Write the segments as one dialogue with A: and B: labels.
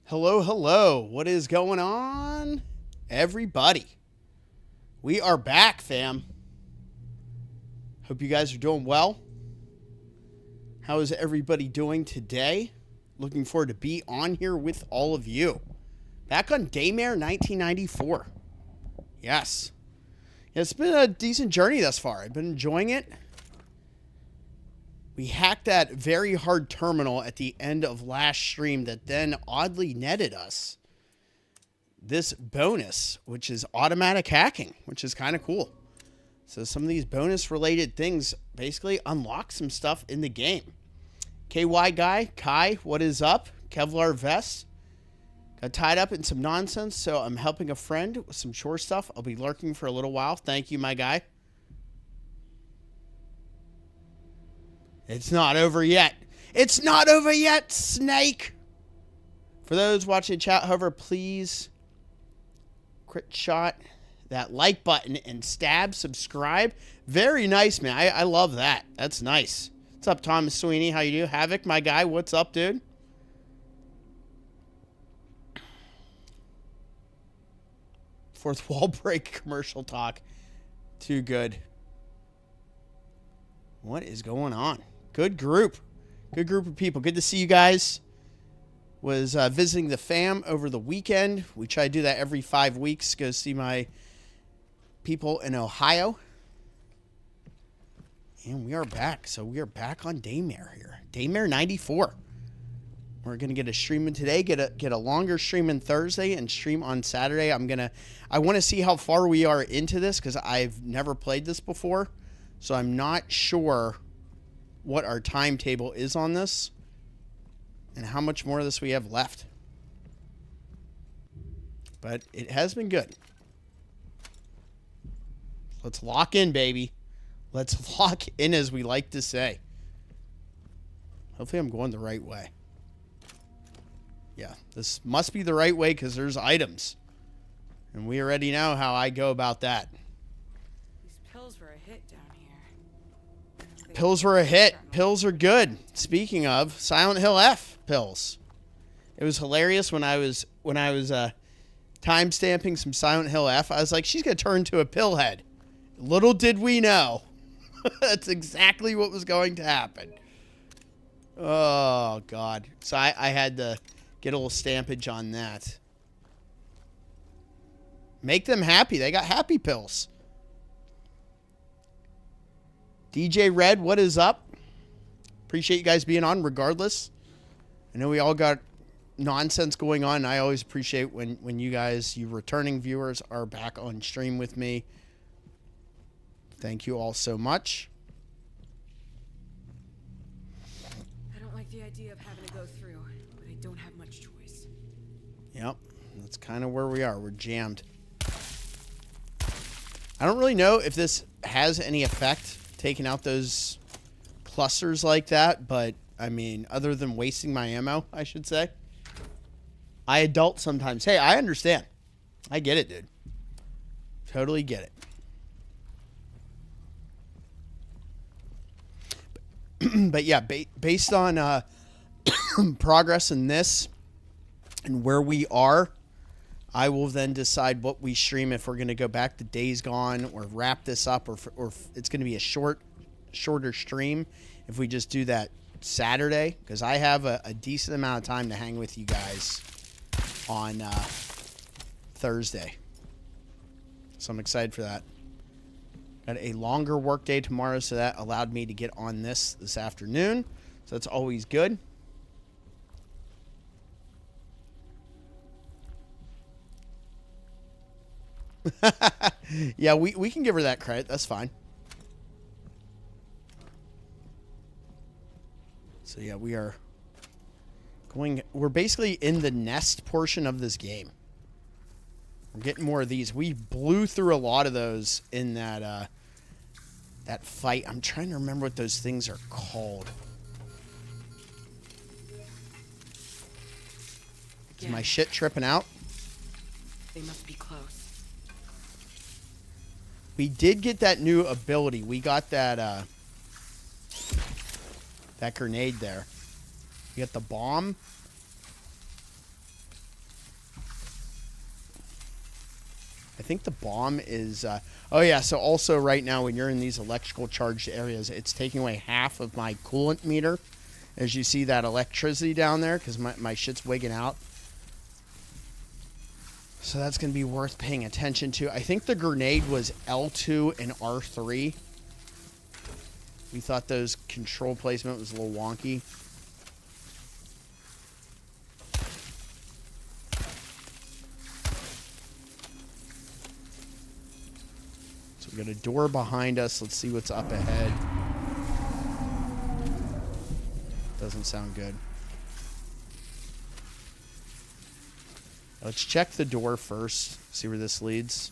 A: Hello, hello. What is going on, everybody? We are back, fam. Hope you guys are doing well. How is everybody doing today? Looking forward to be on here with all of you. Back on Daymare 1994. Yes. It's been a decent journey thus far. I've been enjoying it. We hacked that very hard terminal at the end of last stream that then oddly netted us this bonus, which is automatic hacking, which is kind of cool. So some of these bonus related things basically unlock some stuff in the game. KY guy, Kai, what is up? Kevlar vest. Got tied up in some nonsense, so I'm helping a friend with some chore stuff. I'll be lurking for a little while. Thank you, my guy. It's not over yet. It's not over yet, Snake. For those watching chat, however, please crit shot that like button and stab subscribe. Very nice, man. I love that. That's nice. What's up, Thomas Sweeney? How you do? Havoc, my guy. What's up, dude? Fourth wall break commercial talk. Too good. What is going on? Good group. Good group of people. Good to see you guys. Was visiting the fam over the weekend. We try to do that every 5 weeks. Go see my people in Ohio. And we are back. So we are back on Daymare here. Daymare 94. We're going to get a stream in today. Get a longer stream in Thursday and stream on Saturday. I want to see how far we are into this because I've never played this before. So I'm not sure what our timetable is on this and how much more of this we have left. But it has been good. Let's lock in, baby. Let's lock in, as we like to say. Hopefully I'm going the right way. Yeah, this must be the right way because there's items. And we already know how I go about that.
B: These pills were a hit down here.
A: Pills were a hit. Pills are good. Speaking of Silent Hill F pills, it was hilarious when I was time stamping some Silent Hill F. I was like, she's gonna turn into a pill head. Little did we know, that's exactly what was going to happen. Oh God! So I had to get a little stampage on that. Make them happy. They got happy pills. DJ Red, what is up? Appreciate you guys being on regardless. I know we all got nonsense going on. I always appreciate when you guys, you returning viewers, are back on stream with me. Thank you all so much.
B: I don't like the idea of having to go through, but I don't have much choice.
A: Yep, that's kind of where we are. We're jammed. I don't really know if this has any effect, taking out those clusters like that, but I mean, other than wasting my ammo, I should say. I adult sometimes. Hey, I understand. I get it, dude. Totally get it. But yeah, based on progress in this and where we are, I will then decide what we stream, if we're going to go back to Days Gone or wrap this up, or if it's going to be a shorter stream if we just do that Saturday, because I have a decent amount of time to hang with you guys on Thursday. So I'm excited for that. Got a longer work day tomorrow, so that allowed me to get on this afternoon. So that's always good. Yeah, we can give her that credit. That's fine. So yeah, we're basically in the nest portion of this game. We're getting more of these. We blew through a lot of those in that that fight. I'm trying to remember what those things are called. Is my shit tripping out?
B: They must be close.
A: We did get that new ability. We got that that grenade there. You got the bomb. think the bomb is... oh, yeah. So also right now when you're in these electrical charged areas, it's taking away half of my coolant meter. As you see that electricity down there, because my shit's wigging out. So that's going to be worth paying attention to. I think the grenade was L2 and R3. We thought those control placement was a little wonky. So we got a door behind us. Let's see what's up ahead. Doesn't sound good. Let's check the door first. See where this leads.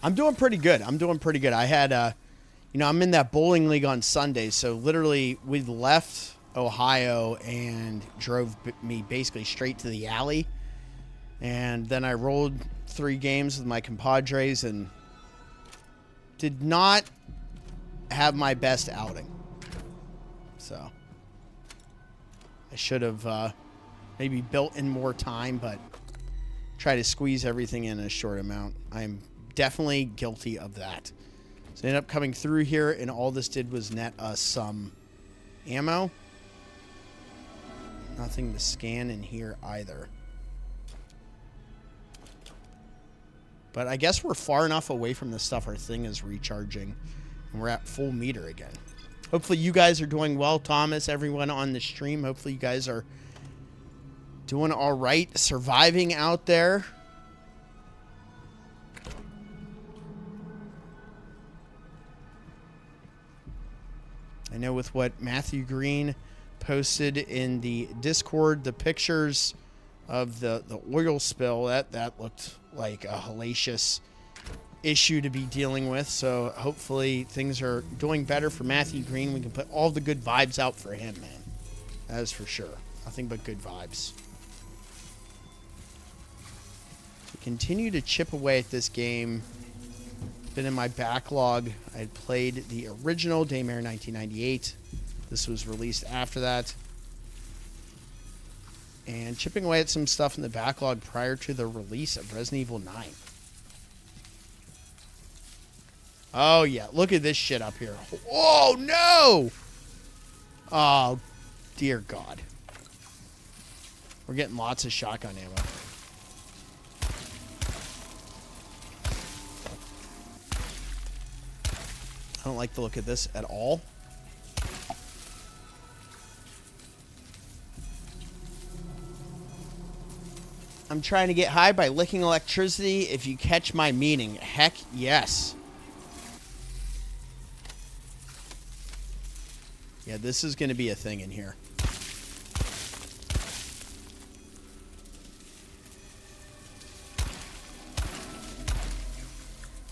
A: I'm doing pretty good. I had, I'm in that bowling league on Sundays. So literally we left Ohio and drove me basically straight to the alley. And then I rolled 3 games with my compadres and did not have my best outing. So I should have maybe built in more time, but try to squeeze everything in a short amount. I'm definitely guilty of that. So I ended up coming through here, and all this did was net us some ammo. Nothing to scan in here either. But I guess we're far enough away from this stuff. Our thing is recharging, and we're at full meter again. Hopefully you guys are doing well, Thomas, everyone on the stream. Hopefully you guys are doing all right, surviving out there. I know with what Matthew Green posted in the Discord, the pictures of the oil spill, that looked like a hellacious issue to be dealing with. So hopefully things are doing better for Matthew Green. We can put all the good vibes out for him, man. That is for sure. Nothing but good vibes. To continue to chip away at this game. Been in my backlog. I had played the original Daymare 1998. This was released after that. And chipping away at some stuff in the backlog prior to the release of Resident Evil 9. Oh, yeah. Look at this shit up here. Oh, no! Oh, dear God. We're getting lots of shotgun ammo. I don't like the look of this at all. I'm trying to get high by licking electricity, if you catch my meaning. Heck yes. Yeah, this is going to be a thing in here.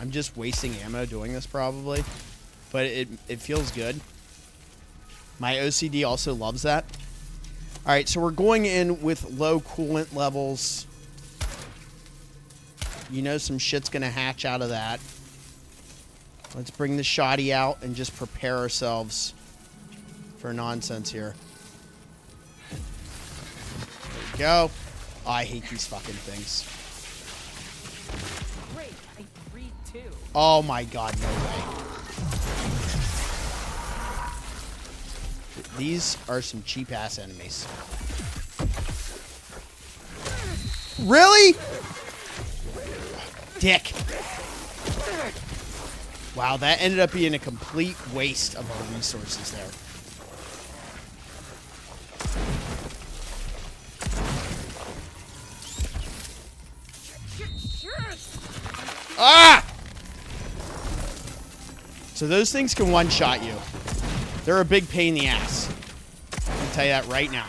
A: I'm just wasting ammo doing this probably, but it feels good. My OCD also loves that. All right, so we're going in with low coolant levels. You know some shit's going to hatch out of that. Let's bring the shoddy out and just prepare ourselves for nonsense here. There we go. Oh, I hate these fucking things.
B: Great, I read too.
A: Oh my God, no way. These are some cheap-ass enemies. Really? Dick. Wow, that ended up being a complete waste of our resources there. Ah! So those things can one-shot you. They're a big pain in the ass. I can tell you that right now.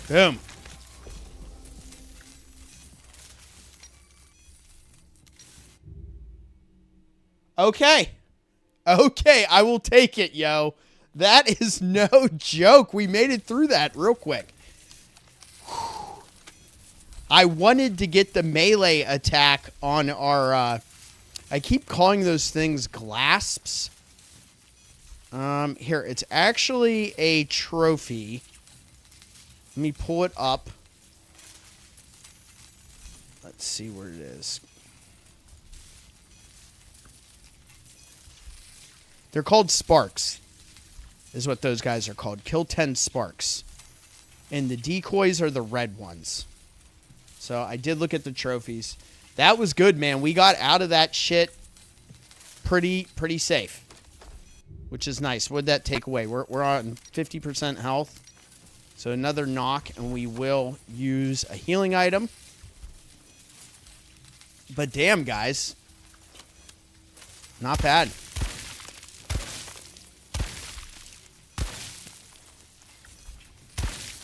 A: Boom. Okay. Okay, I will take it, yo. That is no joke. We made it through that real quick. I wanted to get the melee attack on our... I keep calling those things glasps. Here, it's actually a trophy. Let me pull it up. Let's see where it is. They're called Sparks, is what those guys are called. Kill 10 Sparks. And the decoys are the red ones. So I did look at the trophies. That was good, man. We got out of that shit pretty safe, which is nice. What'd that take away? We're on 50% health. So another knock, and we will use a healing item. But damn, guys. Not bad.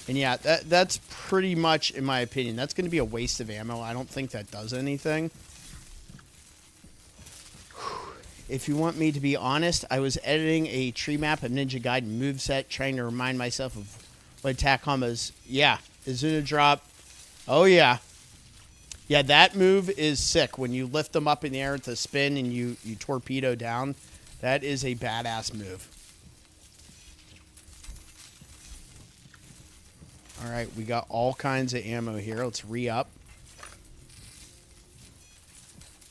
A: And yeah, that's pretty much, in my opinion, that's going to be a waste of ammo. I don't think that does anything. If you want me to be honest, I was editing a tree map of Ninja Gaiden moveset, trying to remind myself of what attack combos. Yeah, Izuna drop. Oh, yeah. Yeah, that move is sick. When you lift them up in the air with a spin and you torpedo down, that is a badass move. All right, we got all kinds of ammo here. Let's re-up.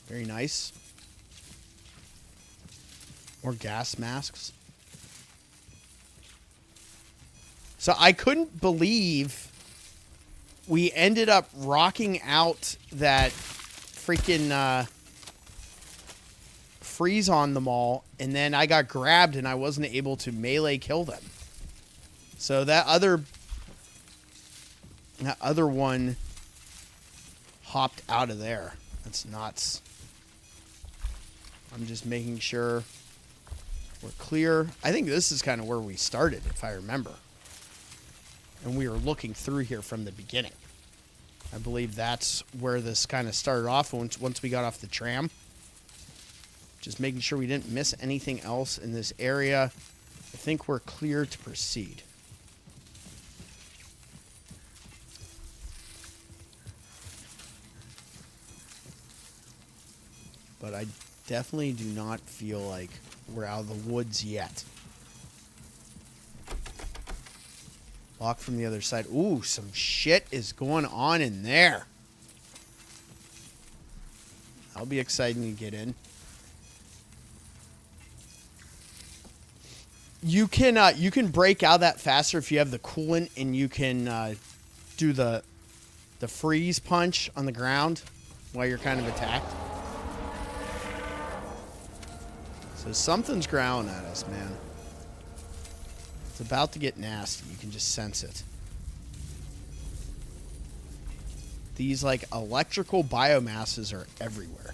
A: Very nice. More gas masks. So I couldn't believe we ended up rocking out that freaking freeze on them all, and then I got grabbed and I wasn't able to melee kill them. So that other one hopped out of there. That's nuts. I'm just making sure we're clear. I think this is kind of where we started, if I remember. And we were looking through here from the beginning. I believe that's where this kind of started off once we got off the tram. Just making sure we didn't miss anything else in this area. I think we're clear to proceed. But I definitely do not feel like we're out of the woods yet. Lock from the other side. Ooh, some shit is going on in there. That'll be exciting to get in. You can break out that faster if you have the coolant, and you can do the freeze punch on the ground while you're kind of attacked. So something's growling at us, man. It's about to get nasty. You can just sense it. These, like, electrical biomasses are everywhere.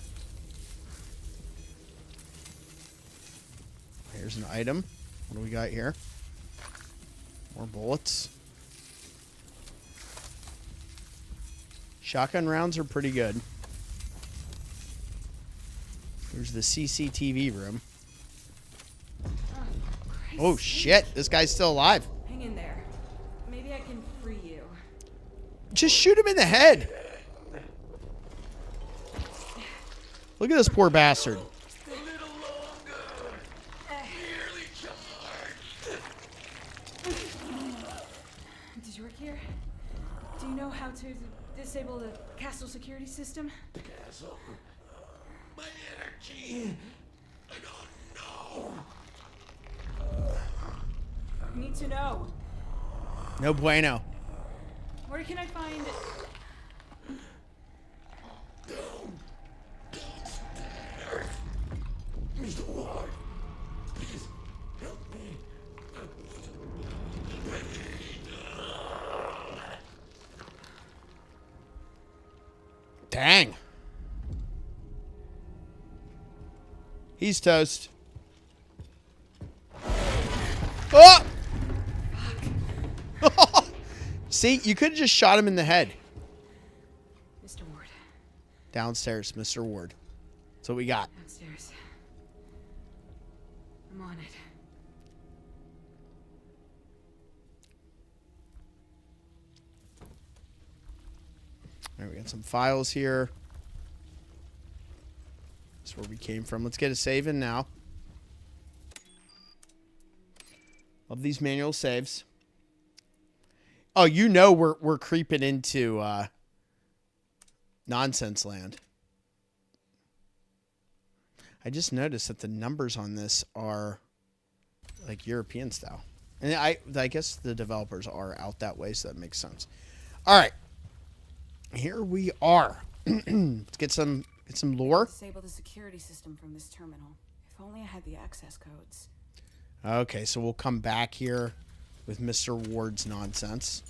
A: Here's an item. What do we got here? More bullets. Shotgun rounds are pretty good. Here's the CCTV room. Oh, shit. This guy's still alive.
B: Hang in there. Maybe I can free you.
A: Just shoot him in the head. Look at this poor bastard.
C: A little longer. Nearly charged.
B: Did you work here? Do you know how to disable the castle security system?
C: The castle. My energy. I don't know.
B: I need to know.
A: No bueno.
B: Where can I find...
C: Mr. Ward, please help me.
A: Dang. He's toast. Oh! See, you could have just shot him in the head.
B: Mr. Ward.
A: Downstairs, Mr. Ward. That's what we got.
B: Downstairs. I'm on it.
A: All right, we got some files here. That's where we came from. Let's get a save in now. Love these manual saves. Oh, you know we're creeping into nonsense land. I just noticed that the numbers on this are like European style. And I guess the developers are out that way, so that makes sense. All right. Here we are. Let's get some lore.
B: Disable the security system from this terminal. If only I had the access codes.
A: Okay, so we'll come back here with Mr. Ward's nonsense.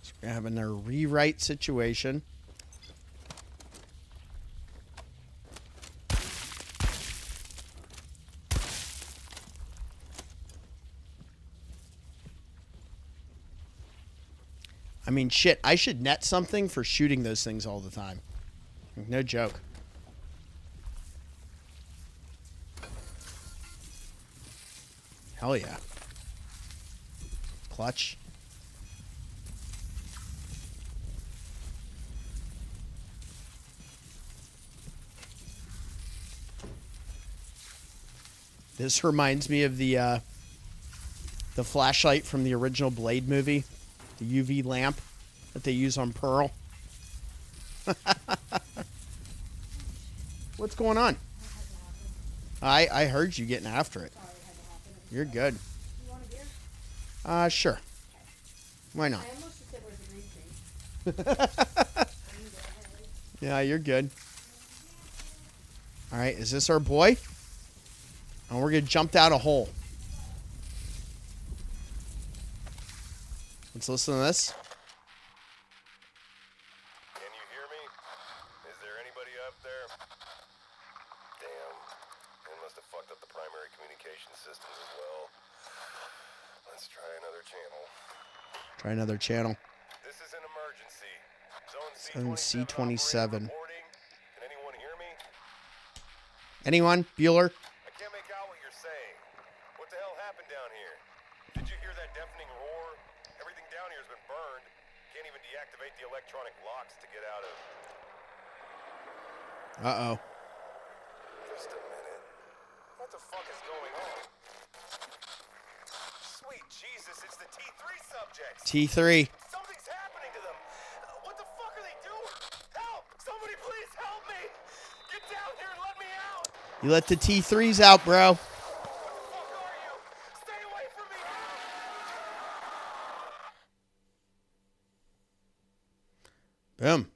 A: So we're gonna have another rewrite situation. I mean, shit, I should net something for shooting those things all the time. No joke. Hell yeah. Clutch. This reminds me of the flashlight from the original Blade movie. The UV lamp that they use on Pearl. What's going on? I heard you getting after it. You're good.
B: You want a beer?
A: Sure. Why not?
B: I almost just said where's the green screen.
A: Yeah, you're good. All right, is this our boy? And we're going to jump down a hole. Let's listen to this.
D: Can you hear me? Is there anybody up there? Damn. They must have fucked up the primary communication systems as well. Let's try another channel.
A: Try another channel.
D: This is an emergency.
A: Zone
D: Zone
A: C27.
D: reporting. Can anyone hear me?
A: Anyone? Bueller?
D: I can't make out what you're saying. What the hell happened down here? Did you hear that deafening roar? Everything down here has been burned. Can't even deactivate the electronic locks to get out of.
A: Uh-oh.
D: Just a minute. What the fuck is going on? Sweet Jesus, it's the T3 subjects.
A: T3.
D: Something's happening to them. What the fuck are they doing? Help! Somebody please help me! Get down here and let me out!
A: You let the T3s out, bro.
D: What the fuck are you? Stay away from me!
A: Boom.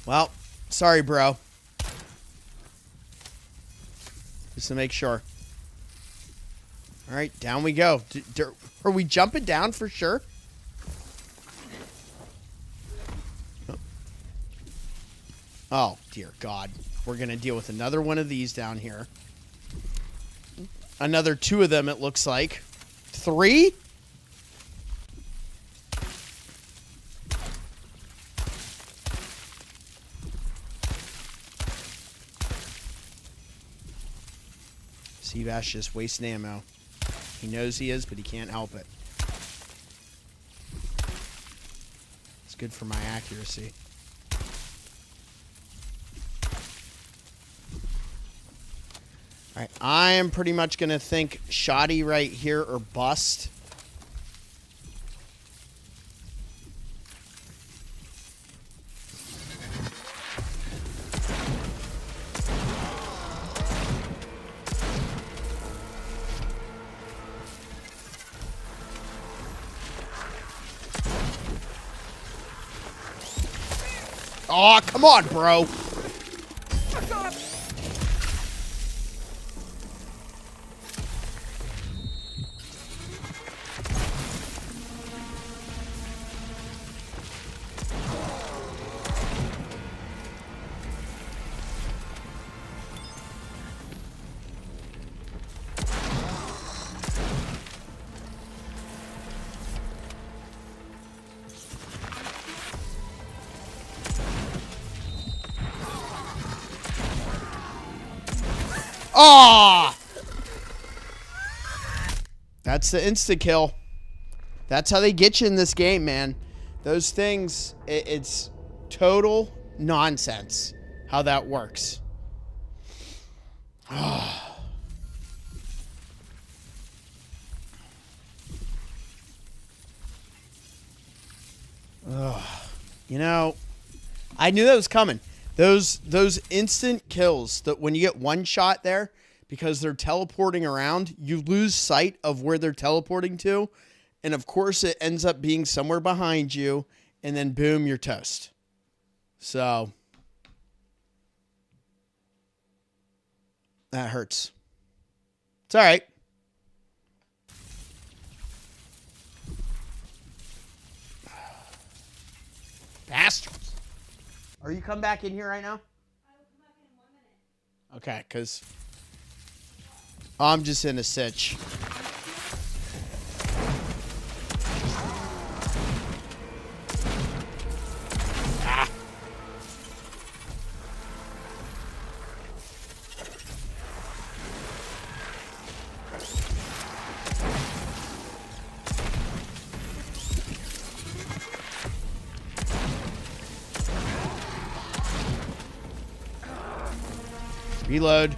A: Well, sorry, bro. Just to make sure. All right, down we go. Are we jumping down for sure? Oh, dear God. We're going to deal with another one of these down here. Another two of them, it looks like. 3? Seabass just wasting ammo. He knows he is, but he can't help it. It's good for my accuracy. Alright, I am pretty much going to think shoddy right here or bust. Oh, come on, bro. Ah! That's the insta-kill. That's how they get you in this game, man. Those things, it's total nonsense how that works. You know, I knew that was coming. Those instant kills, that when you get one shot there, because they're teleporting around, you lose sight of where they're teleporting to. And of course, it ends up being somewhere behind you. And then boom, you're toast. So that hurts. It's all right. Bastards. Are you come back in here right now?
B: I will come back in 1 minute.
A: Okay, because I'm just in a sitch. Ah. Reload.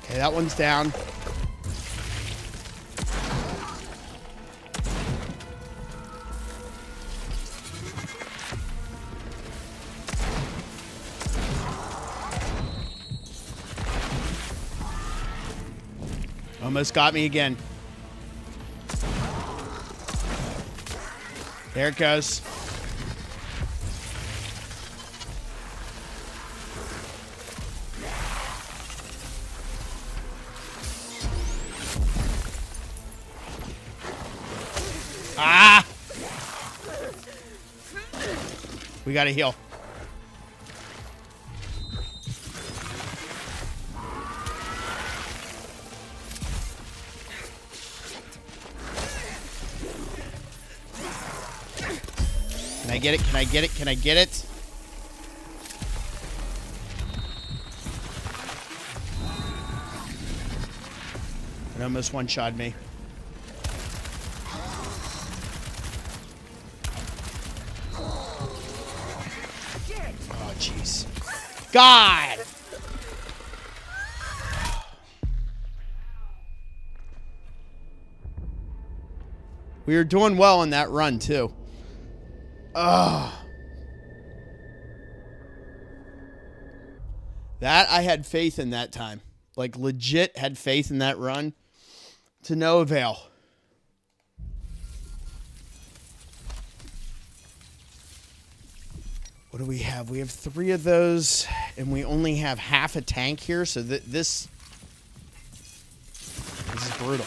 A: Okay, that one's down. Almost got me again. There it goes. Ah! We gotta heal. Can I get it? Can I get it? Can I get it? It almost one-shot me. Oh, jeez. God! We were doing well on that run, too. Ugh. That, I had faith in that time. Like, legit had faith in that run. To no avail. What do we have? We have 3 of those, and we only have half a tank here, so this is brutal.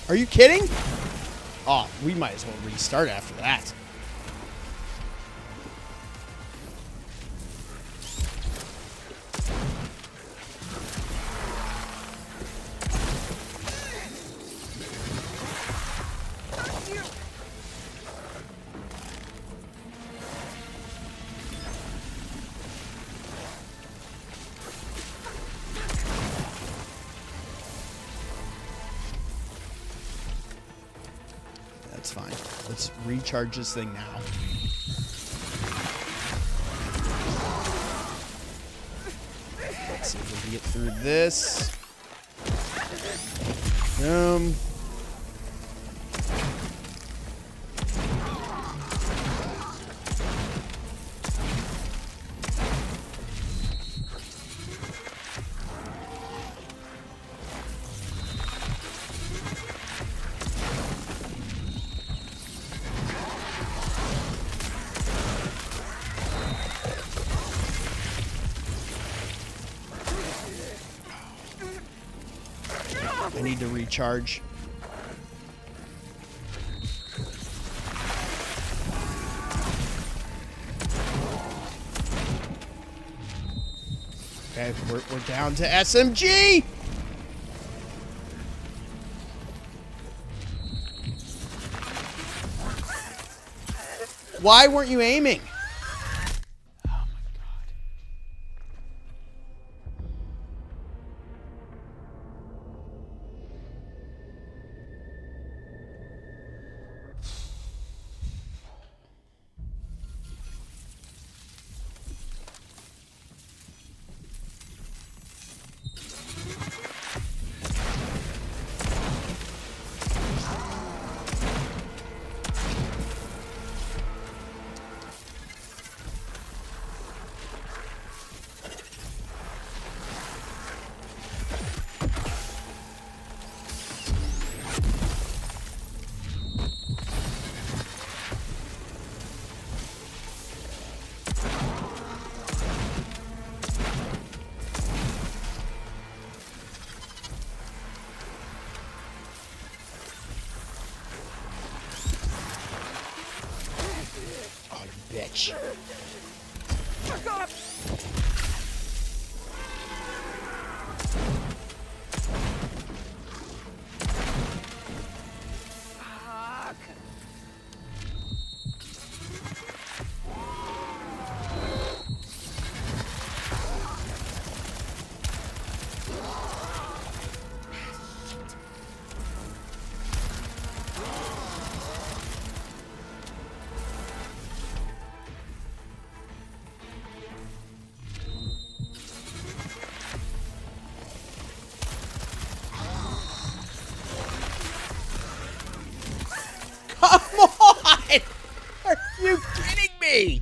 A: Are you kidding? Oh, we might as well restart after that. That's fine. Let's recharge this thing now. Let's see if we can get through this. Boom. I need to recharge. Okay, we're down to SMG! Why weren't you aiming? Oh my god. Bitch. Come on! Are you kidding me?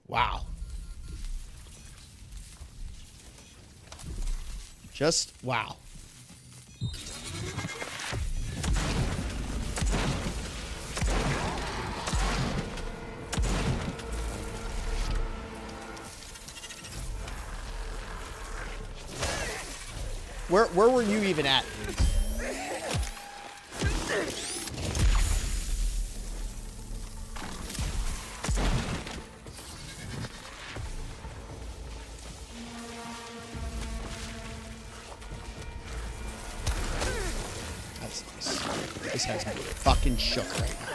A: Wow. Just wow. Where were you even at, dude? That's nice. This has me fucking shook right now.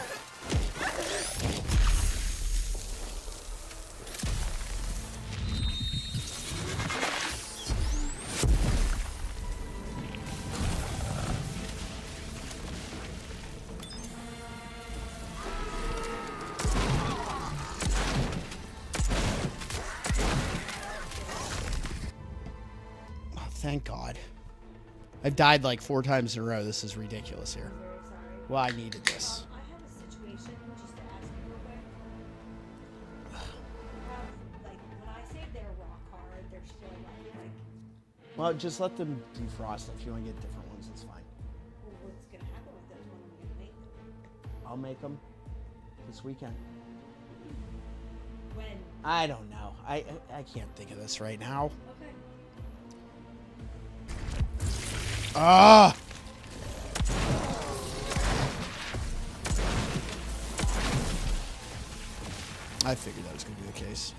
A: Thank God. I've died like 4 times in a row. This is ridiculous here. Well, I needed this.
E: I have a situation just to ask you real quick. Like, when I say they're rock hard, they're still like
A: Well, just let them defrost. If you want to get different ones, it's fine.
E: well, what's gonna happen with those when I'm gonna make them?
A: I'll make them this weekend.
E: When?
A: I don't know. I can't think of this right now.
E: Okay.
A: Ah! I figured that was going to be the case.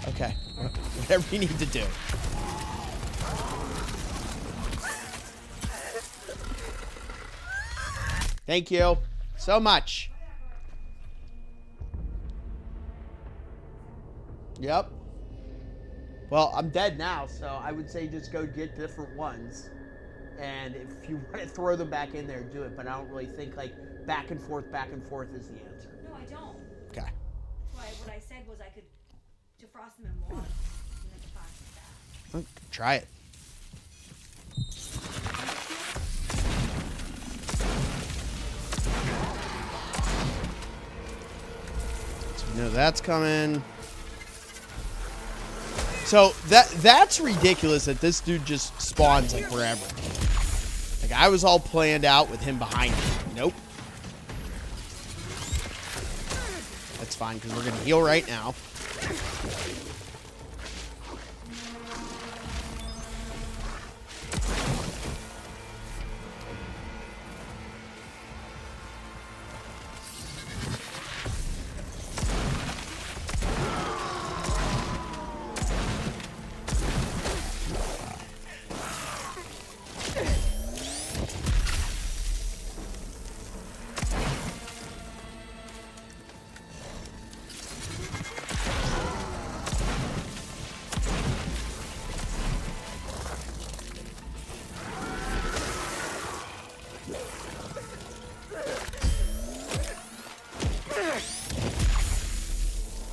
A: Okay, whatever you need to do. Thank you so much. Yep. Well, I'm dead now, so I would say just go get different ones. And if you want to throw them back in there, do it. But I don't really think, like, back and forth is the answer.
E: No, I don't.
A: Okay.
E: That's why what I said was I could defrost them in one and then defrost them back.
A: Try it. No, that's coming. So that's ridiculous that this dude just spawns like wherever. Like I was all planned out with him behind me. Nope. That's fine because we're gonna heal right now.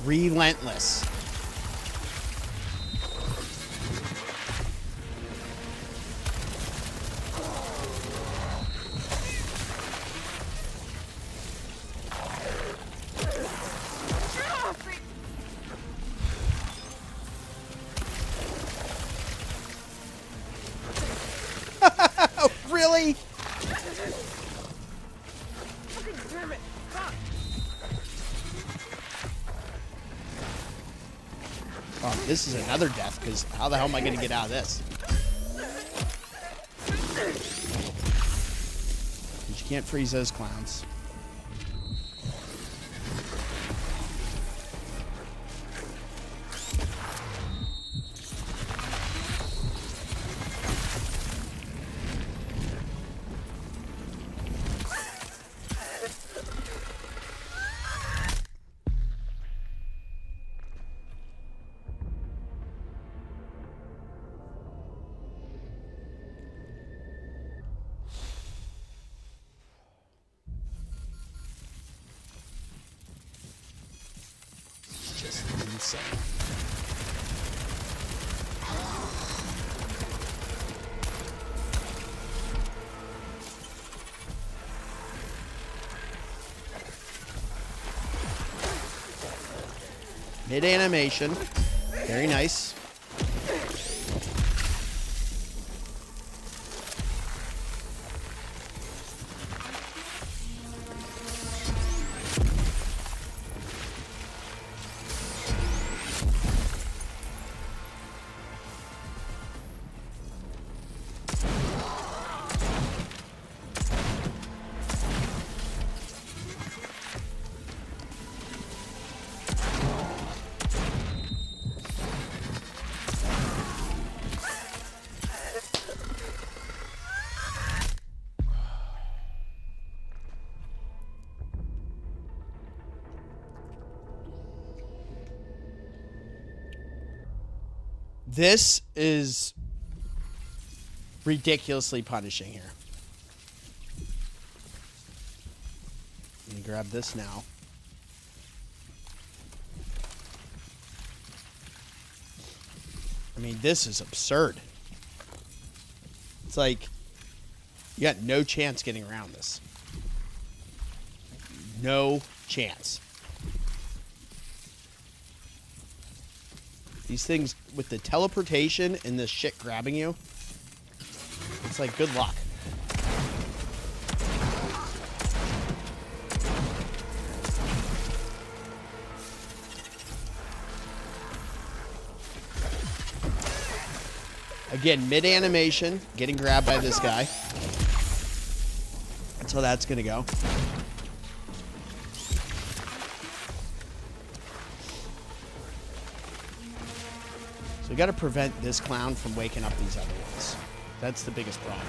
A: Relentless. Really? Oh, this is another death, because how the hell am I going to get out of this? But you can't freeze those clowns. Insane. Mid animation. Very nice. This is ridiculously punishing here. Let me grab this now. I mean, this is absurd. It's like, you got no chance getting around this. No chance. These things, with the teleportation and this shit grabbing you, it's like, good luck. Again, mid-animation, getting grabbed by this guy. That's how that's going to go. So we got to prevent this clown from waking up these other ones. That's the biggest problem.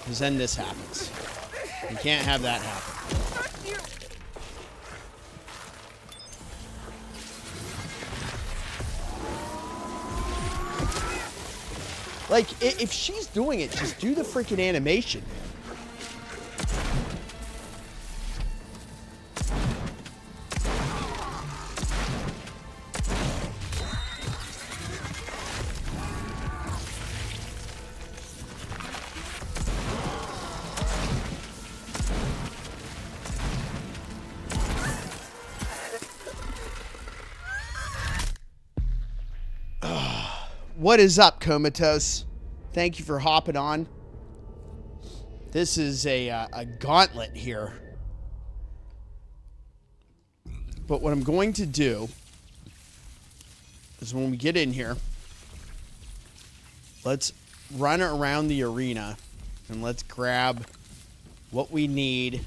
A: Because then this happens. You can't have that happen. Like, if she's doing it, just do the freaking animation. What is up, Comatose? Thank you for hopping on. This is a gauntlet here. But what I'm going to do is when we get in here, let's run around the arena and let's grab what we need.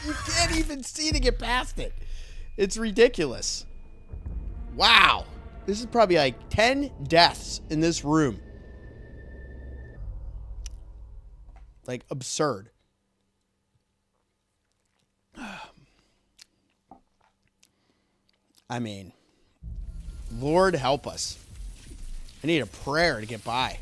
A: You can't even see to get past it. It's ridiculous. Wow. This is probably like 10 deaths in this room. Like, absurd. I mean, Lord help us. I need a prayer to get by.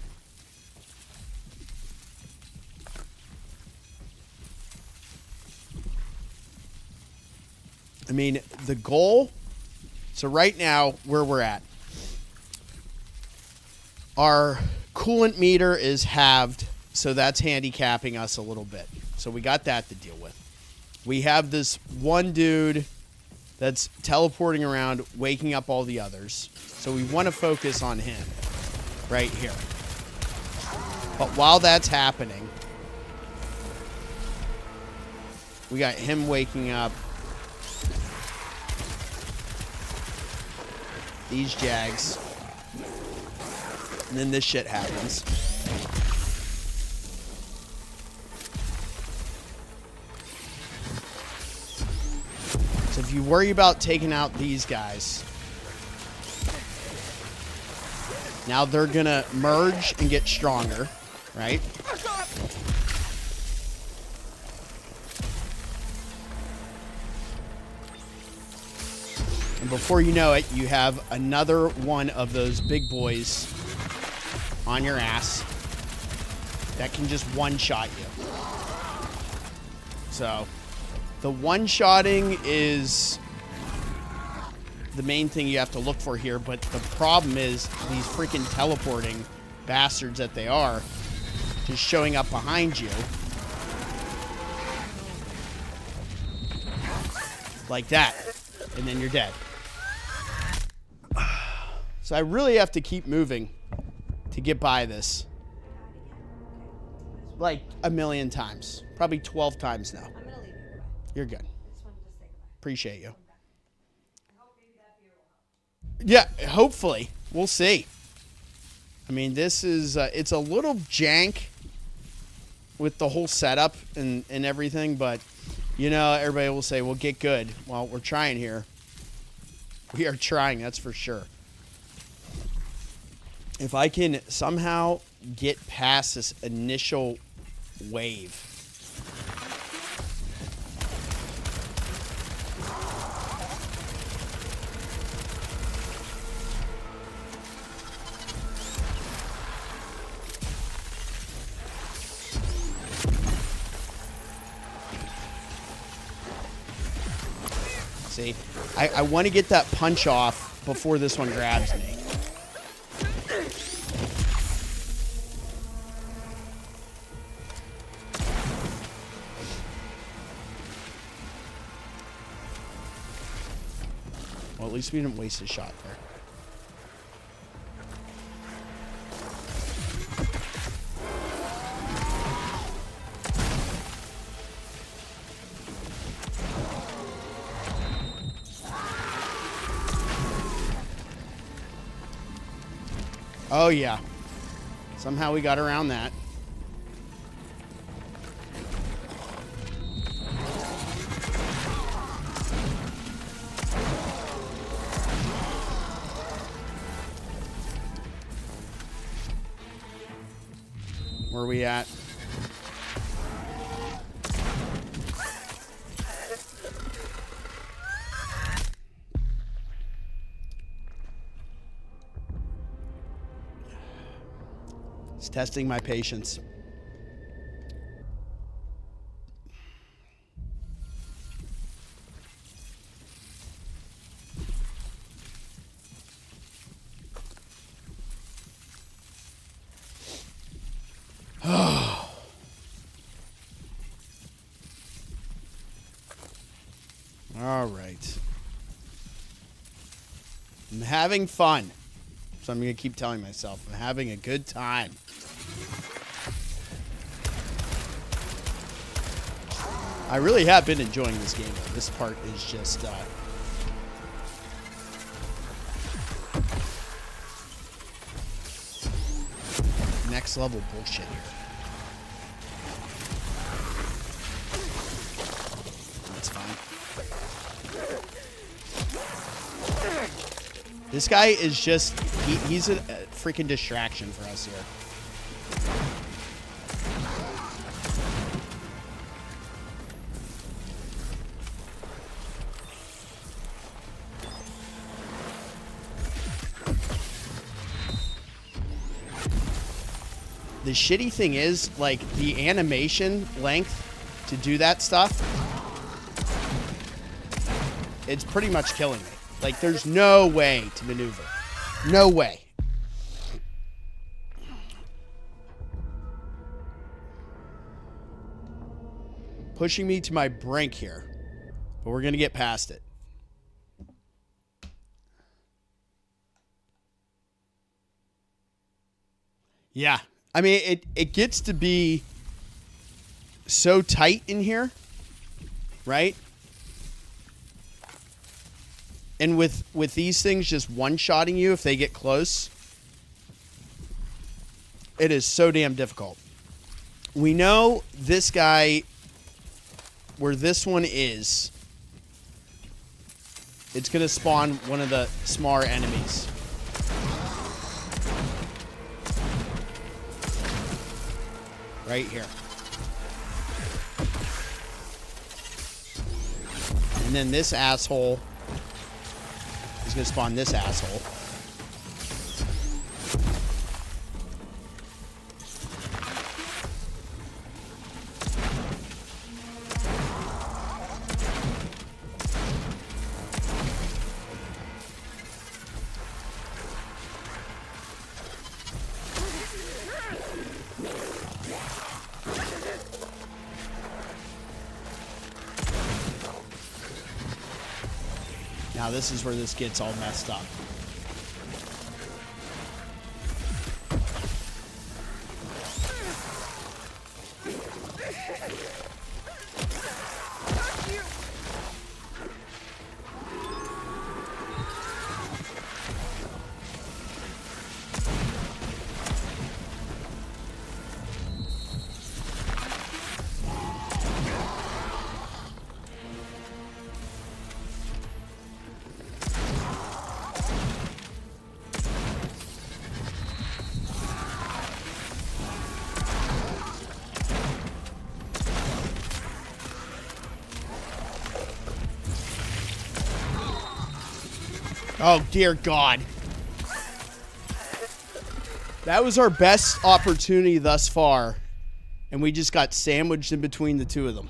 A: I mean, the goal, so right now, where we're at, our coolant meter is halved, so that's handicapping us a little bit. So we got that to deal with. We have this one dude that's teleporting around, waking up all the others. So we want to focus on him right here. But while that's happening, we got him waking up. These jags. And then this shit happens. So if you worry about taking out these guys, now they're gonna merge and get stronger, right? And before you know it, you have another one of those big boys on your ass that can just one-shot you. So, the one-shotting is the main thing you have to look for here, but the problem is these freaking teleporting bastards that they are just showing up behind you. Like that. And then you're dead. So I really have to keep moving to get by this. Like a million times. Probably 12 times now.
E: I'm gonna leave you. Goodbye.
A: You're good.
E: I just wanted to say goodbye.
A: Appreciate you.
E: I hope maybe that beer will help.
A: Yeah, hopefully. We'll see. I mean, this is, it's a little jank with the whole setup and everything, but, you know, everybody will say, well, get good. Well, we're trying here. We are trying, that's for sure. If I can somehow get past this initial wave. See, I want to get that punch off before this one grabs me. Well, at least we didn't waste a shot there. Oh, yeah. Somehow we got around that. Where are we at? It's testing my patience. All right. I'm having fun. So I'm going to keep telling myself I'm having a good time. I really have been enjoying this game. This part is just next level bullshit here. That's fine. This guy is just, he's a freaking distraction for us here. The shitty thing is, like, the animation length to do that stuff, it's pretty much killing me. Like, there's no way to maneuver. No way. Pushing me to my brink here. But we're going to get past it. Yeah. I mean, it gets to be so tight in here. Right? And with these things just one-shotting you if they get close, it is so damn difficult. We know this guy, where this one is, it's going to spawn one of the smaller enemies. Right here. And then this asshole is going to spawn this asshole. Now this is where this gets all messed up. Oh, dear God. That was our best opportunity thus far, and we just got sandwiched in between the two of them.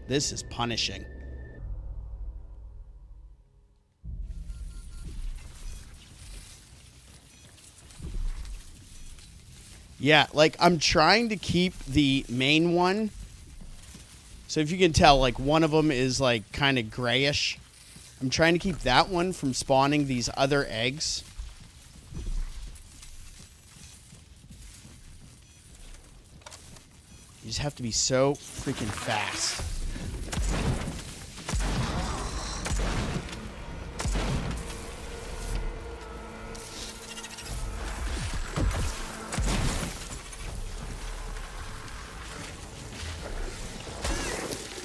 A: This is punishing. Yeah, like, I'm trying to keep the main one. So if you can tell, like, one of them is, like, kind of grayish. I'm trying to keep that one from spawning these other eggs. You just have to be so freaking fast.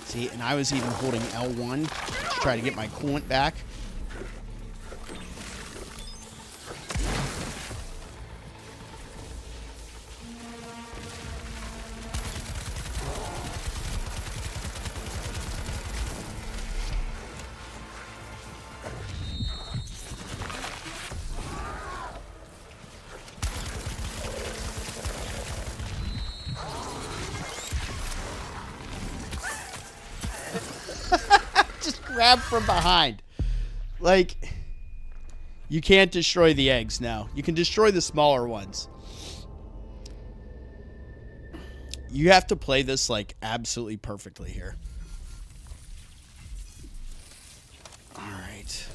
A: See, and I was even holding L1 to try to get my coolant back. grab from behind. Like, you can't destroy the eggs now. You can destroy the smaller ones. You have to play this, like, absolutely perfectly here. Alright.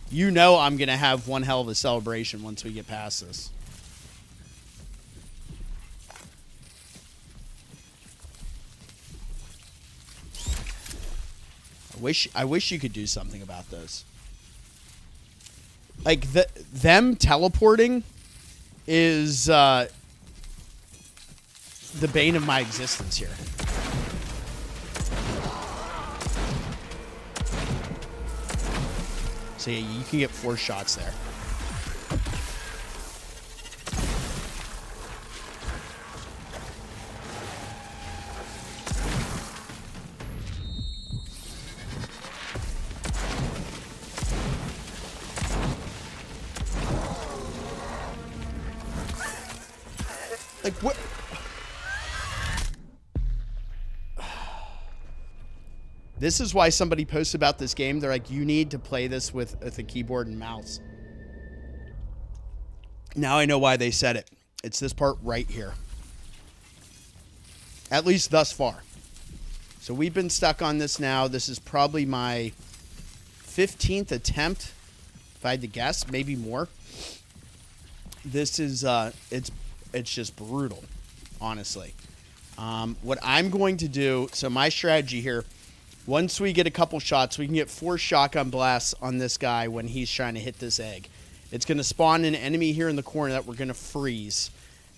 A: You know I'm going to have one hell of a celebration once we get past this. I wish you could do something about this. Like, them teleporting is the bane of my existence here. So yeah, you can get 4 shots there. Like, what? This is why somebody posted about this game. They're like, you need to play this with a keyboard and mouse. Now I know why they said it. It's this part right here. At least thus far. So we've been stuck on this now. This is probably my 15th attempt, if I had to guess, maybe more. This is, it's just brutal, honestly. What I'm going to do, so my strategy here, once we get a couple shots, we can get 4 shotgun blasts on this guy when he's trying to hit this egg. It's going to spawn an enemy here in the corner that we're going to freeze.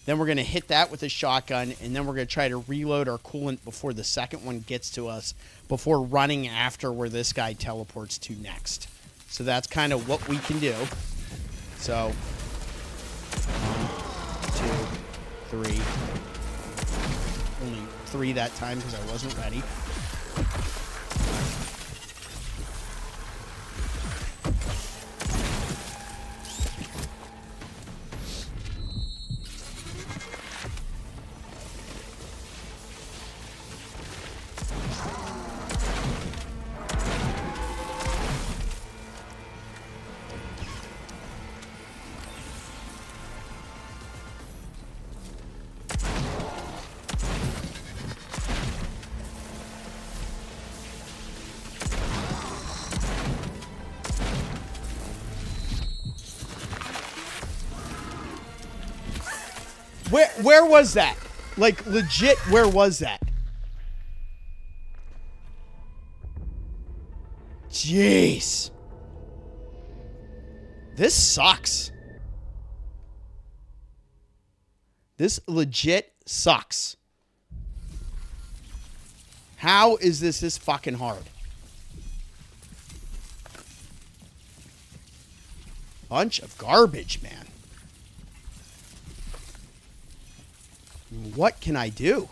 A: Then we're going to hit that with a shotgun, and then we're going to try to reload our coolant before the second one gets to us, before running after where this guy teleports to next. So that's kind of what we can do. So, 1, 2, 3. Only 3 that time because I wasn't ready. Where was that? Like, legit, where was that? Jeez. This sucks. This legit sucks. How is this fucking hard? Bunch of garbage, man. What can I do?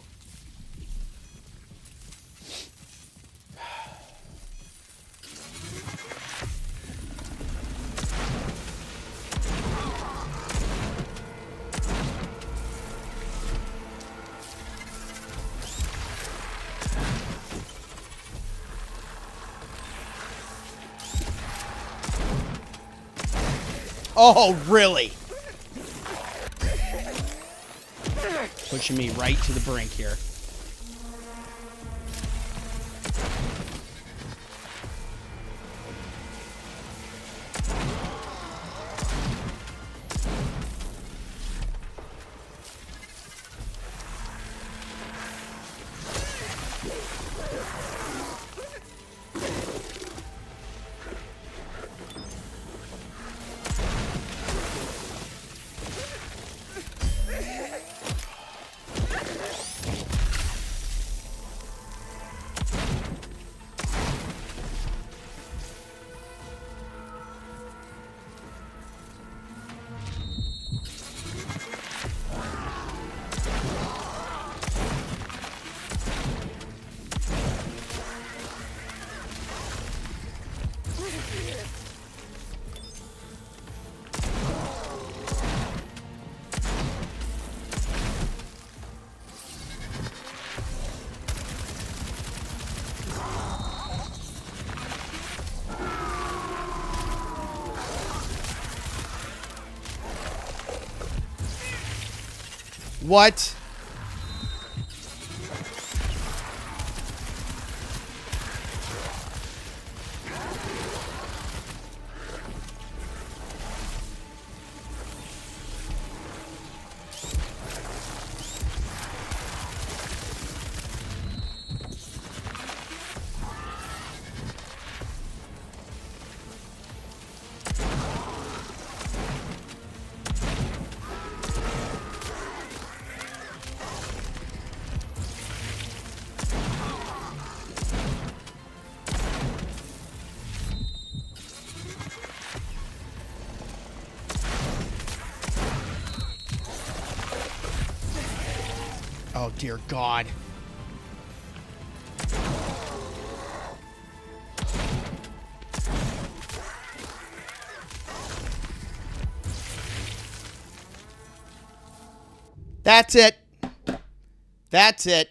A: Oh, really? Pushing me right to the brink here. What? Oh, dear God. That's it. That's it.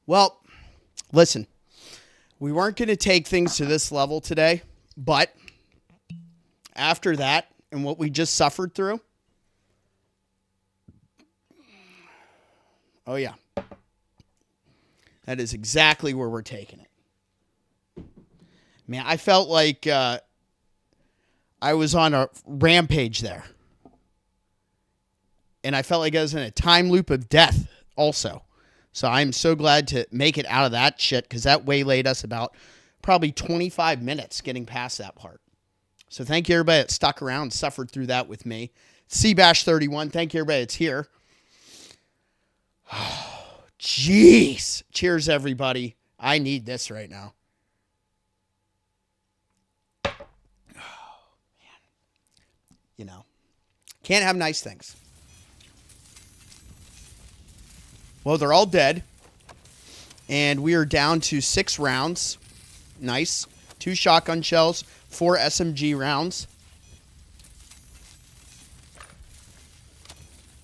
A: Well, listen, we weren't going to take things to this level today, but after that and what we just suffered through, oh yeah, that is exactly where we're taking it. Man, I felt like I was on a rampage there. And I felt like I was in a time loop of death also. So I'm so glad to make it out of that shit because that waylaid us about probably 25 minutes getting past that part. So thank you everybody that stuck around and suffered through that with me. Cbash31, thank you everybody that's here. Oh, jeez. Cheers, everybody. I need this right now. Oh, man. You know, can't have nice things. Well, they're all dead. And we are down to 6 rounds. Nice. 2 shotgun shells, 4 SMG rounds.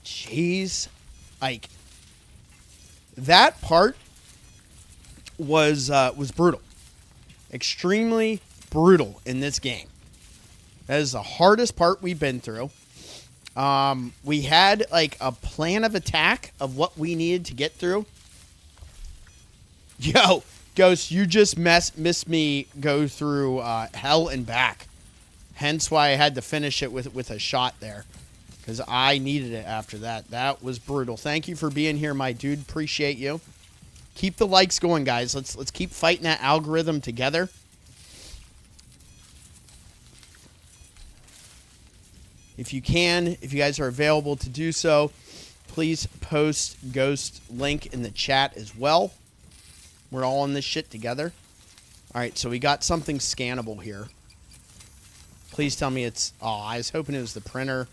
A: Jeez. Like, that part was brutal. Extremely brutal in this game. That is the hardest part we've been through. We had like a plan of attack of what we needed to get through. Yo, Ghost, you just missed me go through hell and back. Hence why I had to finish it with a shot there. Because I needed it after that. That was brutal. Thank you for being here, my dude. Appreciate you. Keep the likes going, guys. Let's keep fighting that algorithm together. If you can, if you guys are available to do so, please post Ghost link in the chat as well. We're all in this shit together. All right, so we got something scannable here. Please tell me it's... Oh, I was hoping it was the printer.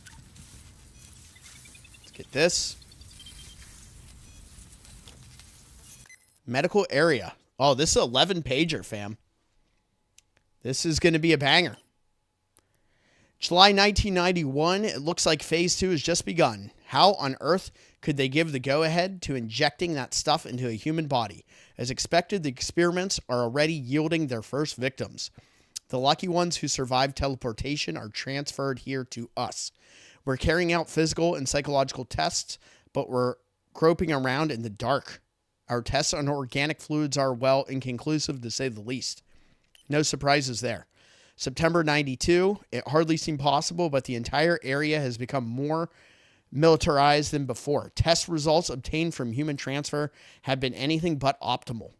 A: Let's get this. Medical area. Oh, this is an 11-pager, fam. This is going to be a banger. July 1991, it looks like Phase 2 has just begun. How on earth could they give the go-ahead to injecting that stuff into a human body? As expected, the experiments are already yielding their first victims. The lucky ones who survived teleportation are transferred here to us. We're carrying out physical and psychological tests, but we're groping around in the dark. Our tests on organic fluids are, well, inconclusive to say the least. No surprises there. September 92, it hardly seemed possible, but the entire area has become more militarized than before. Test results obtained from human transfer have been anything but optimal.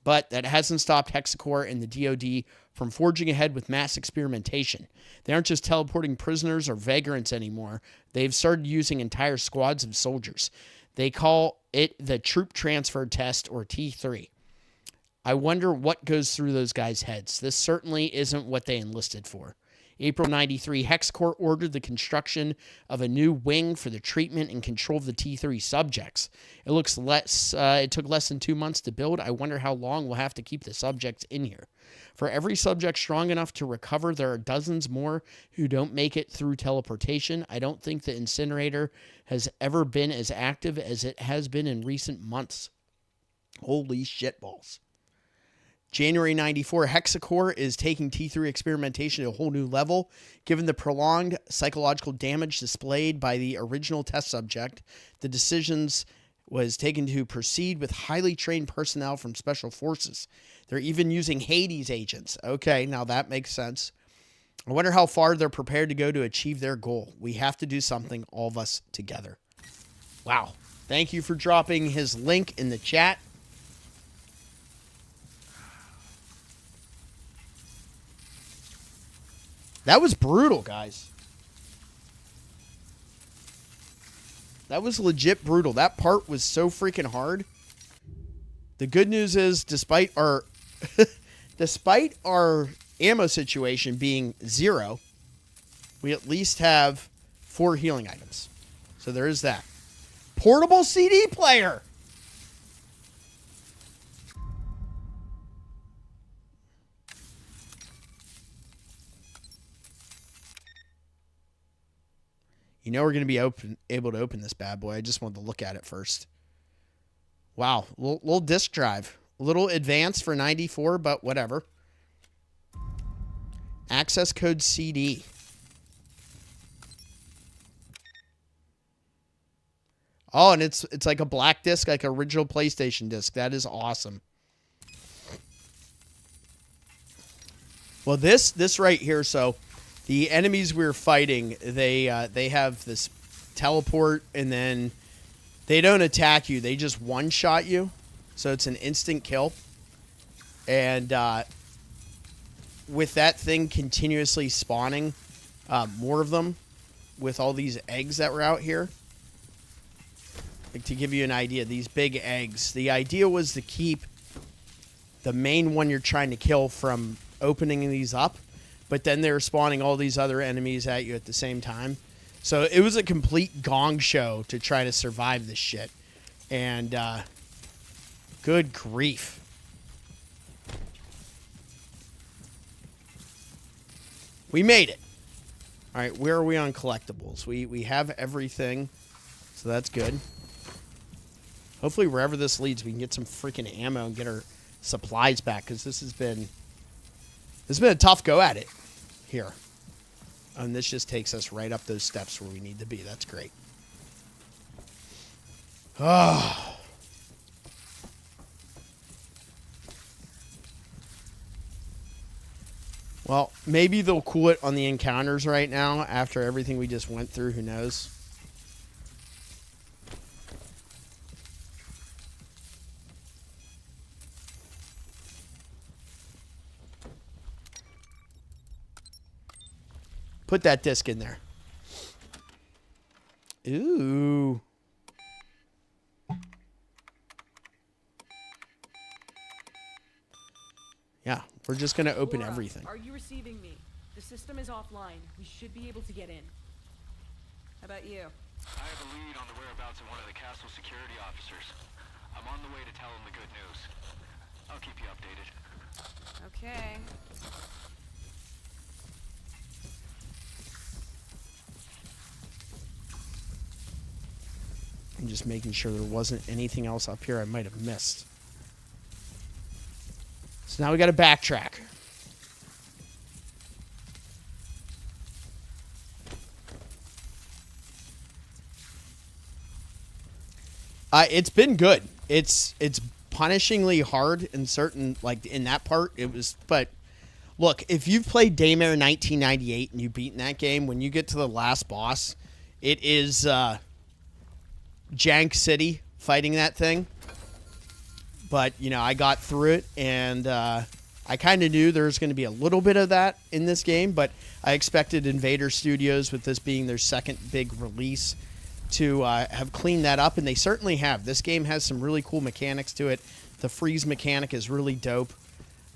A: But that hasn't stopped Hexacore and the DoD from forging ahead with mass experimentation. They aren't just teleporting prisoners or vagrants anymore. They've started using entire squads of soldiers. They call it the Troop Transfer Test, or T3. I wonder what goes through those guys' heads. This certainly isn't what they enlisted for. April 93, Hexacore ordered the construction of a new wing for the treatment and control of the T3 subjects. It took less than 2 months to build. I wonder how long we'll have to keep the subjects in here. For every subject strong enough to recover, there are dozens more who don't make it through teleportation. I don't think the incinerator has ever been as active as it has been in recent months. Holy shitballs. January 94, Hexacore is taking T3 experimentation to a whole new level. Given the prolonged psychological damage displayed by the original test subject, the decisions was taken to proceed with highly trained personnel from Special Forces. They're even using H.A.D.E.S agents. Okay, now that makes sense. I wonder how far they're prepared to go to achieve their goal. We have to do something, all of us together. Wow. Thank you for dropping his link in the chat. That was brutal, guys. That was legit brutal. That part was so freaking hard. The good news is, despite our despite our ammo situation being 0, we at least have 4 healing items. So there is that. Portable CD player. You know we're going to be able to open this bad boy. I just wanted to look at it first. Wow. Little disk drive. A little advanced for 94, but whatever. Access code CD. Oh, and it's like a black disc, like an original PlayStation disc. That is awesome. Well, this right here, so the enemies we're fighting, they have this teleport, and then they don't attack you. They just one-shot you. So it's an instant kill. And with that thing continuously spawning more of them with all these eggs that were out here. Like, to give you an idea, these big eggs. The idea was to keep the main one you're trying to kill from opening these up. But then they were spawning all these other enemies at you at the same time. So it was a complete gong show to try to survive this shit. And good grief. We made it. All right, where are we on collectibles? We have everything, so that's good. Hopefully wherever this leads, we can get some freaking ammo and get our supplies back, because this has been a tough go at it here. And this just takes us right up those steps where we need to be. That's great. Oh. Well, maybe they'll cool it on the encounters right now after everything we just went through. Who knows? Put that disc in there. Ooh. Yeah, we're just going to open
B: Laura,
A: everything.
B: Are you receiving me? The system is offline. We should be able to get in. How about you?
F: I have a lead on the whereabouts of one of the castle security officers. I'm on the way to tell him the good news. I'll keep you updated.
B: Okay.
A: I'm just making sure there wasn't anything else up here I might have missed. So now we got to backtrack. It's been good. It's punishingly hard in certain, like in that part it was, but look, if you've played Daymare 1998 and you've beaten that game, when you get to the last boss, it is Jank City fighting that thing. But, you know, I got through it, and I kind of knew there was going to be a little bit of that in this game, but I expected Invader Studios, with this being their second big release, to have cleaned that up, and they certainly have. This game has some really cool mechanics to it. The freeze mechanic is really dope.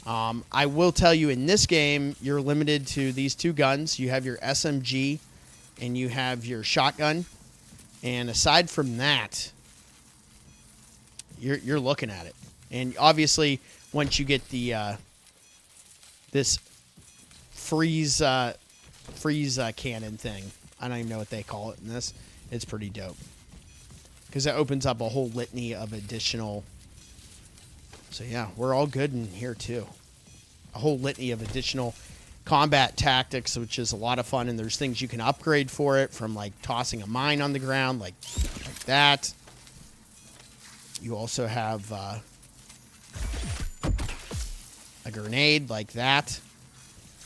A: I will tell you, in this game, you're limited to these two guns. You have your SMG and you have your shotgun. And aside from that, you're looking at it. And obviously, once you get the this freeze cannon thing, I don't even know what they call it in this. It's pretty dope because it opens up a whole litany of additional. So yeah, we're all good in here too. A whole litany of additional combat tactics, which is a lot of fun. And there's things you can upgrade for it, from like tossing a mine on the ground, like that. You also have a grenade like that.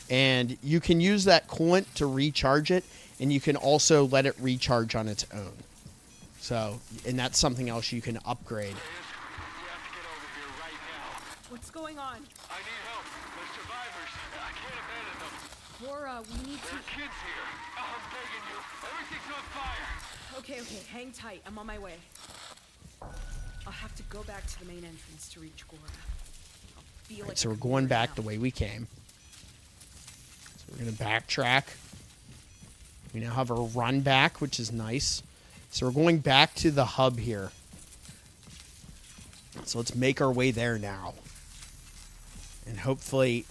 A: And you can use that coolant to recharge it, and you can also let it recharge on its own. So, and that's something else you can upgrade.
F: You have to get over here right now.
B: What's going on?
F: I need help. They're survivors. I can't abandon them.
B: Laura, we need
F: There are
B: to...
F: kids here. I'm begging you. Everything's on fire.
B: Okay, hang tight. I'm on my way. I'll have to go back to the main entrance to reach Gora. I'll feel like
A: So
B: a
A: we're going back
B: now.
A: the way we came. So we're going to backtrack. We now have a run back, which is nice. So we're going back to the hub here. So let's make our way there now. And hopefully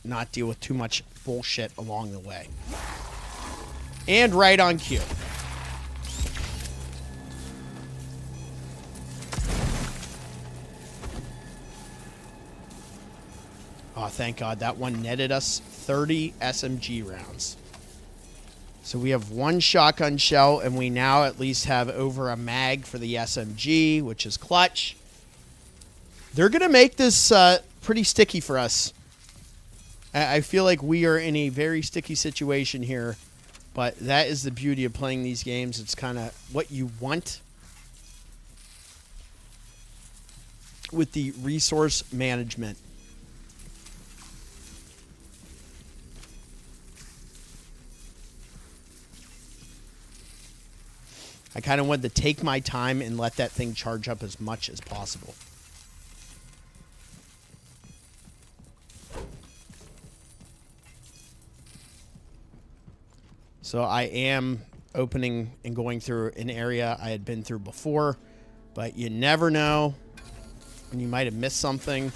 A: not deal with too much bullshit along the way. And right on cue. Oh, thank God. That one netted us 30 SMG rounds. So we have one shotgun shell, and we now at least have over a mag for the SMG, which is clutch. They're going to make this pretty sticky for us. I feel like we are in a very sticky situation here, but that is the beauty of playing these games. It's kind of what you want with the resource management. I kind of wanted to take my time and let that thing charge up as much as possible. So I am opening and going through an area I had been through before, but you never know when you might have missed something.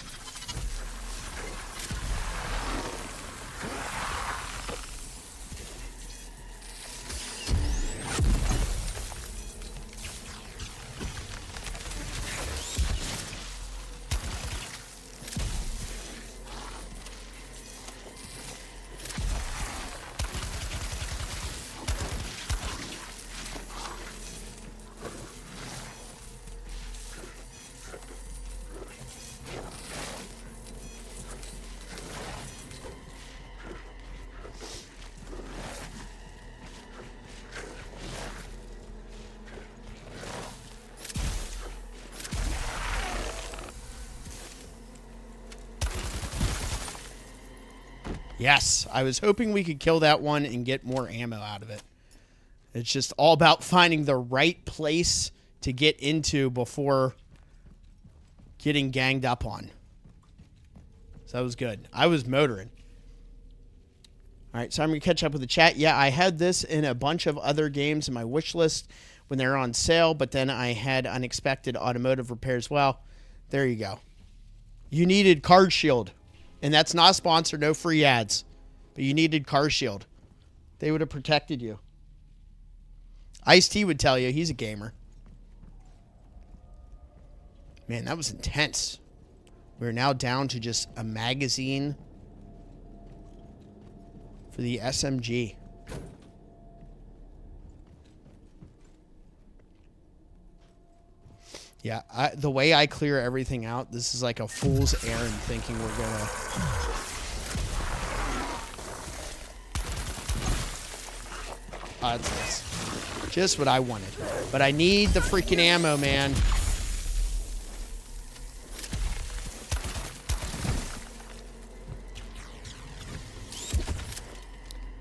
A: Yes, I was hoping we could kill that one and get more ammo out of it. It's just all about finding the right place to get into before getting ganged up on. So that was good. I was motoring. All right, so I'm going to catch up with the chat. Yeah, I had this in a bunch of other games in my wish list when they were on sale, but then I had unexpected automotive repairs. Well, there you go. You needed Card Shield. And that's not a sponsor, no free ads. But you needed Car Shield. They would have protected you. H.A.D.E. would tell you, he's a gamer. Man, that was intense. We're now down to just a magazine for the SMG. Yeah, the way I clear everything out, this is like a fool's errand thinking we're going to... That's nice. Just what I wanted. But I need the freaking ammo, man.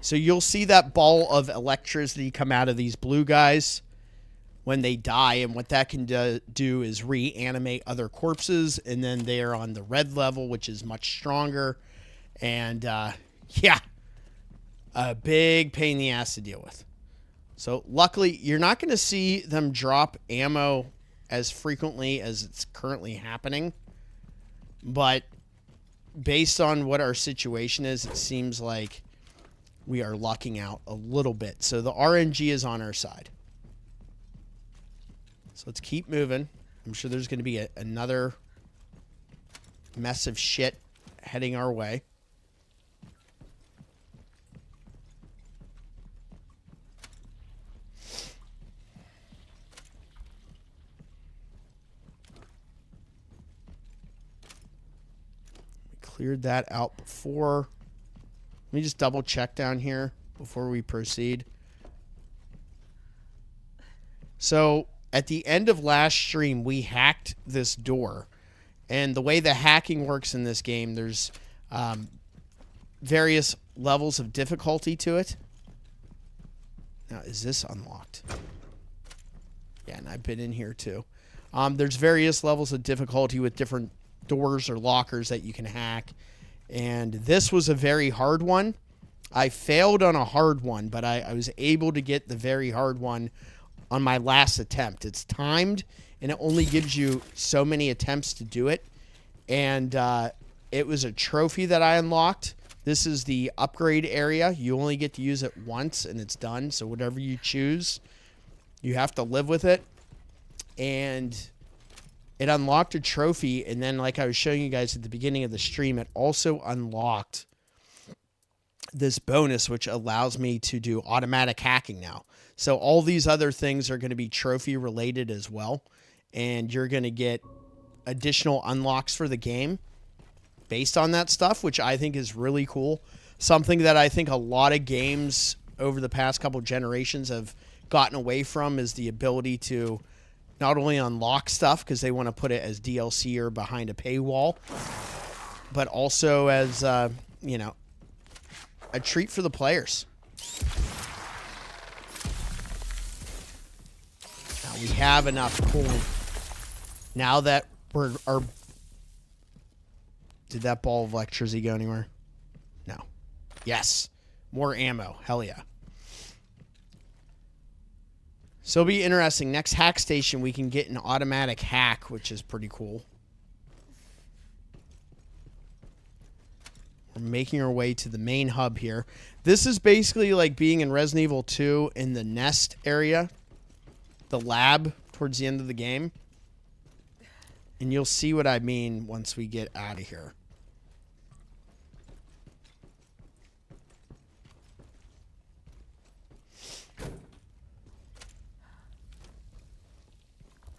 A: So you'll see that ball of electricity come out of these blue guys. when they die, and what that can do is reanimate other corpses, and then they are on the red level, which is much stronger, and yeah, a big pain in the ass to deal with. So luckily, you're not going to see them drop ammo as frequently as it's currently happening, but based on what our situation is, it seems like we are lucking out a little bit. So the RNG is on our side. So let's keep moving. I'm sure there's going to be another mess of shit heading our way. Cleared that out before. Let me just double check down here before we proceed. So at the end of last stream, we hacked this door. And the way the hacking works in this game, there's various levels of difficulty to it. Now, is this unlocked? Yeah, and I've been in here too. There's various levels of difficulty with different doors or lockers that you can hack, and this was a very hard one. I failed on a hard one, but I was able to get the very hard one on my last attempt. It's timed, and it only gives you so many attempts to do it, and it was a trophy that I unlocked. This is the upgrade area. You only get to use it once, and it's done, so whatever you choose, you have to live with it, and it unlocked a trophy, and then like I was showing you guys at the beginning of the stream, it also unlocked this bonus, which allows me to do automatic hacking now. So all these other things are going to be trophy related as well, and you're going to get additional unlocks for the game based on that stuff, which I think is really cool. Something that I think a lot of games over the past couple generations have gotten away from is the ability to not only unlock stuff because they want to put it as DLC or behind a paywall, but also as, you know, a treat for the players. Now we have enough coin. Now that did that ball of electricity go anywhere? No. Yes. More ammo. Hell yeah. So it'll be interesting. Next hack station, we can get an automatic hack, which is pretty cool. We're making our way to the main hub here. This is basically like being in Resident Evil 2 in the nest area, the lab towards the end of the game. And you'll see what I mean once we get out of here.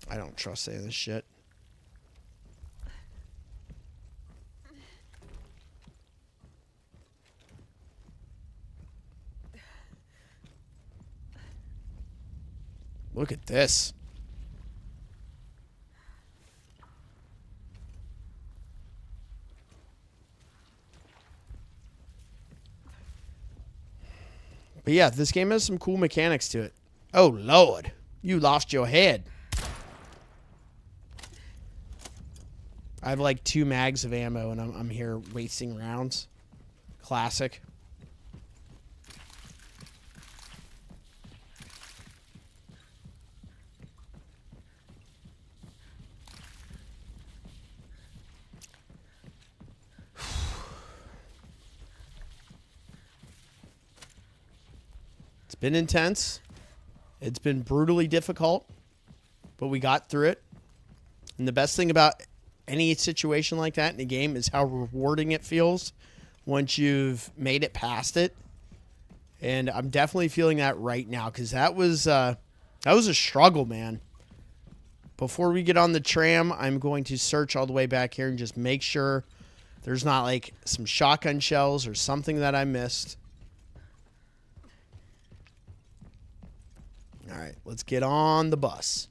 A: I don't trust any of this shit. Look at this. But yeah, this game has some cool mechanics to it. Oh, Lord. You lost your head. I have like 2 mags of ammo, and I'm here wasting rounds. Classic. It's been intense. It's been brutally difficult, but we got through it. And the best thing about any situation like that in a game is how rewarding it feels once you've made it past it. And I'm definitely feeling that right now, because that was a struggle, man. Before we get on the tram, I'm going to search all the way back here and just make sure there's not like some shotgun shells or something that I missed. All right, let's get on the bus.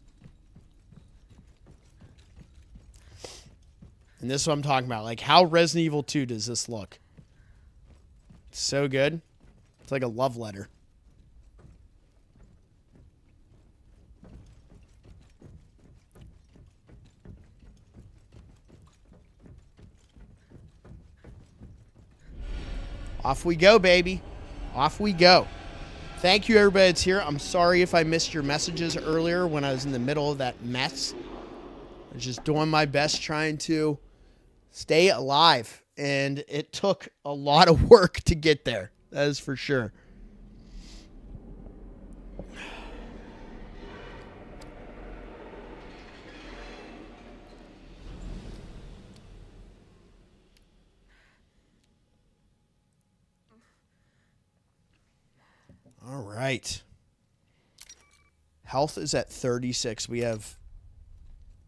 A: And this is what I'm talking about. Like, how Resident Evil 2 does this look? It's so good. It's like a love letter. Off we go, baby. Off we go. Thank you, everybody that's here. I'm sorry if I missed your messages earlier when I was in the middle of that mess. I was just doing my best trying to stay alive. And it took a lot of work to get there. That is for sure. All right. Health is at 36. We have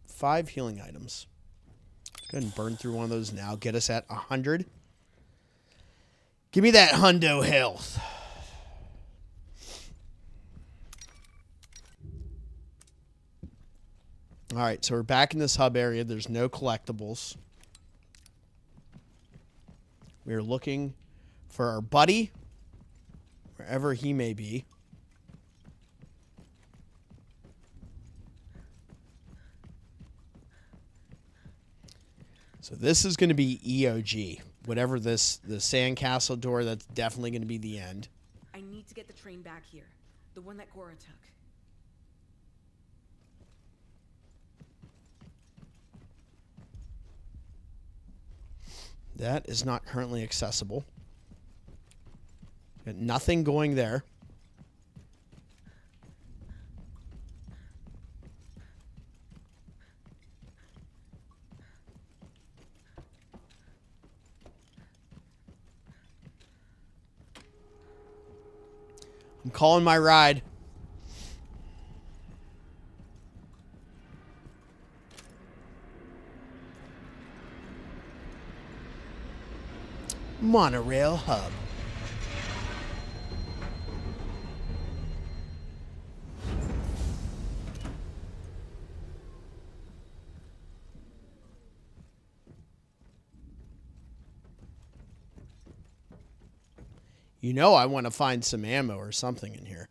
A: 5 healing items. Let's go ahead and burn through one of those now. Get us at 100. Give me that hundo health. All right, so we're back in this hub area. There's no collectibles. We are looking for our buddy, wherever he may be. So this is going to be EOG. Whatever the Sandcastle door, that's definitely going to be the end.
B: I need to get the train back here. The one that Gora took.
A: That is not currently accessible. Got nothing going there. I'm calling my ride. Monorail hub. You know I want to find some ammo or something in here.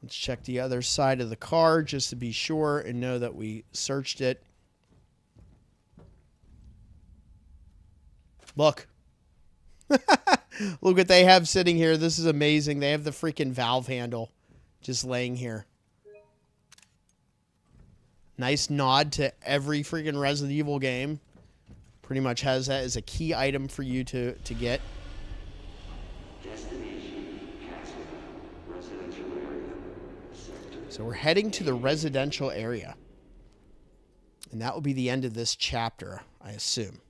A: Let's check the other side of the car just to be sure and know that we searched it. Look. Look what they have sitting here. This is amazing. They have the freaking valve handle just laying here. Nice nod to every freaking Resident Evil game. Pretty much has that as a key item for you to get. So we're heading to the residential area. And that will be the end of this chapter, I assume.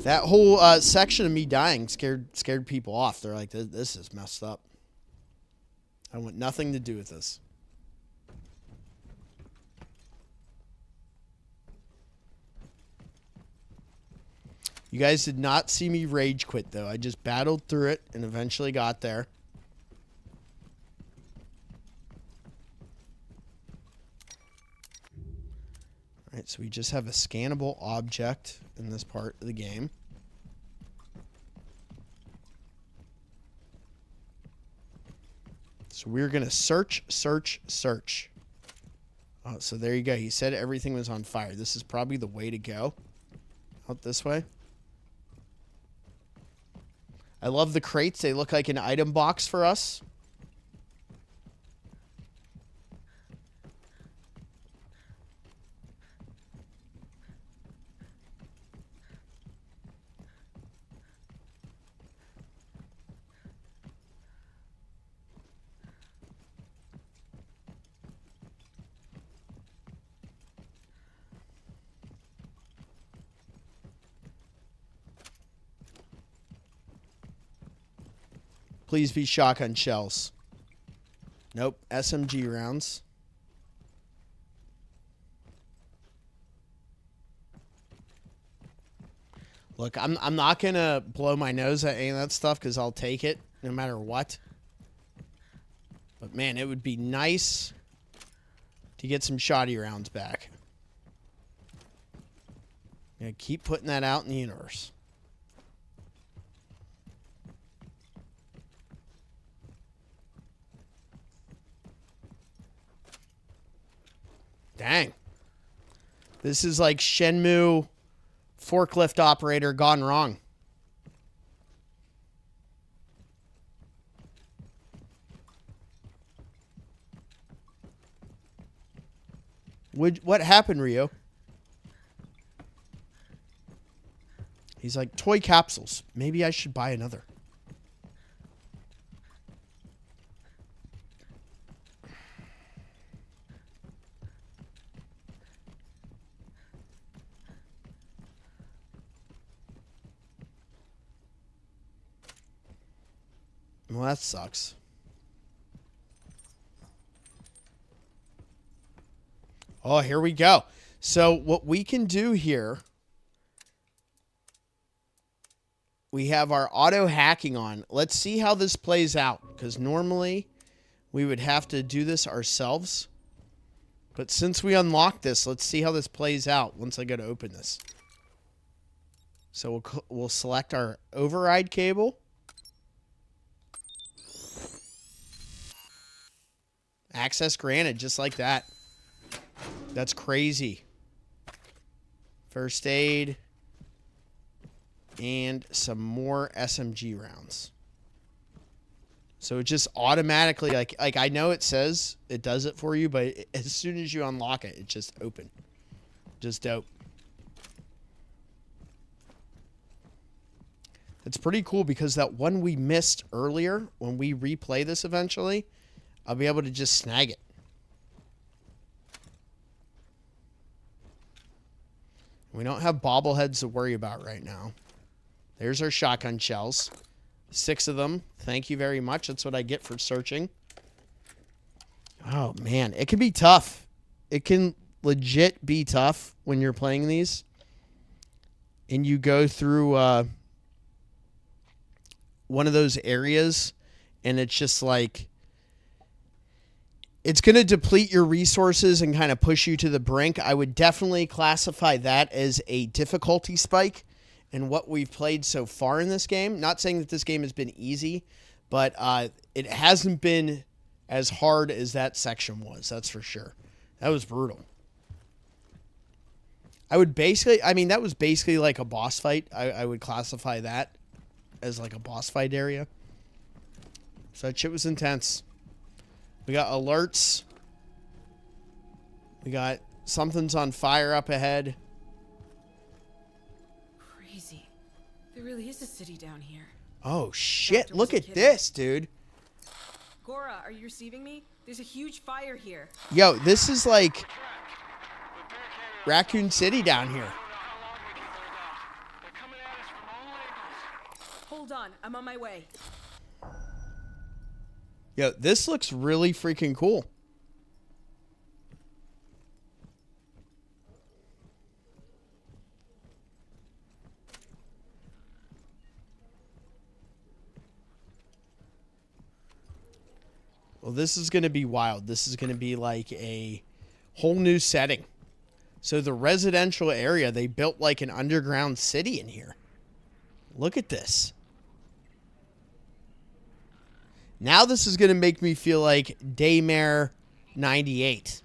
A: That whole section of me dying scared people off. They're like, this is messed up. I want nothing to do with this. You guys did not see me rage quit, though. I just battled through it and eventually got there. All right, so we just have a scannable object in this part of the game. So we're going to search. Oh, so there you go. He said everything was on fire. This is probably the way to go. Out this way. I love the crates. They look like an item box for us. Please be shotgun shells. Nope. SMG rounds. Look, I'm not going to blow my nose at any of that stuff because I'll take it no matter what. But, man, it would be nice to get some shoddy rounds back. Yeah, keep putting that out in the universe. Dang. This is like Shenmue forklift operator gone wrong. What happened, Rio? He's like, toy capsules. Maybe I should buy another. Well, that sucks. Oh, here we go. So what we can do here, we have our auto hacking on. Let's see how this plays out, because normally we would have to do this ourselves. But since we unlocked this, let's see how this plays out once I go to open this. So we'll select our override cable. Access granted, just like that. That's crazy. First aid. And some more SMG rounds. So it just automatically, like I know it says it does it for you, but as soon as you unlock it, it just open. Just dope. It's pretty cool because that one we missed earlier, when we replay this eventually, I'll be able to just snag it. We don't have bobbleheads to worry about right now. There's our shotgun shells. 6 of them. Thank you very much. That's what I get for searching. Oh, man. It can be tough. It can legit be tough when you're playing these. And you go through one of those areas, and it's just like, it's going to deplete your resources and kind of push you to the brink. I would definitely classify that as a difficulty spike in what we've played so far in this game. Not saying that this game has been easy, but it hasn't been as hard as that section was. That's for sure. That was brutal. I mean, that was basically like a boss fight. I would classify that as like a boss fight area. So that shit was intense. We got alerts. We got something's on fire up ahead.
B: Crazy. There really is a city down here.
A: Oh, shit.
B: Doctor
A: Look at
B: wasn't kidding.
A: this, dude.
B: Gora, are you receiving me? There's a huge fire here.
A: Yo, this is like Raccoon City down here.
B: Hold on, I'm on my way.
A: Yo, this looks really freaking cool. Well, this is going to be wild. This is going to be like a whole new setting. So the residential area, they built like an underground city in here. Look at this. Now this is going to make me feel like Daymare 98.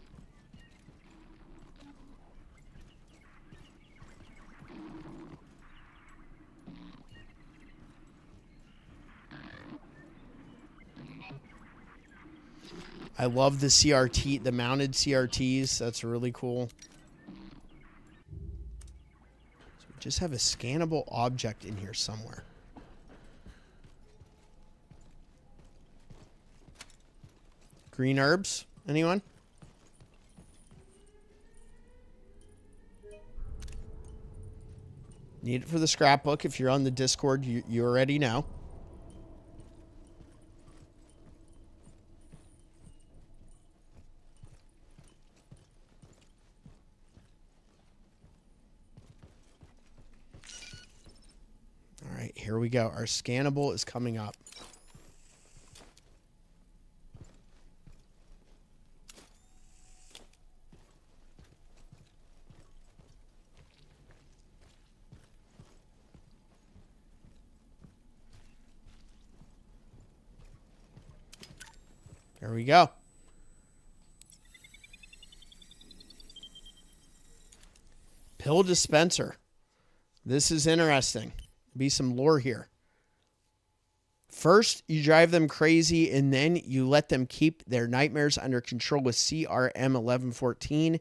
A: I love the CRT, the mounted CRTs. That's really cool. So we just have a scannable object in here somewhere. Green herbs? Anyone? Need it for the scrapbook. If you're on the Discord, you already know. All right, here we go. Our scannable is coming up. There we go. Pill dispenser. This is interesting. Be some lore here. First, you drive them crazy, and then you let them keep their nightmares under control with CRM 1114.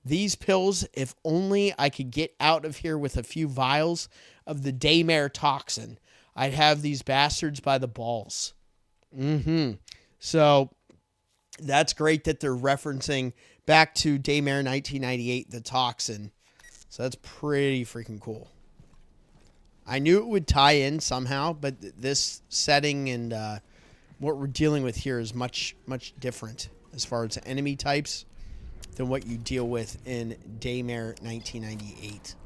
A: These pills, if only I could get out of here with a few vials of the Daymare toxin, I'd have these bastards by the balls. So that's great that they're referencing back to Daymare 1998, the toxin. So that's pretty freaking cool. I knew it would tie in somehow, but this setting and what we're dealing with here is much, much different as far as enemy types than what you deal with in Daymare 1998.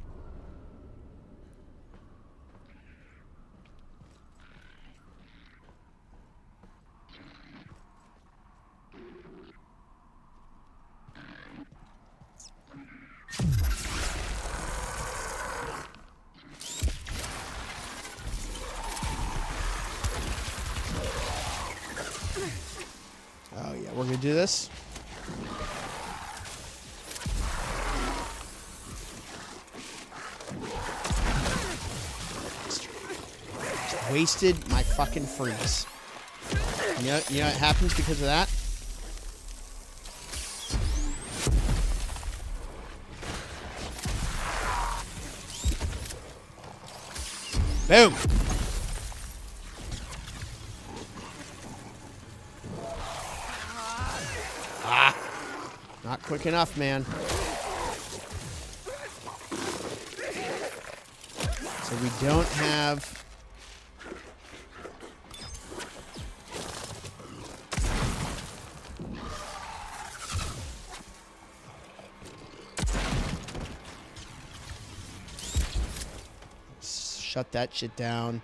A: Oh yeah, we're gonna do this. Just wasted my fucking freeze. You know what happens because of that? Boom. Not quick enough, man. So we don't have... Shut that shit down.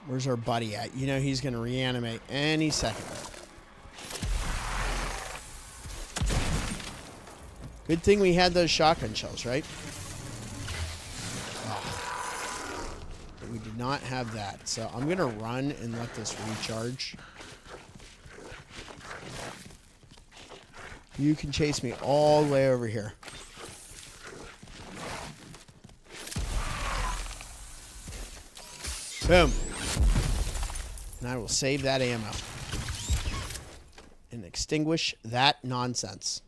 A: Where's our buddy at? You know he's going to reanimate any second. Good thing we had those shotgun shells, right? Oh. But we did not have that. So I'm going to run and let this recharge. You can chase me all the way over here. Boom. And I will save that ammo. And extinguish that nonsense.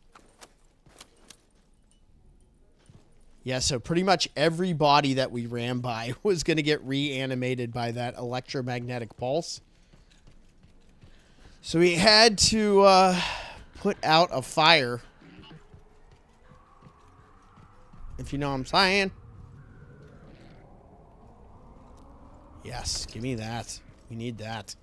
A: Yeah, so pretty much every body that we ran by was going to get reanimated by that electromagnetic pulse. So we had to put out a fire. If you know what I'm saying. Yes, give me that. We need that.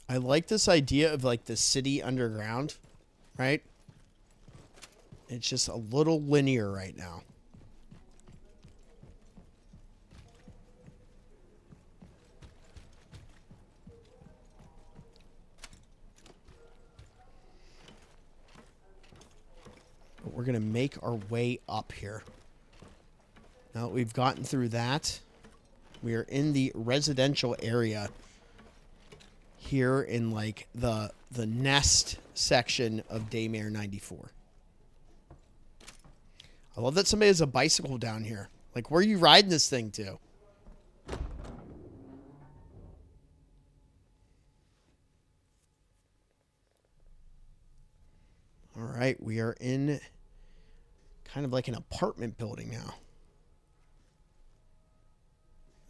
A: I like this idea of like the city underground, right? It's just a little linear right now. But we're going to make our way up here. Now that we've gotten through that, we are in the residential area here in like the nest section of Daymare 94. I love that somebody has a bicycle down here. Like, where are you riding this thing to? All right, we are in kind of like an apartment building now.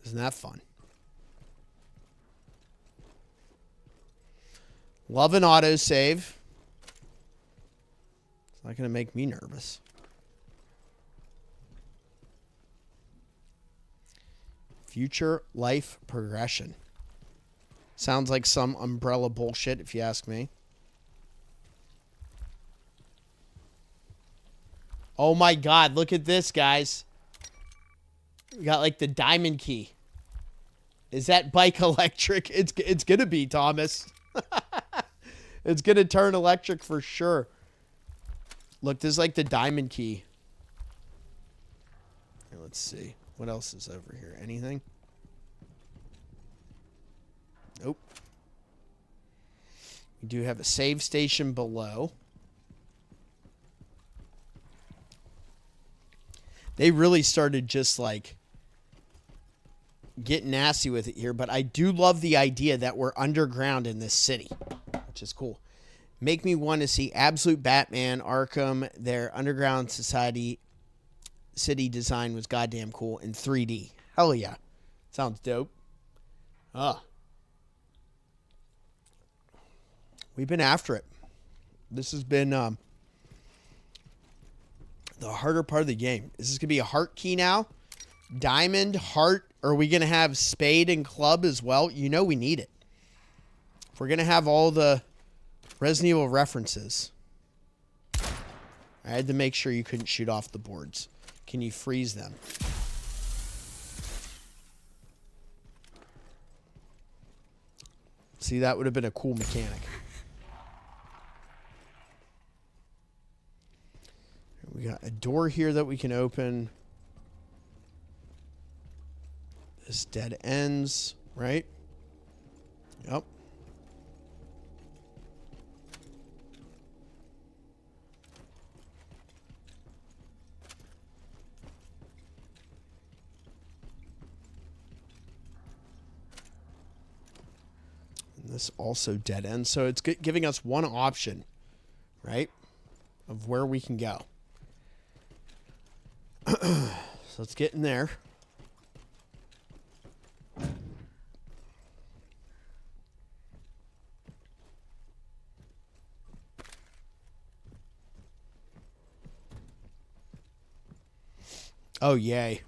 A: Isn't that fun? Love an autosave. It's not going to make me nervous. Future life progression. Sounds like some umbrella bullshit, if you ask me. Oh my God, look at this, guys. We got like the diamond key. Is that bike electric? It's going to be, Thomas. It's going to turn electric for sure. Look, this is like the diamond key. Here, let's see. What else is over here? Anything? Nope. We do have a save station below. They really started just like getting nasty with it here, but I do love the idea that we're underground in this city, which is cool. Make me want to see Absolute Batman, Arkham. Their underground city design was goddamn cool in 3D. Hell yeah. Sounds dope. We've been after it. This has been the harder part of the game. Is this going to be a heart key now? Diamond, heart. Are we going to have spade and club as well? You know we need it. If we're going to have all the Resident Evil references. I had to make sure you couldn't shoot off the boards. Can you freeze them? See, that would have been a cool mechanic. We got a door here that we can open. This dead ends, right? Yep. And this also dead ends. So it's giving us one option, right, of where we can go. So let's get in there. Oh, yay.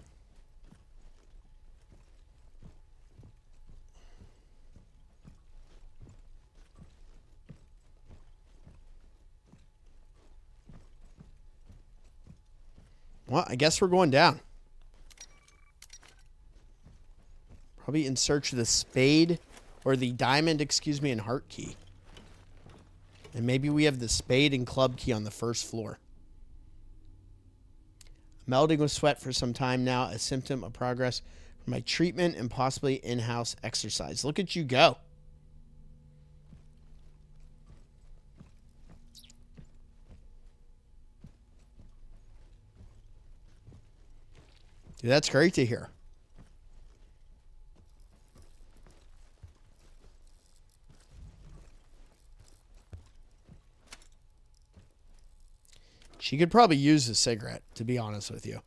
A: Well, I guess we're going down. Probably in search of the spade or the diamond, excuse me, and heart key. And maybe we have the spade and club key on the first floor. Melding with sweat for some time now, a symptom of progress from my treatment and possibly in-house exercise. Look at you go. Dude, that's great to hear. She could probably use a cigarette, to be honest with you.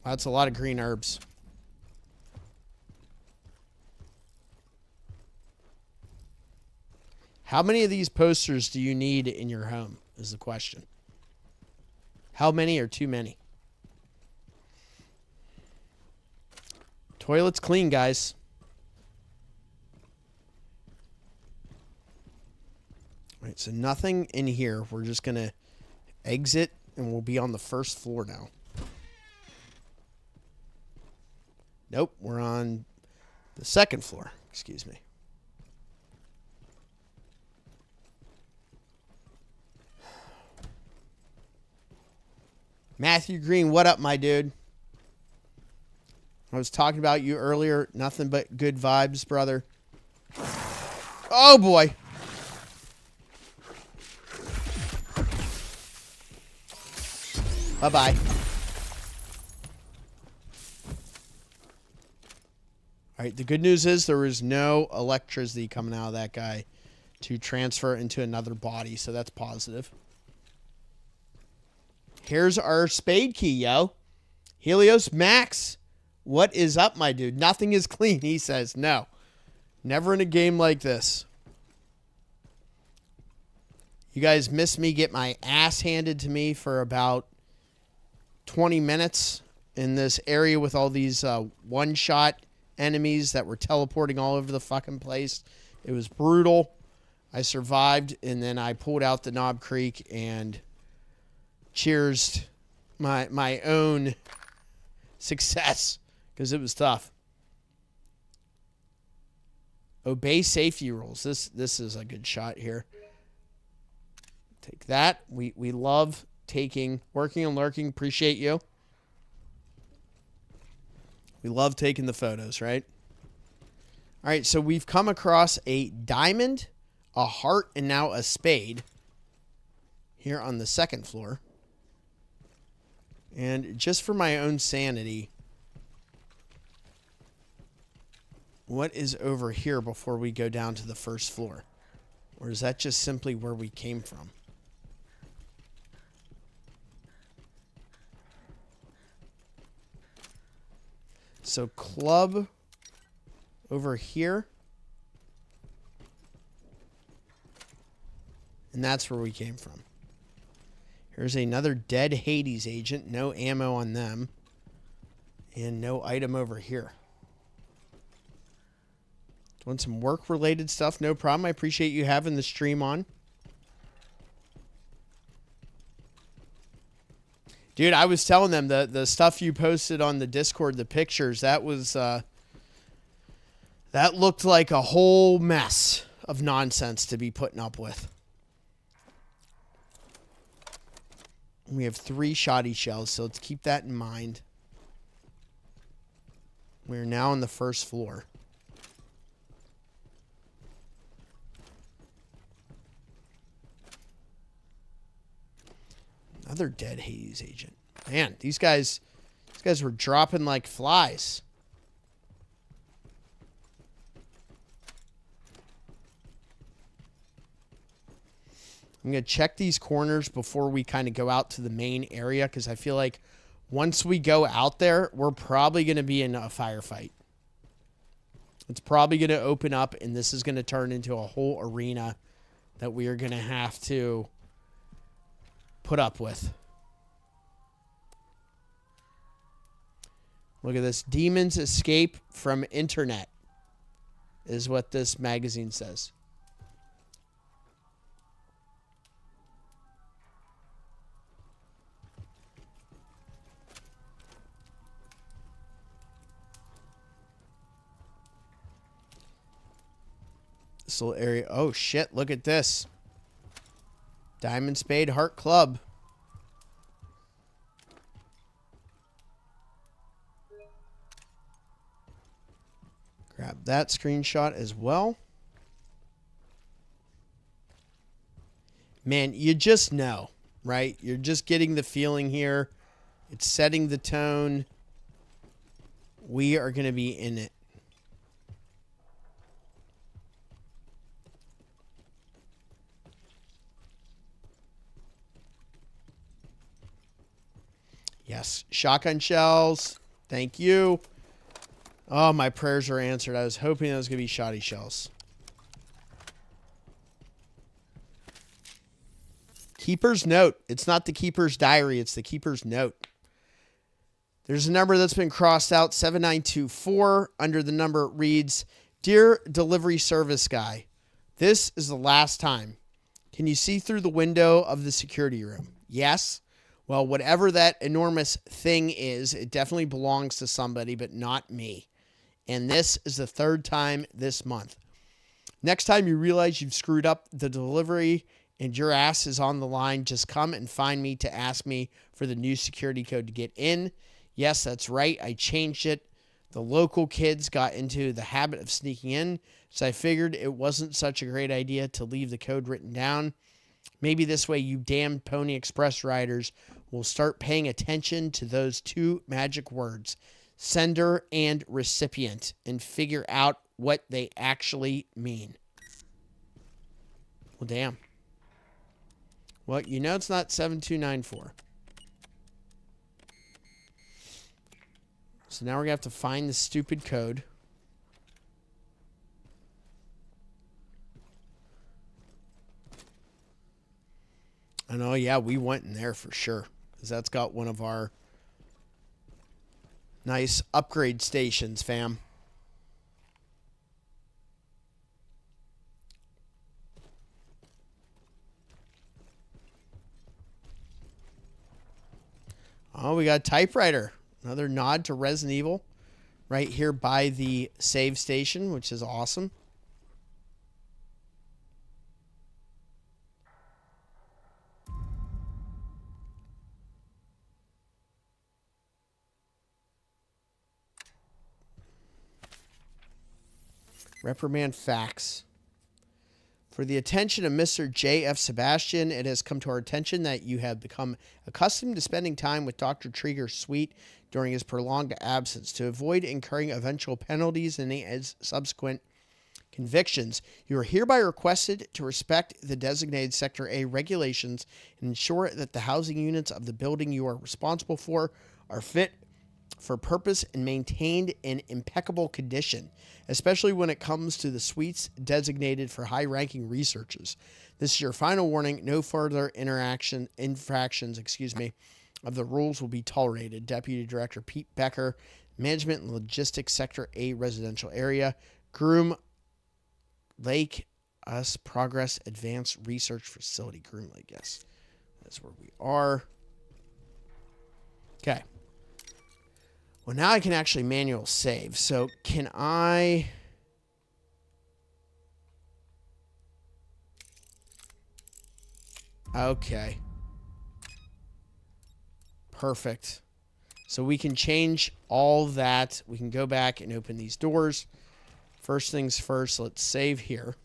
A: That's a lot of green herbs. How many of these posters do you need in your home, is the question. How many are too many? Toilet's clean, guys. All right, so nothing in here. We're just going to exit, and we'll be on the first floor now. Nope, we're on the second floor. Excuse me. Matthew Green, what up, my dude? I was talking about you earlier. Nothing but good vibes, brother. Oh, boy. Bye-bye. All right, the good news is there is no electricity coming out of that guy to transfer into another body, so that's positive. Here's our spade key, yo. Helios Max. What is up, my dude? Nothing is clean, he says. No. Never in a game like this. You guys missed me get my ass handed to me for about 20 minutes in this area with all these one-shot enemies that were teleporting all over the fucking place. It was brutal. I survived, and then I pulled out the Knob Creek and cheersed my own success because it was tough. Obey safety rules. This is a good shot here. Take that. We love working and lurking. Appreciate you. We love taking the photos, right? All right, so we've come across a diamond, a heart, and now a spade here on the second floor. And just for my own sanity, what is over here before we go down to the first floor? Or is that just simply where we came from? So club over here. And that's where we came from. Here's another dead H.A.D.E.S agent. No ammo on them. And no item over here. Want some work-related stuff? No problem. I appreciate you having the stream on. Dude, I was telling them the stuff you posted on the Discord, the pictures, that was that looked like a whole mess of nonsense to be putting up with. We have 3 shoddy shells, so let's keep that in mind. We're now on the first floor. Another dead H.A.D.E.S agent. Man, these guys were dropping like flies. I'm going to check these corners before we kind of go out to the main area, because I feel like once we go out there, we're probably going to be in a firefight. It's probably going to open up, and this is going to turn into a whole arena that we are going to have to put up with. Look at this. Demons escape from internet is what this magazine says. This little area. Oh, shit. Look at this. Diamond Spade Heart Club. Grab that screenshot as well. Man, you just know, right? You're just getting the feeling here. It's setting the tone. We are going to be in it. Yes, shotgun shells. Thank you. Oh, my prayers are answered. I was hoping that was going to be shoddy shells. Keeper's note. It's not the Keeper's diary. It's the Keeper's note. There's a number that's been crossed out, 7924. Under the number it reads, Dear Delivery Service Guy, this is the last time. Can you see through the window of the security room? Yes. Well, whatever that enormous thing is, it definitely belongs to somebody, but not me. And this is the 3rd time this month. Next time you realize you've screwed up the delivery and your ass is on the line, just come and find me to ask me for the new security code to get in. Yes, that's right. I changed it. The local kids got into the habit of sneaking in, so I figured it wasn't such a great idea to leave the code written down. Maybe this way you damn Pony Express riders will start paying attention to those 2 magic words, sender and recipient, and figure out what they actually mean. Well, damn. Well, you know it's not 7294. So now we're going to have to find the stupid code. I know, yeah, we went in there for sure. Because that's got one of our nice upgrade stations, fam. Oh, we got a typewriter. Another nod to Resident Evil. Right here by the save station, which is awesome. Reprimand fax. For the attention of Mr. J.F. Sebastian, it has come to our attention that you have become accustomed to spending time with Dr. Trigger's suite during his prolonged absence. To avoid incurring eventual penalties and his subsequent convictions, you are hereby requested to respect the designated Sector A regulations and ensure that the housing units of the building you are responsible for are fit for purpose and maintained in impeccable condition, especially when it comes to the suites designated for high-ranking researchers. This is your final warning. No further infractions of the rules will be tolerated. Deputy Director Pete Becker, Management and Logistics, Sector A Residential Area. Groom Lake Us Progress Advanced Research Facility. Groom Lake, yes. That's where we are. Okay. Well, now I can actually manual save. So can I... Okay. Perfect. So we can change all that. We can go back and open these doors. First things first, let's save here.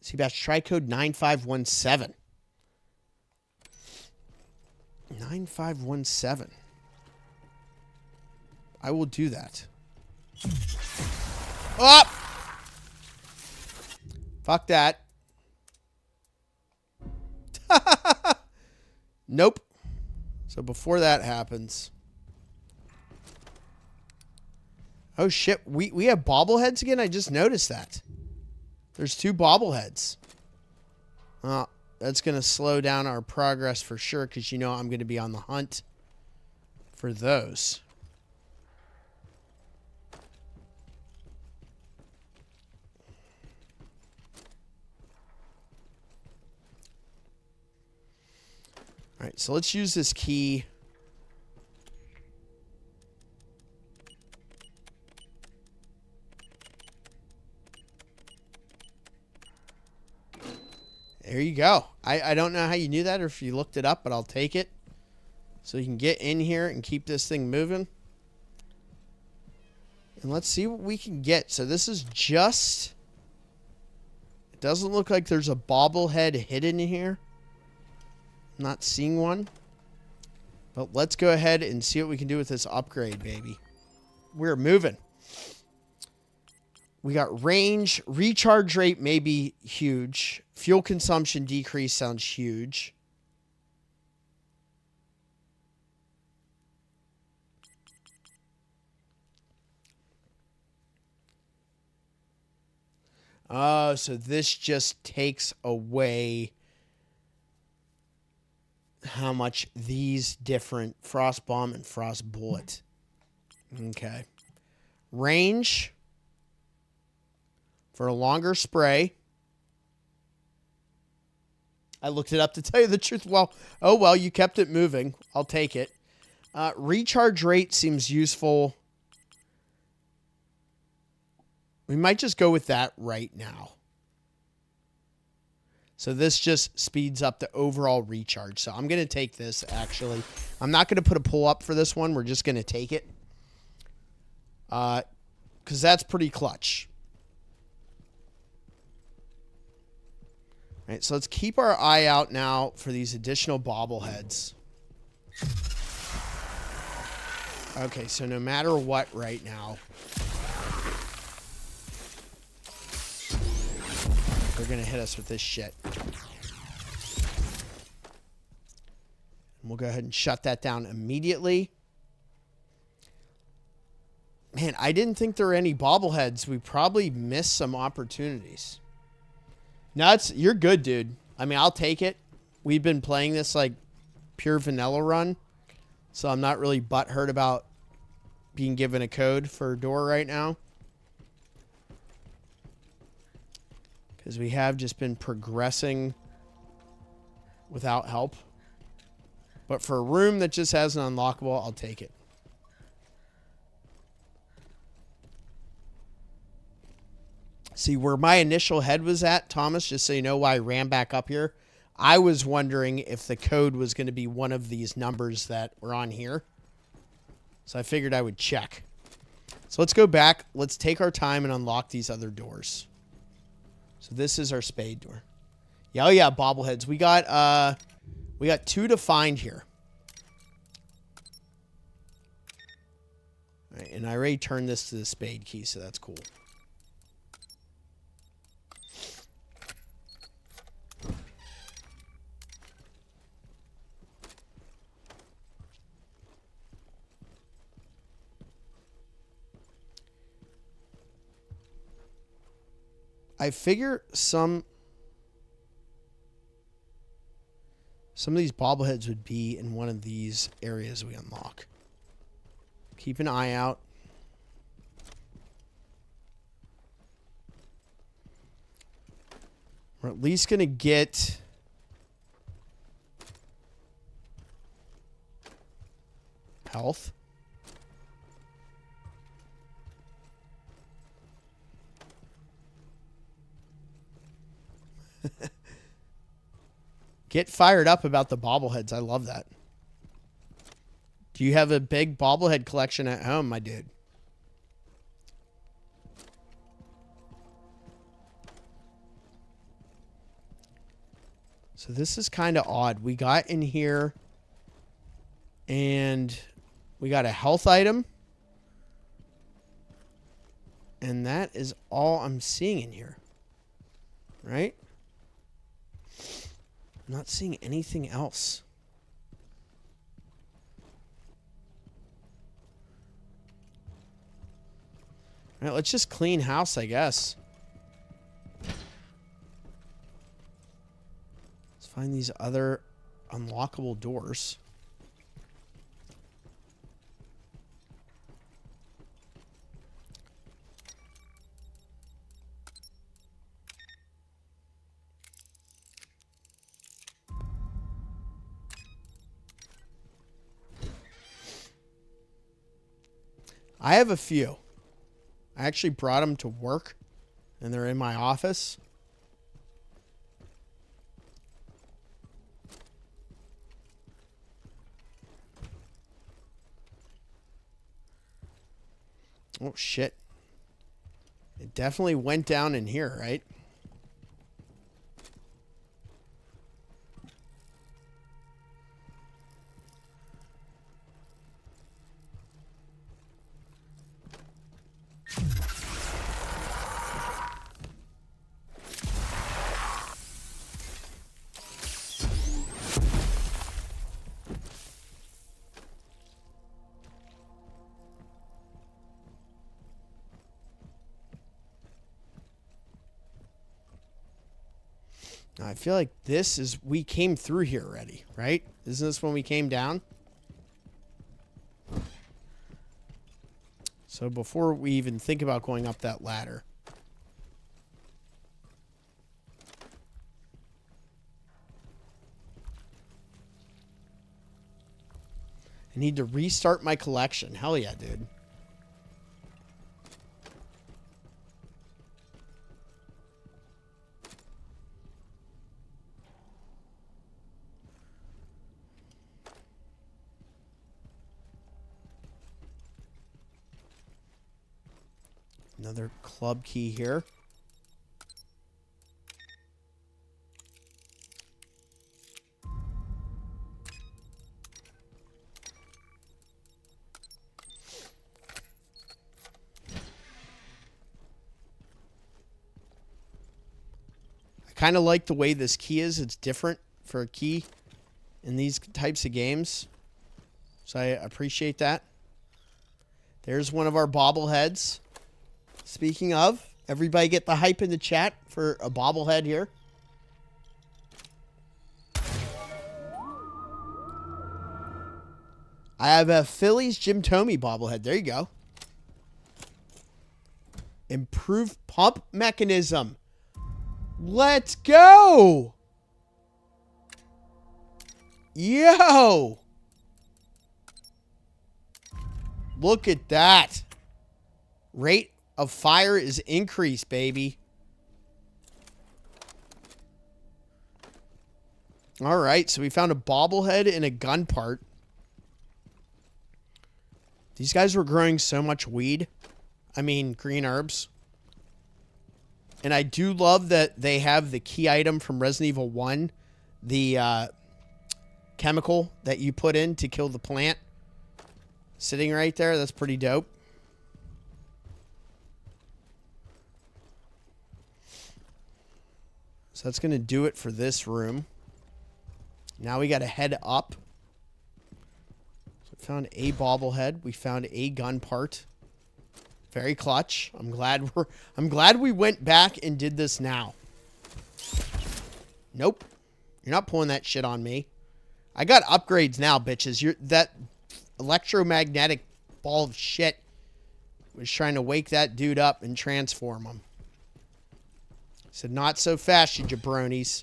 A: See, that's try code 9517. 9517. I will do that. Up! Fuck that. Nope. So before that happens. Oh shit, we have bobbleheads again? I just noticed that. There's 2 bobbleheads. Oh, that's going to slow down our progress for sure, because you know I'm going to be on the hunt for those. All right, so let's use this key. There you go. I don't know how you knew that or if you looked it up, but I'll take it. So you can get in here and keep this thing moving. And let's see what we can get. So this is just... It doesn't look like there's a bobblehead hidden in here. I'm not seeing one. But let's go ahead and see what we can do with this upgrade, baby. We're moving. We got range. Recharge rate may be huge. Fuel consumption decrease sounds huge. Oh, so this just takes away how much these different Frost Bomb and Frost Bullet. Okay. Range. For a longer spray. I looked it up to tell you the truth. Well, oh well, you kept it moving. I'll take it. Recharge rate seems useful. We might just go with that right now. So this just speeds up the overall recharge. So I'm going to take this, actually. I'm not going to put a pull up for this one. We're just going to take it. Because that's pretty clutch. All right, so let's keep our eye out now for these additional bobbleheads. Okay, so no matter what right now, they're going to hit us with this shit. And we'll go ahead and shut that down immediately. Man, I didn't think there were any bobbleheads. We probably missed some opportunities. No, you're good, dude. I mean, I'll take it. We've been playing this like pure vanilla run, so I'm not really butthurt about being given a code for a door right now. Because we have just been progressing without help. But for a room that just has an unlockable, I'll take it. See, where my initial head was at, Thomas, just so you know why I ran back up here, I was wondering if the code was going to be one of these numbers that were on here. So I figured I would check. So So let's go back. Let's take our time and unlock these other doors. So this is our spade door. Yeah, oh yeah, bobbleheads. We got 2 to find here. All right, and I already turned this to the spade key, so that's cool. I figure some of these bobbleheads would be in one of these areas we unlock. Keep an eye out. We're at least going to get health. Get fired up about the bobbleheads. I love that. Do you have a big bobblehead collection at home, my dude? So this is kind of odd. We got in here and we got a health item. And that is all I'm seeing in here. Right? I'm not seeing anything else. All right, let's just clean house, I guess. Let's find these other unlockable doors. I have a few. I actually brought them to work, and they're in my office. Oh, shit. It definitely went down in here, right? I feel like this is... We came through here already, right? Isn't this when we came down? So before we even think about going up that ladder... I need to restart my collection. Hell yeah, dude. Another club key here. I kind of like the way this key is. It's different for a key in these types of games. So I appreciate that. There's one of our bobbleheads. Speaking of, everybody get the hype in the chat for a bobblehead here. I have a Phillies Jim Thome bobblehead. There you go. Improved pump mechanism. Let's go. Yo. Look at that. Rate of fire is increased, baby. All right, so we found a bobblehead and a gun part. These guys were growing so much weed. I mean, green herbs. And I do love that they have the key item from Resident Evil 1, the chemical that you put in to kill the plant. Sitting right there. That's pretty dope. So that's going to do it for this room. Now we got to head up. So we found a bobblehead. We found a gun part. Very clutch. I'm glad we went back and did this now. Nope. You're not pulling that shit on me. I got upgrades now, bitches. That electromagnetic ball of shit was trying to wake that dude up and transform him. Said, not so fast, you jabronis.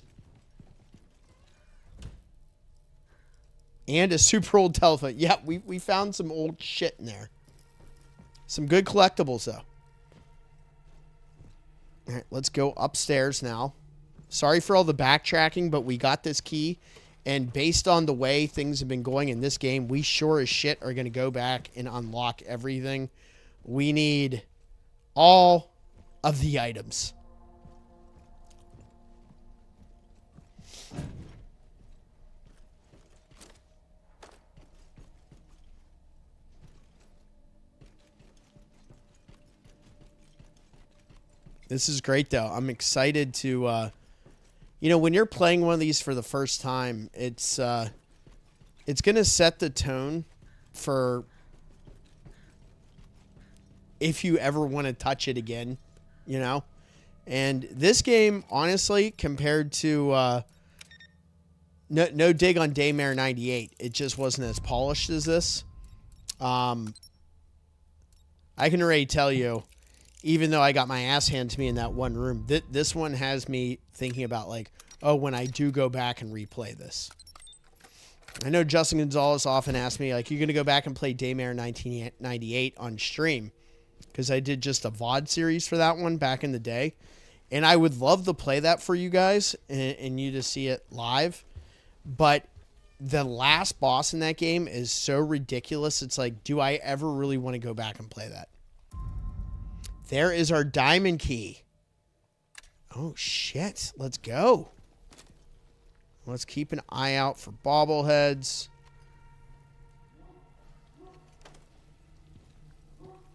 A: And a super old telephone. Yeah, we found some old shit in there. Some good collectibles, though. All right, let's go upstairs now. Sorry for all the backtracking, but we got this key. And based on the way things have been going in this game, we sure as shit are going to go back and unlock everything. We need all of the items. This is great, though. I'm excited to, you know, when you're playing one of these for the first time, it's going to set the tone for if you ever want to touch it again, you know? And this game, honestly, compared to, no dig on Daymare 98, it just wasn't as polished as this. I can already tell you, even though I got my ass handed to me in that one room, this one has me thinking about, like, oh, when I do go back and replay this. I know Justin Gonzalez often asks me, like, you going to go back and play Daymare 1998 on stream? Because I did just a VOD series for that one back in the day. And I would love to play that for you guys and you to see it live. But the last boss in that game is so ridiculous. It's like, do I ever really want to go back and play that? There is our diamond key. Oh, shit. Let's go. Let's keep an eye out for bobbleheads.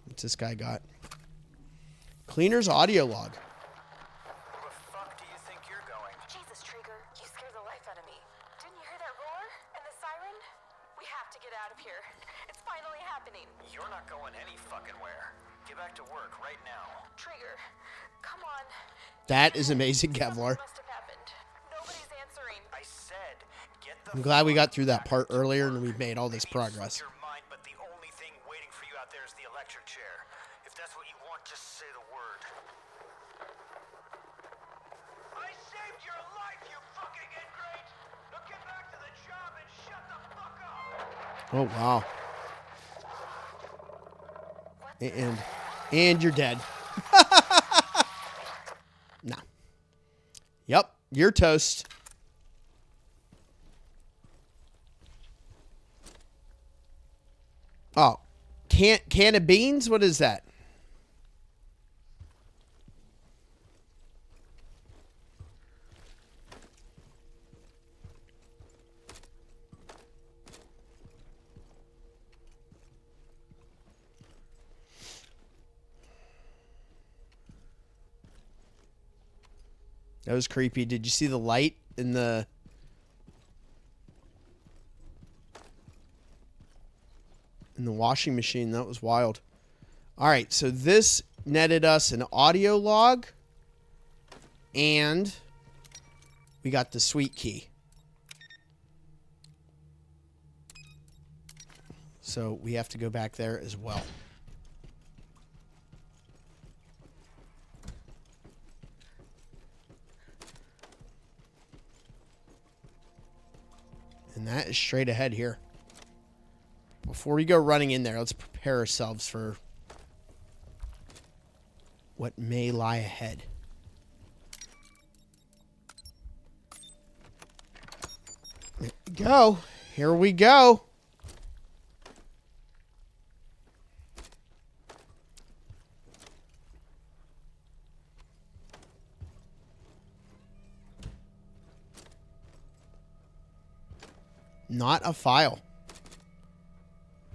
A: What's this guy got? Cleaner's Audiolog.
F: Where the fuck do you think you're going?
B: Jesus, Trigger, you scared the life out of me. Didn't you hear that roar and the siren? We have to get out of here. It's finally happening.
F: You're not going any fucking where. Get back to work right now.
B: Trigger, come on.
A: That is amazing, Kevlar.
B: Must have happened. Nobody's answering.
F: I said, get the
A: I'm glad we got through that part earlier and we've made all this progress.
F: your mind, but the only thing waiting for you out there is the electric chair. If that's what you want, just say the word. I saved your life, you fucking ingrate! Now get back to the job and shut the fuck up!
A: Oh, wow. And you're dead. Nah. Yep, you're toast. Oh, can of beans? What is that? That was creepy. Did you see the light in the washing machine? That was wild. All right, so this netted us an audio log, and we got the sweet key. So we have to go back there as well. And that is straight ahead here. Before we go running in there, let's prepare ourselves for what may lie ahead. There we go. Here we go. Not a file.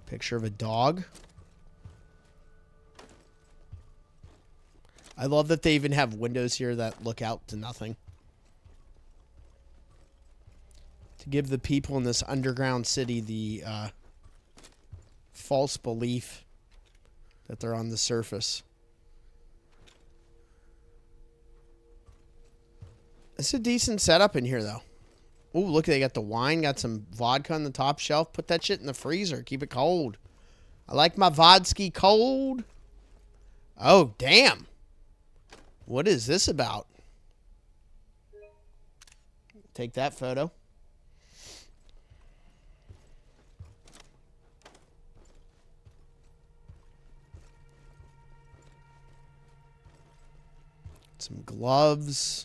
A: Picture of a dog. I love that they even have windows here that look out to nothing. To give the people in this underground city the false belief that they're on the surface. It's a decent setup in here, though. Oh, look, they got the wine, got some vodka on the top shelf. Put that shit in the freezer. Keep it cold. I like my vodka cold. Oh, damn. What is this about? Take that photo. Some gloves.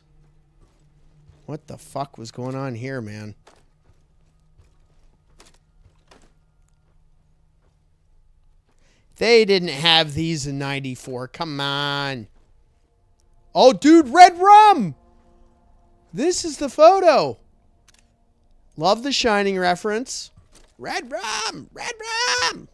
A: What the fuck was going on here, man? They didn't have these in 94. Come on. Oh, dude, red rum. This is the photo. Love the Shining reference. Red rum. Red rum.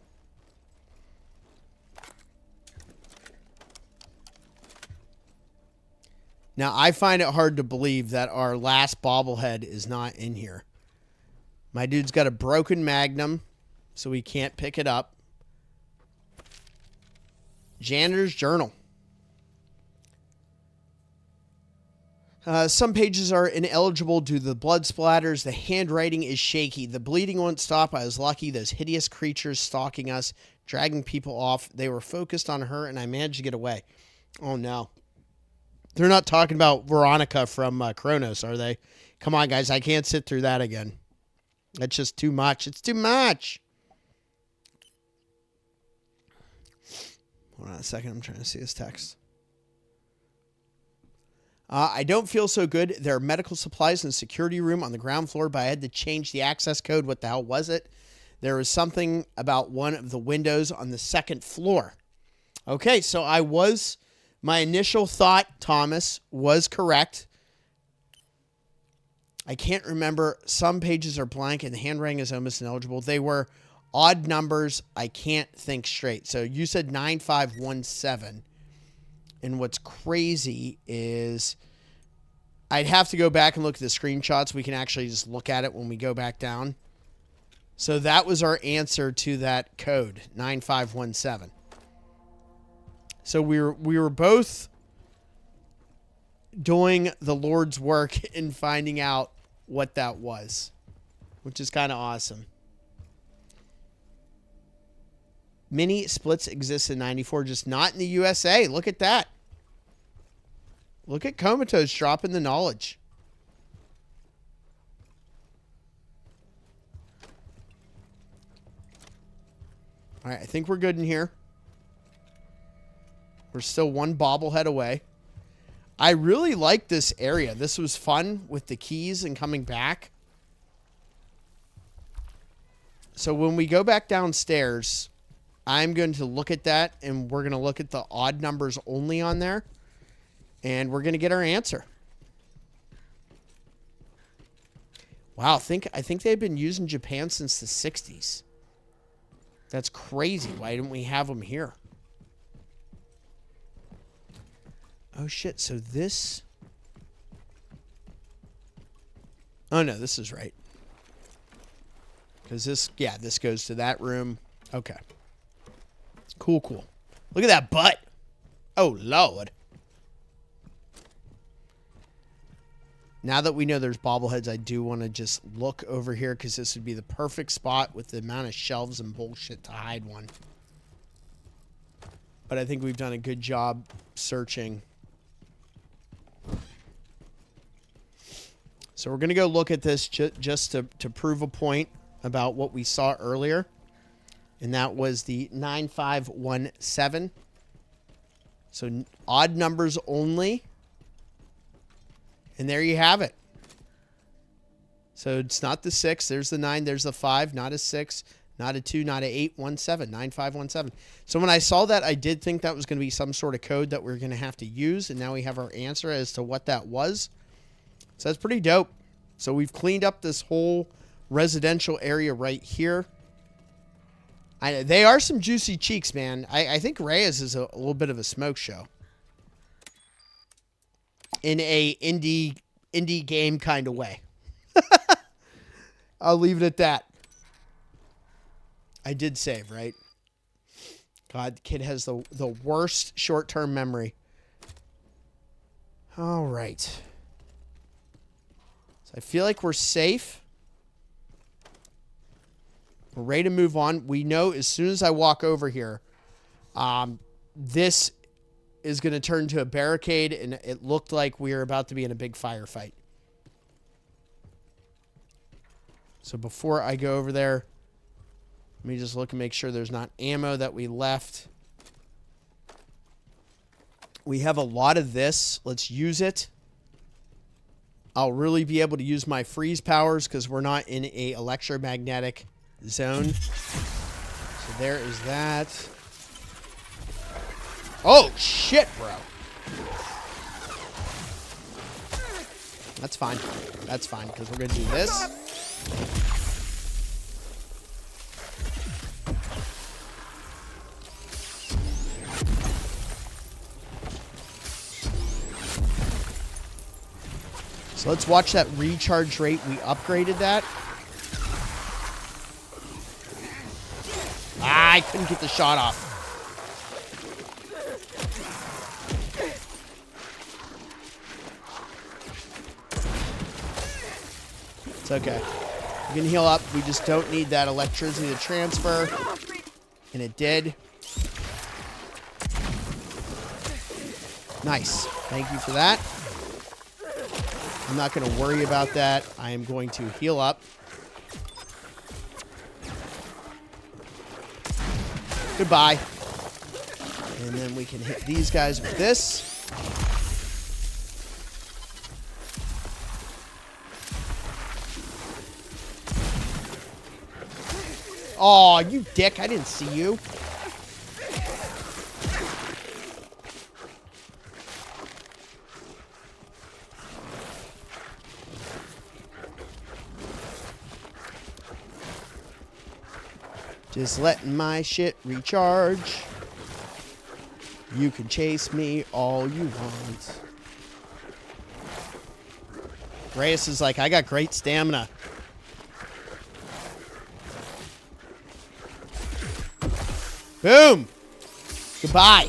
A: Now, I find it hard to believe that our last bobblehead is not in here. My dude's got a broken Magnum, so he can't pick it up. Janitor's journal. Some pages are ineligible due to the blood splatters. The handwriting is shaky. The bleeding won't stop. I was lucky. Those hideous creatures stalking us, dragging people off. They were focused on her, and I managed to get away. Oh, no. They're not talking about Veronica from Kronos, are they? Come on, guys. I can't sit through that again. That's just too much. It's too much. Hold on a second. I'm trying to see this text. I don't feel so good. There are medical supplies in the security room on the ground floor, but I had to change the access code. What the hell was it? There was something about one of the windows on the second floor. Okay, so my initial thought, Thomas, was correct. I can't remember. Some pages are blank and the handwriting is almost ineligible. They were odd numbers. I can't think straight. So you said 9517. And what's crazy is I'd have to go back and look at the screenshots. We can actually just look at it when we go back down. So that was our answer to that code, 9517. So we were both doing the Lord's work in finding out what that was, which is kind of awesome. Mini splits exist in 94, just not in the USA. Look at that. Look at Comatose dropping the knowledge. All right, I think we're good in here. We're still one bobblehead away. I really like this area. This was fun with the keys and coming back. So when we go back downstairs, I'm going to look at that, and we're going to look at the odd numbers only on there, and we're going to get our answer. Wow, I think they've been using Japan since the 60s. That's crazy. Why didn't we have them here? Oh, shit. So this... Oh, no, this is right. Because this goes to that room. Okay. Cool, cool. Look at that butt. Oh, Lord. Now that we know there's bobbleheads, I do want to just look over here because this would be the perfect spot with the amount of shelves and bullshit to hide one. But I think we've done a good job searching. So we're going to go look at this just to prove a point about what we saw earlier. And that was the 9517. So odd numbers only. And there you have it. So it's not the 6. There's the 9. There's the 5. Not a 6. Not a 2. Not a 817. 9517. So when I saw that, I did think that was going to be some sort of code that we're going to have to use. And now we have our answer as to what that was. So that's pretty dope. So we've cleaned up this whole residential area right here. They are some juicy cheeks, man. I think Reyes is a little bit of a smoke show. In a indie game kind of way. I'll leave it at that. I did save, right? God, the kid has the worst short-term memory. All right. So I feel like we're safe. We're ready to move on. We know as soon as I walk over here, this is going to turn into a barricade, and it looked like we were about to be in a big firefight. So before I go over there, let me just look and make sure there's not ammo that we left. We have a lot of this. Let's use it. I'll really be able to use my freeze powers because we're not in a electromagnetic zone. So there is that. Oh, shit, bro. That's fine. That's fine because we're going to do this. So let's watch that recharge rate. We upgraded that. Ah, I couldn't get the shot off. It's okay. We can heal up. We just don't need that electricity to transfer. And it did. Nice. Thank you for that. I'm not going to worry about that. I am going to heal up. Goodbye. And then we can hit these guys with this. Oh, you dick. I didn't see you. Just letting my shit recharge. You can chase me all you want. Reyes is like, I got great stamina. Boom. Goodbye.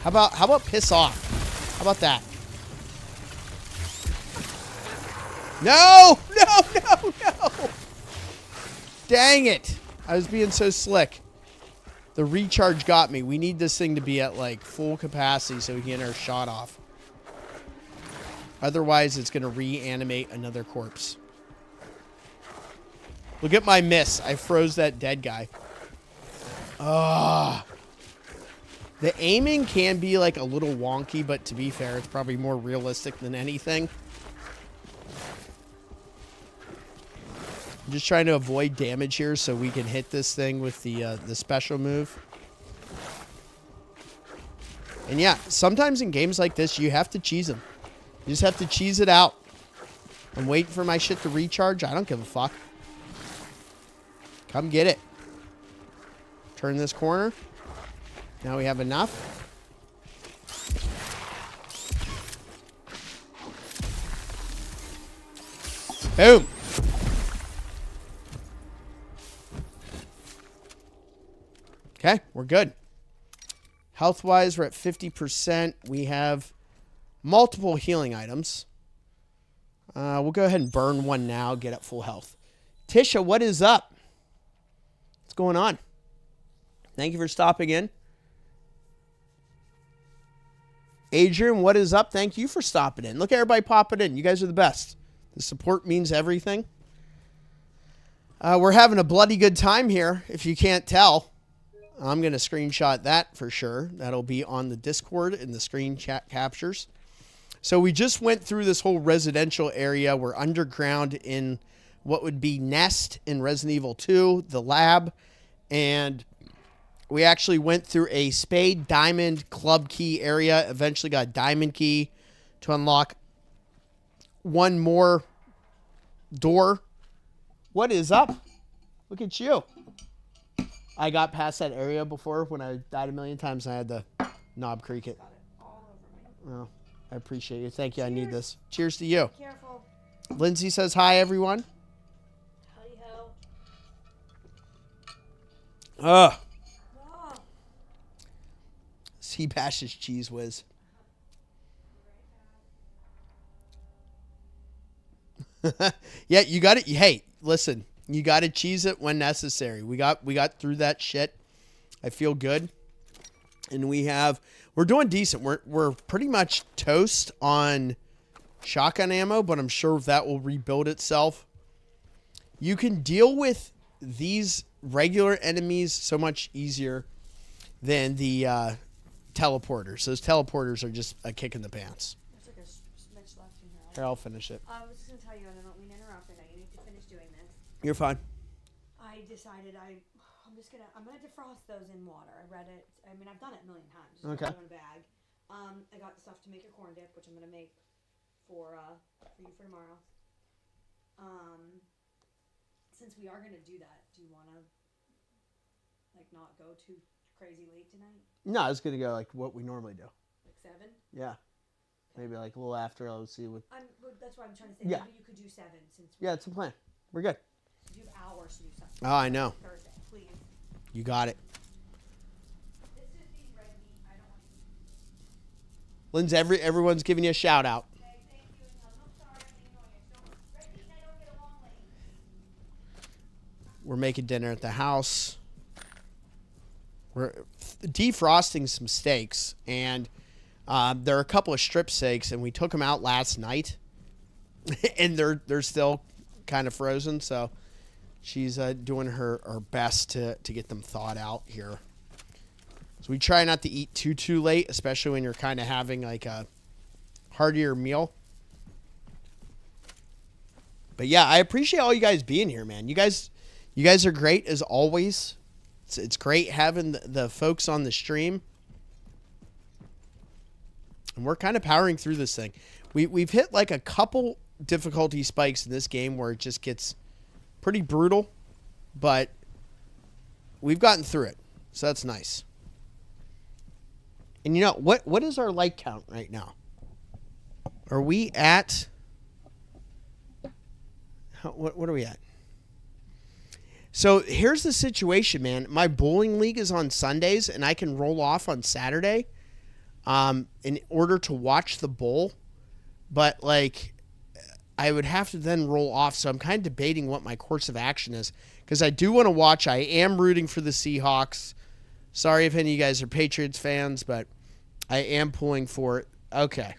A: How about piss off? How about that? No! No, no, no! Dang it. I was being so slick. The recharge got me. We need this thing to be at like full capacity so we can get our shot off. Otherwise, it's going to reanimate another corpse. Look at my miss. I froze that dead guy. Ah. The aiming can be like a little wonky, but to be fair, it's probably more realistic than anything. I'm just trying to avoid damage here so we can hit this thing with the special move. And yeah, sometimes in games like this, you have to cheese them. You just have to cheese it out. I'm waiting for my shit to recharge. I don't give a fuck. Come get it. Turn this corner. Now we have enough. Boom. Okay, we're good. Health-wise, we're at 50%. We have multiple healing items. We'll go ahead and burn one now, get at full health. Tisha, what is up? What's going on? Thank you for stopping in. Adrian, what is up? Thank you for stopping in. Look at everybody popping in. You guys are the best. The support means everything. We're having a bloody good time here, if you can't tell. I'm going to screenshot that for sure. That'll be on the Discord in the screen chat captures. So we just went through this whole residential area. We're underground in what would be Nest in Resident Evil 2, the lab. And we actually went through a spade, diamond, club key area. Eventually got a diamond key to unlock one more door What is up? Look at you. I got past that area before when I died a million times and I had to knob creak it.
E: Got it all over me.
A: Oh, I appreciate you. Thank you. I need
E: Cheers.
A: this. Cheers to you.
E: Careful.
A: Lindsay says hi, everyone.
E: Howdy ho.
A: Ugh.
E: Oh.
A: Sea Bash's Cheese Whiz. Yeah, you got it. Hey, listen, you got to cheese it when necessary. We got through that shit. I feel good, and we're doing decent. We're pretty much toast on shotgun ammo, but I'm sure that will rebuild itself. You can deal with these regular enemies so much easier than the teleporters. Those teleporters are just a kick in the pants.
E: There's like a smidge left in here.
A: Here, I'll finish it.
E: I was just going to tell you, and I don't mean to interrupt, I know you need to finish doing this.
A: You're fine.
E: I decided I'm gonna defrost those in water. I read it. I mean, I've done it a million times. Just
A: Okay.
E: put them in a bag. I got stuff to make a corn dip, which I'm gonna make for you for tomorrow. Since we are gonna do that, do you wanna like not go too crazy late tonight?
A: No, I was gonna go like what we normally do.
E: Like 7?
A: Yeah, maybe like a little after. I'll see what.
E: That's what I'm trying to say.
A: Yeah.
E: Maybe you could do 7 since
A: Yeah, it's a plan. We're good.
E: you have hours to do something.
A: Oh, I know.
E: Thursday, please.
A: You got it.
E: This is the red meat. I don't want to eat.
A: Lynn's everyone's giving you a shout out.
E: Okay, thank you. I'm sorry I'm ignoring it. Red meat and I don't get along lately.
A: We're making dinner at the house. We're defrosting some steaks, and there are a couple of strip steaks, and we took them out last night, and they're still kind of frozen. So she's doing her best to get them thawed out here. So we try not to eat too late, especially when you're kind of having like a heartier meal. But yeah, I appreciate all you guys being here, man. You guys are great as always. It's great having the folks on the stream. And we're kind of powering through this thing. We've hit like a couple difficulty spikes in this game where it just gets pretty brutal, but we've gotten through it. So that's nice. And you know, what is our like count right now? Are we at what are we at? So here's the situation, man. My bowling league is on Sundays, and I can roll off on Saturday in order to watch the bowl. But, like, I would have to then roll off. So I'm kind of debating what my course of action is. Because I do want to watch. I am rooting for the Seahawks. Sorry if any of you guys are Patriots fans, but I am pulling for it. Okay.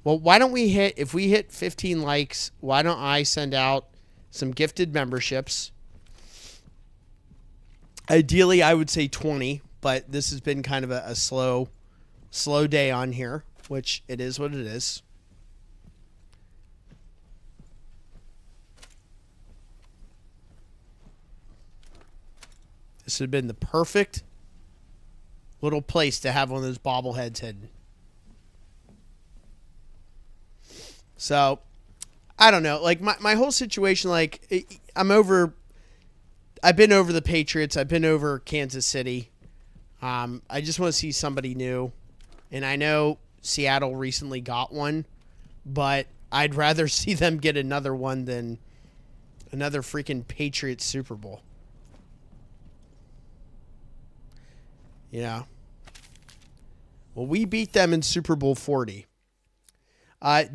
A: Well, why don't we if we hit 15 likes, why don't I send out some gifted memberships? Ideally, I would say 20, but this has been kind of a slow day on here, which it is what it is. This would have been the perfect little place to have one of those bobbleheads hidden. So, I don't know. Like, my whole situation, like, I've been over the Patriots. I've been over Kansas City. I just want to see somebody new. And I know Seattle recently got one, but I'd rather see them get another one than another freaking Patriots Super Bowl. You know? Well, we beat them in Super Bowl 40.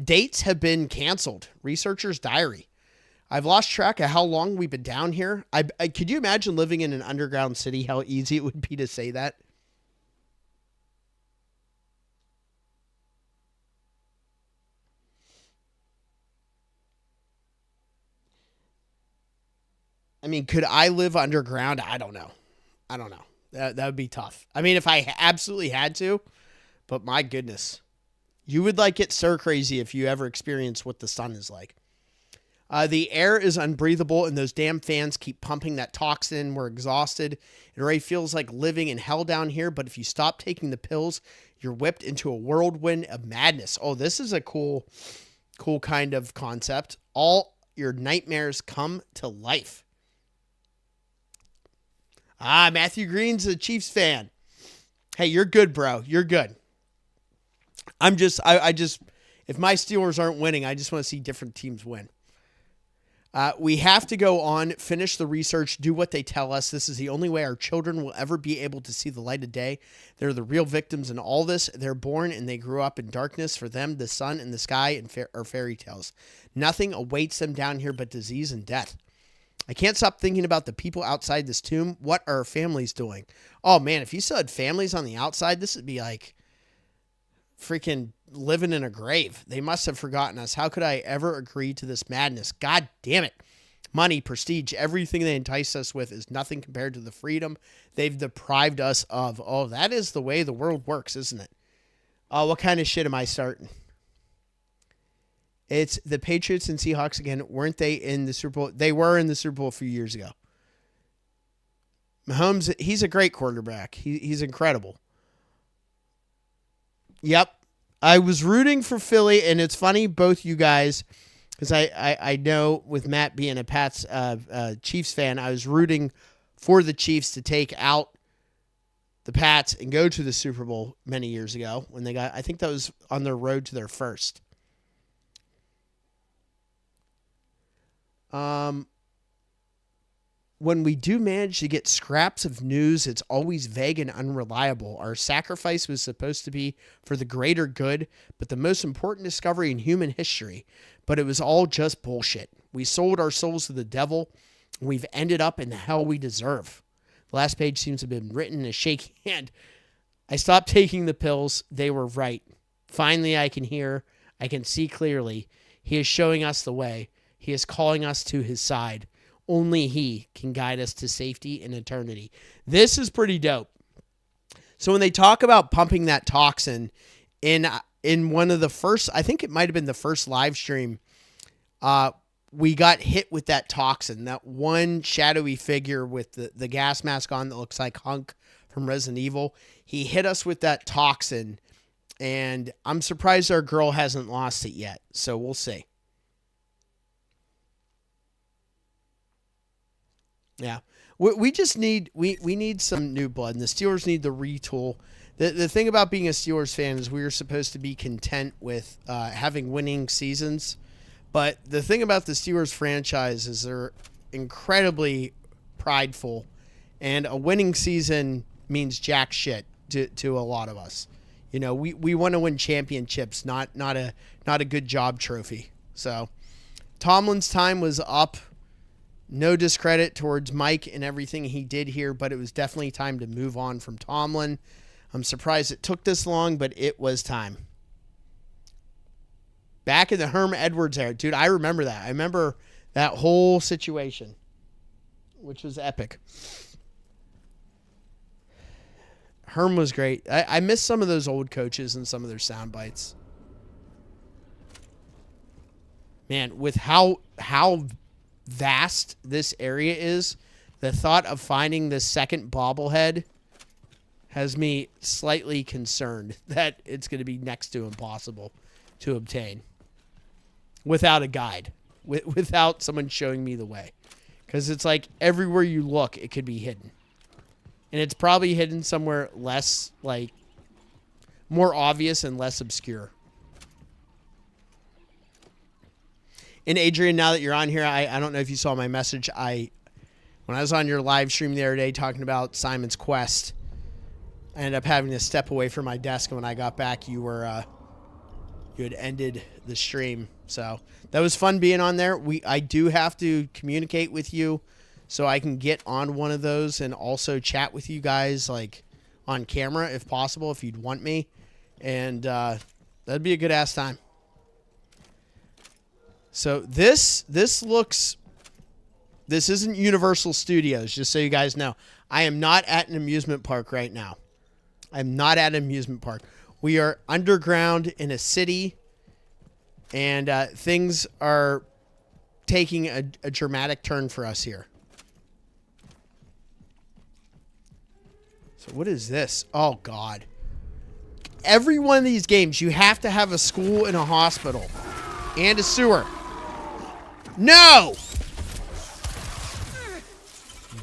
A: Dates have been canceled. Researcher's diary. I've lost track of how long we've been down here. Could you imagine living in an underground city, how easy it would be to say that? I mean, could I live underground? I don't know. That would be tough. I mean, if I absolutely had to, but my goodness. You would like get stir crazy if you ever experience what the sun is like. The air is unbreathable, and those damn fans keep pumping that toxin. We're exhausted. It already feels like living in hell down here, but if you stop taking the pills, you're whipped into a whirlwind of madness. Oh, this is a cool kind of concept. All your nightmares come to life. Matthew Green's a Chiefs fan. Hey, you're good, bro. You're good. I just, if my Steelers aren't winning, I just want to see different teams win. We have to go on, finish the research, do what they tell us. This is the only way our children will ever be able to see the light of day. They're the real victims in all this. They're born and they grew up in darkness. For them, the sun and the sky are fairy tales. Nothing awaits them down here but disease and death. I can't stop thinking about the people outside this tomb. What are our families doing? Oh, man, if you still had families on the outside, this would be like freaking living in a grave. They must have forgotten us. How could I ever agree to this madness? God damn it. Money, prestige, everything they entice us with is nothing compared to the freedom they've deprived us of. Oh, that is the way the world works, isn't it? Oh, what kind of shit am I starting? It's the Patriots and Seahawks again. Weren't they in the Super Bowl? They were in the Super Bowl a few years ago. Mahomes, he's a great quarterback. He's incredible. Yep. I was rooting for Philly, and it's funny, both you guys, because I know with Matt being a Pats Chiefs fan, I was rooting for the Chiefs to take out the Pats and go to the Super Bowl many years ago when they got, I think that was on their road to their first. When we do manage to get scraps of news, it's always vague and unreliable. Our sacrifice was supposed to be for the greater good, but the most important discovery in human history. But it was all just bullshit. We sold our souls to the devil, and we've ended up in the hell we deserve. The last page seems to have been written in a shaky hand. I stopped taking the pills. They were right. Finally, I can hear. I can see clearly. He is showing us the way. He is calling us to his side. Only he can guide us to safety and eternity. This is pretty dope. So when they talk about pumping that toxin in one of the first, I think it might have been the first live stream, we got hit with that toxin, that one shadowy figure with the gas mask on that looks like Hunk from Resident Evil. He hit us with that toxin, and I'm surprised our girl hasn't lost it yet. So we'll see. Yeah, we just need we need some new blood, and the Steelers need the retool. The thing about being a Steelers fan is we are supposed to be content with having winning seasons, but the thing about the Steelers franchise is they're incredibly prideful, and a winning season means jack shit to a lot of us. You know, we want to win championships, not a good job trophy. So Tomlin's time was up. No discredit towards Mike and everything he did here, but it was definitely time to move on from Tomlin. I'm surprised it took this long, but it was time. Back in the Herm Edwards era. Dude, I remember that. I remember that whole situation, which was epic. Herm was great. I miss some of those old coaches and some of their sound bites. Man, with how vast this area is, the thought of finding the second bobblehead has me slightly concerned that it's going to be next to impossible to obtain without a guide, without someone showing me the way. Because it's like everywhere you look, it could be hidden. And it's probably hidden somewhere less, like, more obvious and less obscure. And Adrian, now that you're on here, I don't know if you saw my message. When I was on your live stream the other day talking about Simon's Quest, I ended up having to step away from my desk. And when I got back, you had ended the stream. So that was fun being on there. I do have to communicate with you so I can get on one of those and also chat with you guys like on camera if possible, if you'd want me. And that'd be a good ass time. So this isn't Universal Studios, just so you guys know. I am not at an amusement park right now. I'm not at an amusement park. We are underground in a city, and things are taking a dramatic turn for us here. So what is this? Oh, God. Every one of these games, you have to have a school and a hospital and a sewer. No!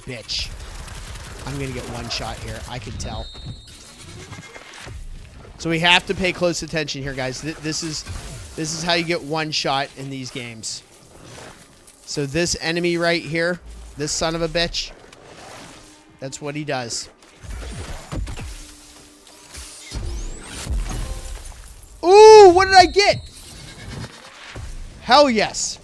A: Bitch. I'm going to get one shot here. I can tell. So we have to pay close attention here, guys. This is how you get one shot in these games. So this enemy right here, this son of a bitch, that's what he does. Ooh, what did I get? Hell yes.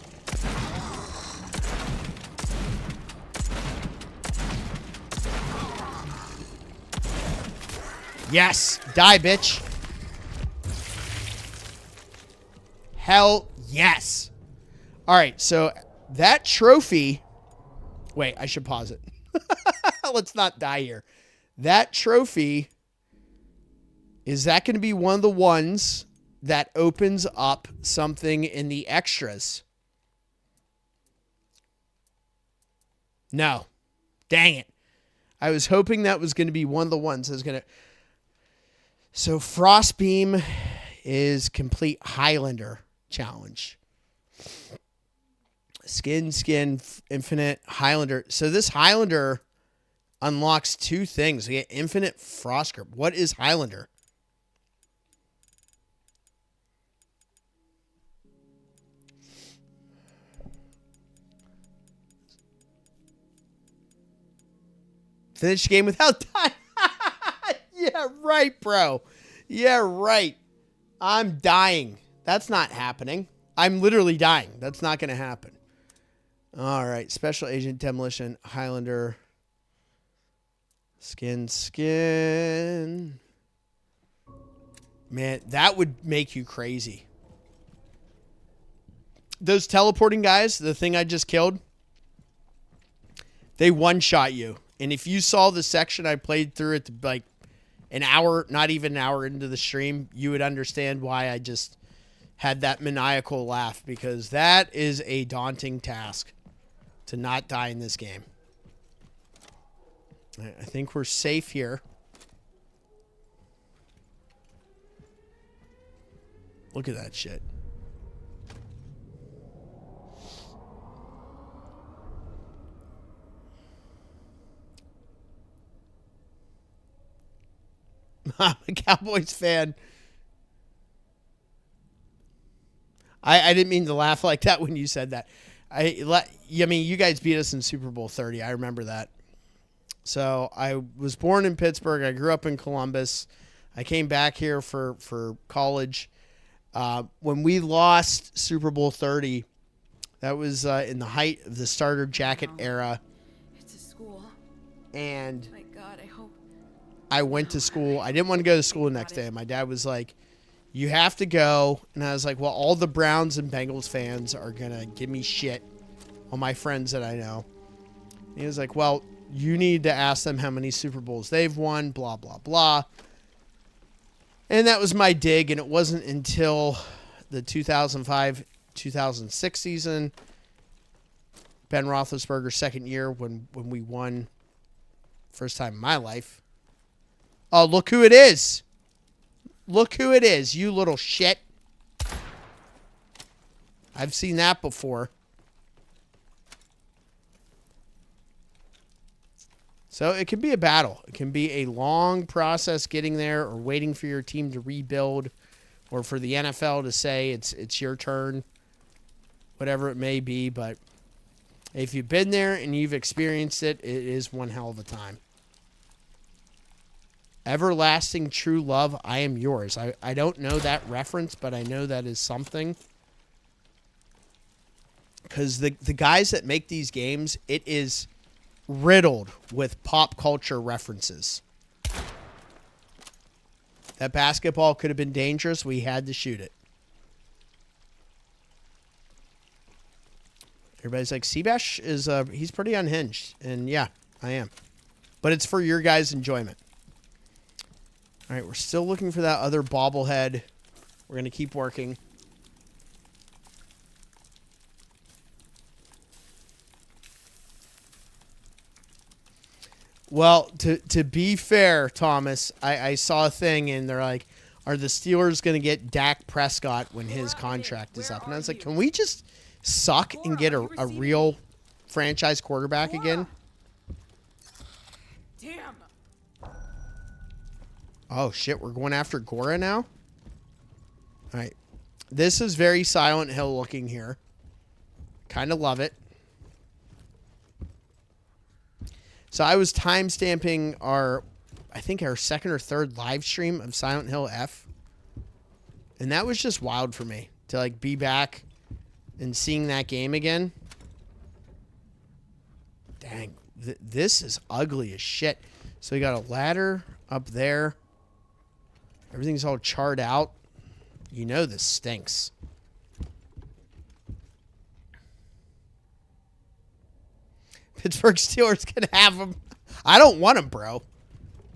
A: Yes. Die, bitch. Hell yes. All right, so that trophy... Wait, I should pause it. Let's not die here. That trophy... Is that going to be one of the ones that opens up something in the extras? No. Dang it. I was hoping that was going to be one of the ones I was going to... So Frostbeam is complete Highlander challenge. Skin, infinite, Highlander. So this Highlander unlocks two things. We get infinite frost grip. What is Highlander? Finish the game without dying. Yeah, right, bro. Yeah, right. I'm dying. That's not happening. I'm literally dying. That's not going to happen. All right. Special Agent Demolition, Highlander. Skin. Man, that would make you crazy. Those teleporting guys, the thing I just killed, they one-shot you. And if you saw the section I played through it like an hour, not even an hour into the stream, you would understand why I just had that maniacal laugh, because that is a daunting task to not die in this game. I think we're safe here. Look at that shit. I'm a Cowboys fan. I didn't mean to laugh like that when you said that. I mean, you guys beat us in Super Bowl 30. I remember that. So I was born in Pittsburgh. I grew up in Columbus. I came back here for college. When we lost Super Bowl 30, that was in the height of the starter jacket era.
B: It's a school.
A: And
B: My God, I hope.
A: I went to school. I didn't want to go to school the next day. My dad was like, you have to go. And I was like, well, all the Browns and Bengals fans are going to give me shit. All my friends that I know. And he was like, well, you need to ask them how many Super Bowls they've won, blah, blah, blah. And that was my dig. And it wasn't until the 2005-2006 season, Ben Roethlisberger's second year, when we won, first time in my life. Oh, look who it is. Look who it is, you little shit. I've seen that before. So it can be a battle. It can be a long process getting there, or waiting for your team to rebuild, or for the NFL to say it's your turn, whatever it may be. But if you've been there and you've experienced it, it is one hell of a time. Everlasting true love, I am yours. I don't know that reference, but I know that is something. Because the guys that make these games, it is riddled with pop culture references. That basketball could have been dangerous. We had to shoot it. Everybody's like, Seabash is, he's pretty unhinged. And yeah, I am. But it's for your guys' enjoyment. All right, we're still looking for that other bobblehead. We're going to keep working. Well, to be fair, Thomas, I saw a thing and they're like, are the Steelers going to get Dak Prescott when his contract is up? And I was like, can we just suck and get a real franchise quarterback again.
B: Damn.
A: Oh, shit. We're going after Gora now? All right. This is very Silent Hill looking here. Kind of love it. So I was timestamping I think our second or third live stream of Silent Hill F. And that was just wild for me to like be back and seeing that game again. Dang, this is ugly as shit. So we got a ladder up there. Everything's all charred out. You know this stinks. Pittsburgh Steelers can have him. I don't want him, bro.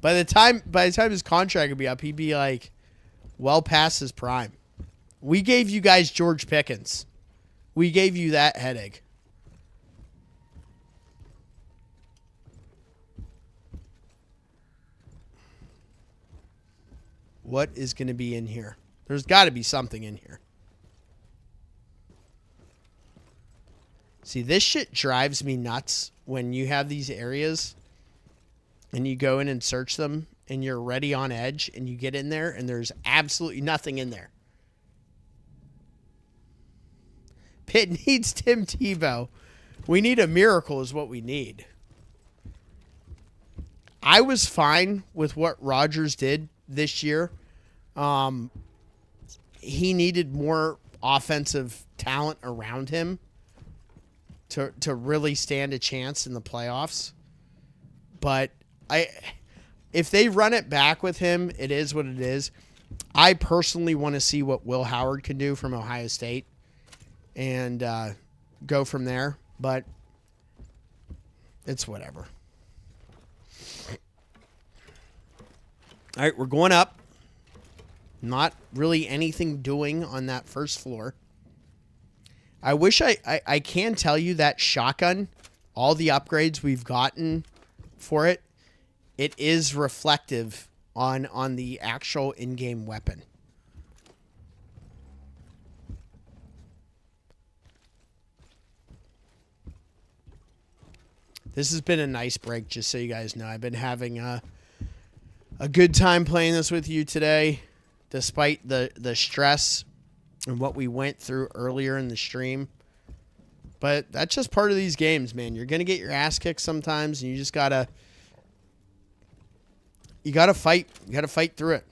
A: By the time his contract would be up, he'd be like well past his prime. We gave you guys George Pickens. We gave you that headache. What is going to be in here? There's got to be something in here. See, this shit drives me nuts when you have these areas and you go in and search them and you're ready on edge and you get in there and there's absolutely nothing in there. Pitt needs Tim Tebow. We need a miracle is what we need. I was fine with what Rodgers did this year. He needed more offensive talent around him to really stand a chance in the playoffs. But if they run it back with him, it is what it is. I personally want to see what Will Howard can do from Ohio State and go from there. But it's whatever. All right, we're going up. Not really anything doing on that first floor. I wish I can tell you that shotgun, all the upgrades we've gotten for it, it is reflective on the actual in-game weapon. This has been a nice break, just so you guys know. I've been having a good time playing this with you today, despite the stress and what we went through earlier in the stream. But that's just part of these games, man. You're going to get your ass kicked sometimes, and you just got to... You got to fight. You got to fight through it.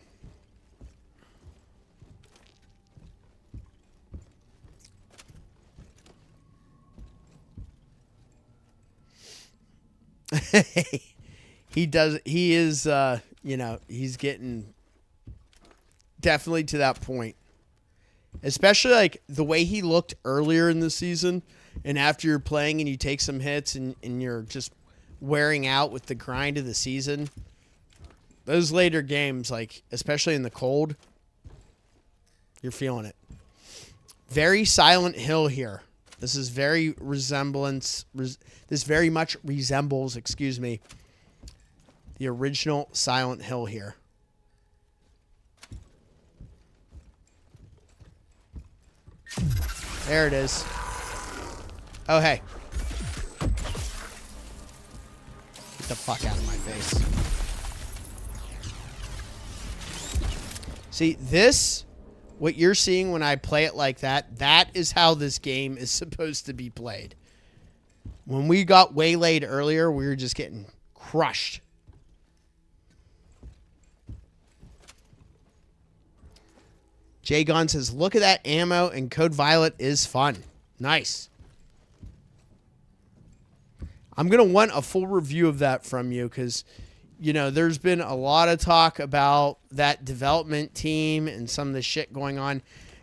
A: He does. He is, he's getting definitely to that point. Especially like the way he looked earlier in the season, and after you're playing and you take some hits and you're just wearing out with the grind of the season. Those later games, like especially in the cold, you're feeling it. Very Silent Hill here. This is very this very much resembles, the original Silent Hill here. There it is. Oh, hey. Get the fuck out of my face. See, what you're seeing when I play it like that, that is how this game is supposed to be played. When we got waylaid earlier, we were just getting crushed. Jay Gunn says, look at that ammo, and Code Violet is fun. Nice. I'm going to want a full review of that from you because, there's been a lot of talk about that development team and some of the shit going on.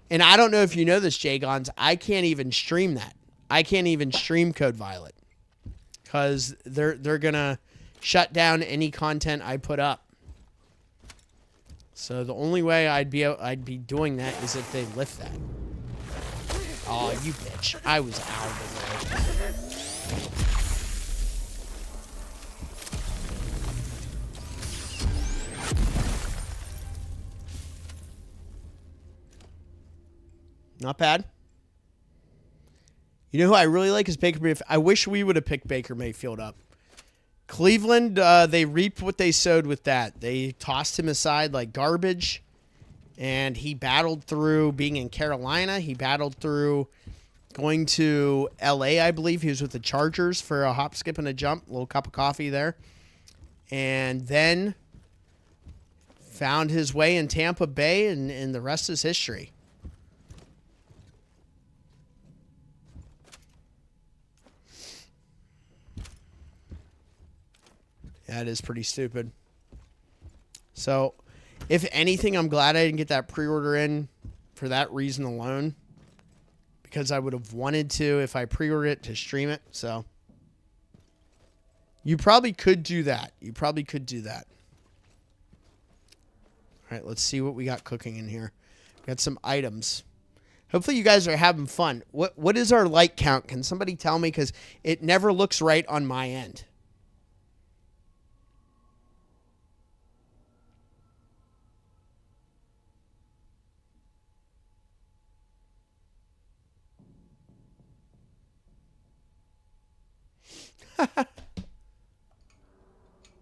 A: And I don't know if you know this, Jay Gons, I can't even stream that. I can't even stream Code Violet because they're going to shut down any content I put up. So the only way I'd be doing that is if they lift that. Oh, you bitch. I was out of the way. Not bad. You know who I really like is Baker Mayfield. I wish we would have picked Baker Mayfield up. Cleveland, they reaped what they sowed with that. They tossed him aside like garbage, and he battled through being in Carolina. He battled through going to L.A., I believe. He was with the Chargers for a hop, skip, and a jump. A little cup of coffee there. And then found his way in Tampa Bay, and the rest is history. That is pretty stupid. So, if anything, I'm glad I didn't get that pre-order in for that reason alone. Because I would have wanted to if I pre-ordered it to stream it. So, you probably could do that. You probably could do that. All right, let's see what we got cooking in here. We got some items. Hopefully you guys are having fun. What is our like count? Can somebody tell me? Because it never looks right on my end.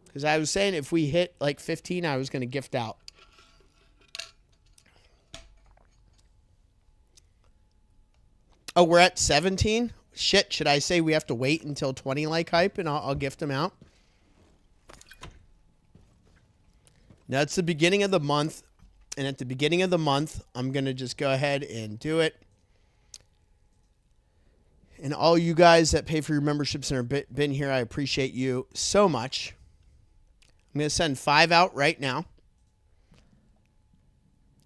A: Because I was saying if we hit like 15, I was going to gift out. Oh, we're at 17? Shit, should I say we have to wait until 20 like hype and I'll gift them out? Now, it's the beginning of the month. And at the beginning of the month, I'm going to just go ahead and do it. And all you guys that pay for your memberships and are been here, I appreciate you so much. I'm going to send 5 out right now.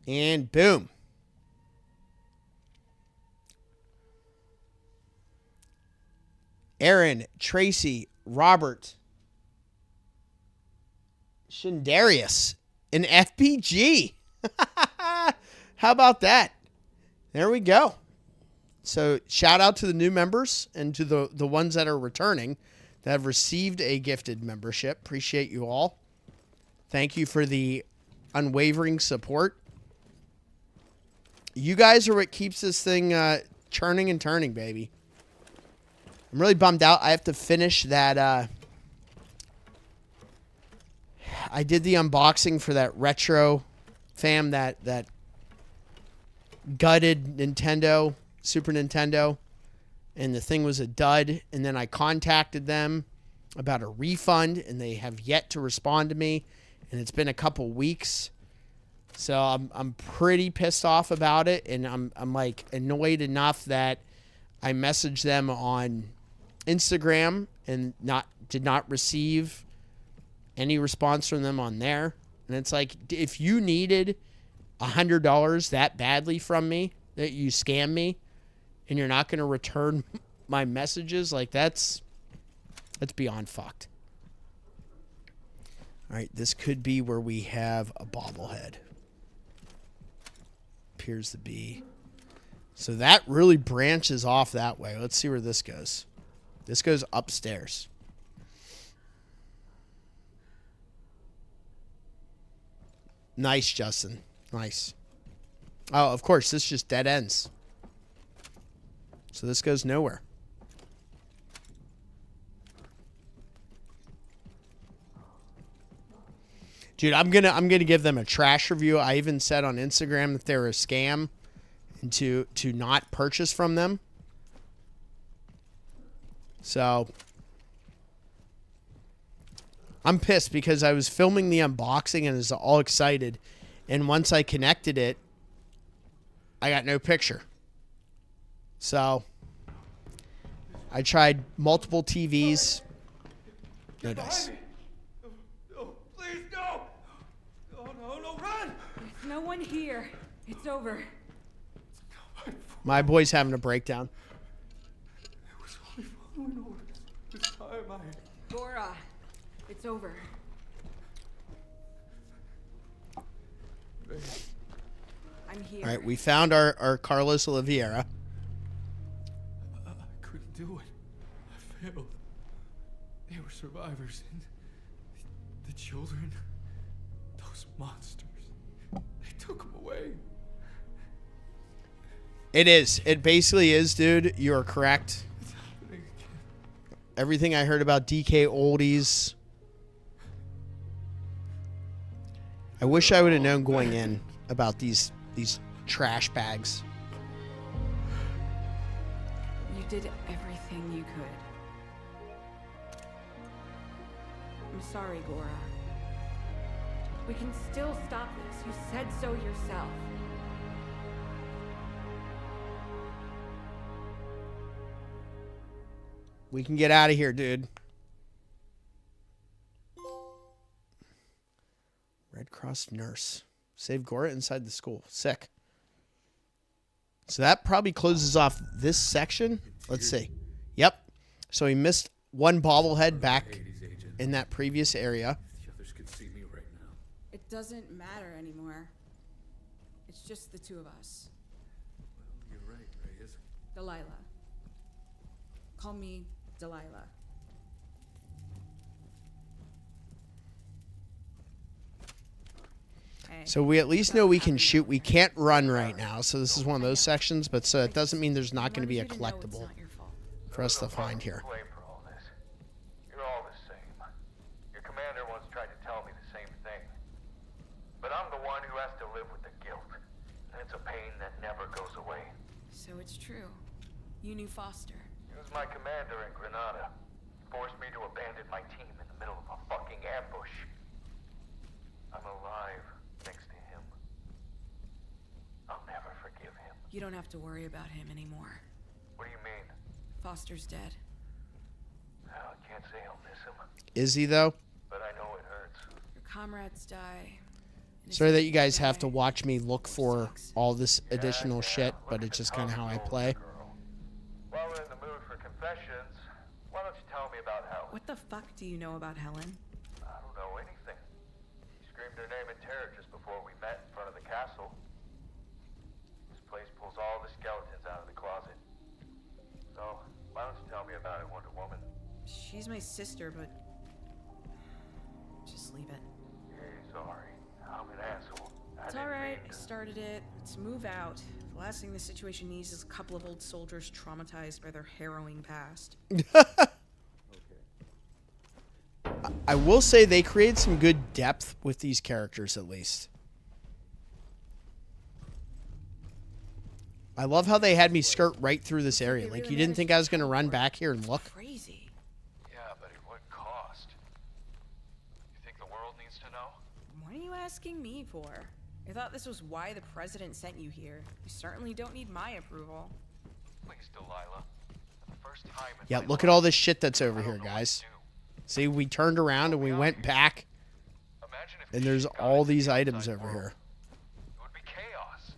A: And boom. Aaron, Tracy, Robert, Shindarius, an FPG. How about that? There we go. So shout out to the new members and to the ones that are returning that have received a gifted membership. Appreciate you all. Thank you for the unwavering support. You guys are what keeps this thing churning and turning, baby. I'm really bummed out. I have to finish that. I did the unboxing for that retro fam, that gutted Nintendo, Super Nintendo, and the thing was a dud. And then I contacted them about a refund, and they have yet to respond to me. And it's been a couple weeks, so I'm pretty pissed off about it, and I'm like annoyed enough that I messaged them on Instagram and did not receive any response from them on there. And it's like, if you needed $100 that badly from me, that you scam me, and you're not going to return my messages, like that's beyond fucked. All right, this could be where we have a bobblehead. Appears to be. So that really branches off that way. Let's see where this goes. This goes upstairs. Nice, Justin. Nice. Oh, of course, this just dead ends. So this goes nowhere. Dude, I'm gonna give them a trash review. I even said on Instagram that they're a scam and to not purchase from them. So I'm pissed because I was filming the unboxing and was all excited, and once I connected it, I got no picture. So I tried multiple TVs. No dice.
C: Please, no! No, run!
B: There's no one here. It's over.
A: My boy's having a breakdown.
C: It was only following orders. This time
B: Gora, it's over. I'm here.
A: All right, we found our Carlos Oliveira.
C: I couldn't do it. I failed. They were survivors, and the children, those monsters, they took them away.
A: It is. It basically is, dude. You are correct.
C: It's happening again.
A: Everything I heard about DK oldies. I wish I would have known going in about these trash bags.
B: You did everything you could. I'm sorry, Gora. We can still stop this. You said so yourself.
A: We can get out of here, dude. Red Cross nurse. Save Gora inside the school. Sick. So that probably closes off this section. Let's see. Yep. So he missed one bobblehead back
C: H.A.D.E.S agent.
A: in that previous area.
C: The others could see me right now.
B: It doesn't matter anymore. It's just the two of us.
C: Well, you're right, Reyes.
B: Dalila. Call me Dalila. Hey,
A: So we at least know we can shoot. We can't run right now. So this is one of those sections. But so it doesn't mean there's not going to be a collectible for us to find here.
D: Blame for all this. You're all the same. Your commander once tried to tell me the same thing. But I'm the one who has to live with the guilt. And it's a pain that never goes away.
B: So it's true. You knew Foster.
D: He was my commander in Granada. Forced me to abandon my team in the middle of a fucking ambush. I'm alive thanks to him. I'll never forgive him.
B: You don't have to worry about him anymore.
D: What do you mean?
B: Foster's dead.
D: Well, I can't say I'll miss him,
A: Is he, though?
D: but I know it hurts.
B: Your comrades die. and
A: Sorry
B: if
A: that you guys have to
B: die,
A: watch me look for
B: sucks.
A: all this additional shit, but it's just kind of how I play.
D: While we're in the mood for confessions, why don't you tell me about Helen?
B: What the fuck do you know about Helen?
D: I don't know anything. You screamed her name in terror just before we met in front of the castle. This place pulls all the skeletons out of the closet. So, why don't you tell me about it, Wonder Woman?
B: She's my sister, but just leave it.
D: Hey, sorry. I'm an asshole.
B: It's alright, I started it. Let's move out. The last thing this situation needs is a couple of old soldiers traumatized by their harrowing past.
A: I will say they create some good depth with these characters, at least. I love how they had me skirt right through this area. Like, you didn't think I was going to run back here and look?
B: Crazy.
F: Yeah, but it would cost. You think the world needs to know?
B: What are you asking me for? I thought this was why the president sent you here. You certainly don't need my approval.
F: Please, Dalila. For the first time in
A: Yeah,
F: my
A: look at
F: life,
A: all this shit that's over
F: I don't
A: here,
F: know what
A: guys.
F: to do.
A: See, we turned around and we went back,
F: Imagine if
A: and
F: the
A: there's
F: shit got
A: all
F: into the
A: these items
F: outside
A: over
F: world.
A: here.
F: It would be chaos.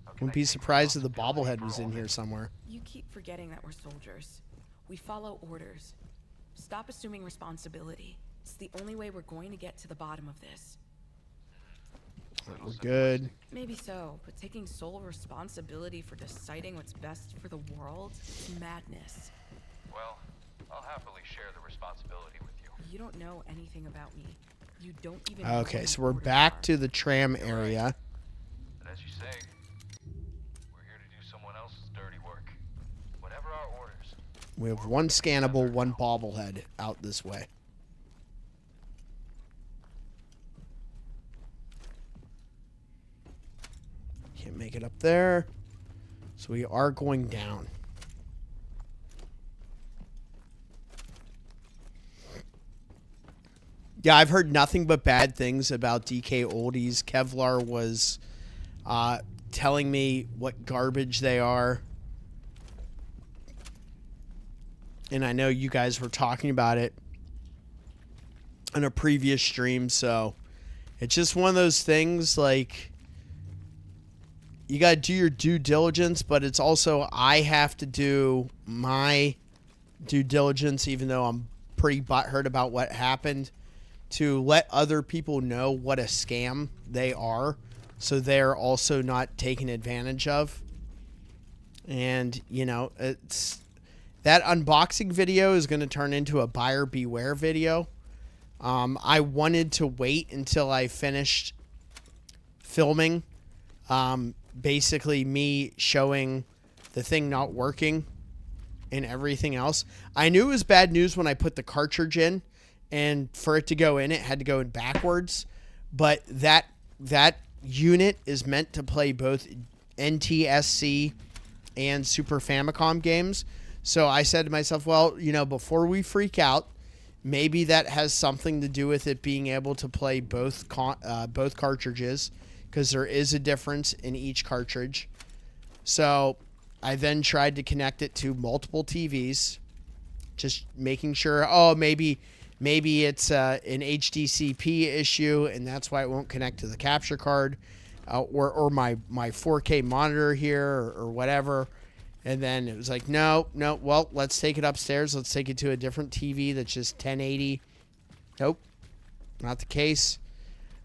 F: How can
A: Wouldn't
F: I
A: be
F: take
A: surprised if the
F: responsibility
A: bobblehead
F: for
A: was
F: all
A: in here
F: this?
A: somewhere.
B: You keep forgetting that we're soldiers. We follow orders. Stop assuming responsibility. It's the only way we're going to get to the bottom of this.
A: We're good.
B: Maybe so, but taking sole responsibility for deciding what's best for the world is madness.
F: Well, I'll happily share the responsibility with you.
B: You don't know anything about me. You don't even know
A: Okay,
B: what
A: so
B: my
A: we're
B: orders
A: back
B: are.
A: to the tram area.
F: And as you say, we're here to do someone else's dirty work. Whatever our orders.
A: We have one scannable, one bobblehead out this way. Can't make it up there. So we are going down. Yeah, I've heard nothing but bad things about DK Oldies. Kevlar was telling me what garbage they are. And I know you guys were talking about it in a previous stream, so it's just one of those things, like, you got to do your due diligence, but it's also I have to do my due diligence, even though I'm pretty butthurt about what happened, to let other people know what a scam they are, so they're also not taken advantage of. And, you know, it's that unboxing video is going to turn into a buyer beware video. I wanted to wait until I finished filming, basically me showing the thing not working and everything else. I knew it was bad news when I put the cartridge in, and for it to go in, it had to go in backwards. But that unit is meant to play both NTSC and Super Famicom games. So I said to myself, well, you know, before we freak out, maybe that has something to do with it being able to play both cartridges, because there is a difference in each cartridge. So I then tried to connect it to multiple TVs, just making sure, oh, maybe it's an HDCP issue, and that's why it won't connect to the capture card, or my 4K monitor here, or whatever. And then it was like, no, well, let's take it upstairs. Let's take it to a different TV that's just 1080. Nope, not the case.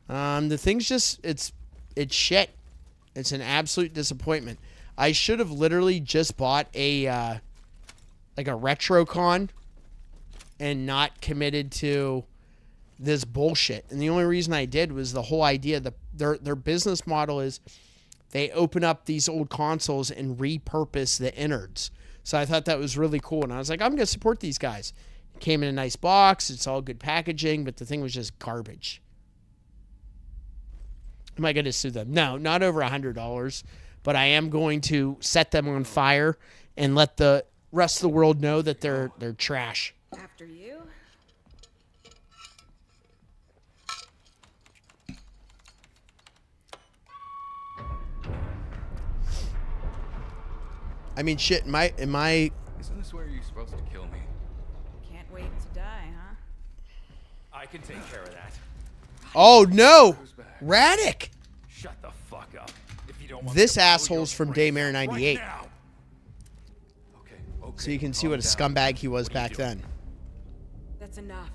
A: The thing's just, it's shit. It's an absolute disappointment. I should have literally just bought a like a Retrocon and not committed to this bullshit. And the only reason I did was the whole idea that their business model is they open up these old consoles and repurpose the innards. So I thought that was really cool. And I was like, I'm going to support these guys. It came in a nice box. It's all good packaging, but the thing was just garbage. Am I going to sue them? No, not over $100. But I am going to set them on fire and let the rest of the world know that they're trash.
B: After you.
A: I mean, shit, am I...
C: Isn't this where you're supposed to kill me?
B: Can't wait to die, huh?
F: I can take care of that.
A: Oh, no! Radic!
F: Shut the fuck up. If you don't want
A: This
F: me to blow
A: asshole's
F: your
A: from
F: brains
A: Daymare
F: out
A: 98.
F: right now. Okay.
A: So you can see what a scumbag he was back then.
B: That's enough.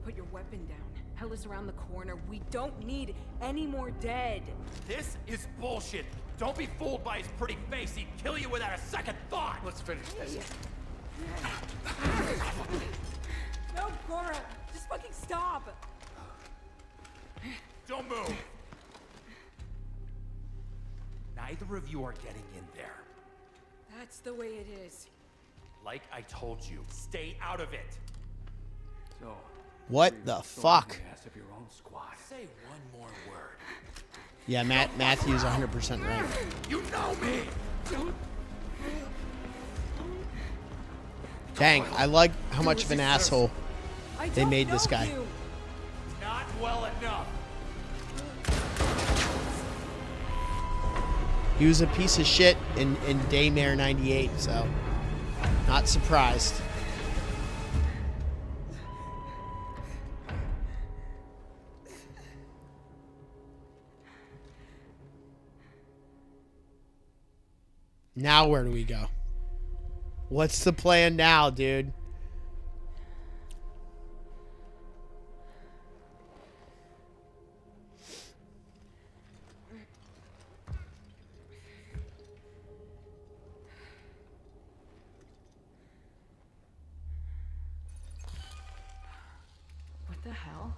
B: Put your weapon down. Hell is around the corner. We don't need any more dead.
F: This is bullshit. Don't be fooled by his pretty face. He'd kill you without a second thought.
C: Let's finish this.
B: No, Cora! Just fucking stop!
F: Don't move. Neither of you are getting in there.
B: That's the way it is.
F: Like I told you, stay out of it.
C: So,
A: What the fuck?
C: the ass of your own squad.
F: Say one more word.
A: Yeah, Matthew's 100% right.
F: You know me.
A: Dang, I like how much of an asshole
B: I
A: they
B: don't
A: made this
B: know
A: guy.
B: you.
F: Not well enough.
A: He was a piece of shit in Daymare 98, so not surprised. Now where do we go? What's the plan now, dude?
B: What the hell?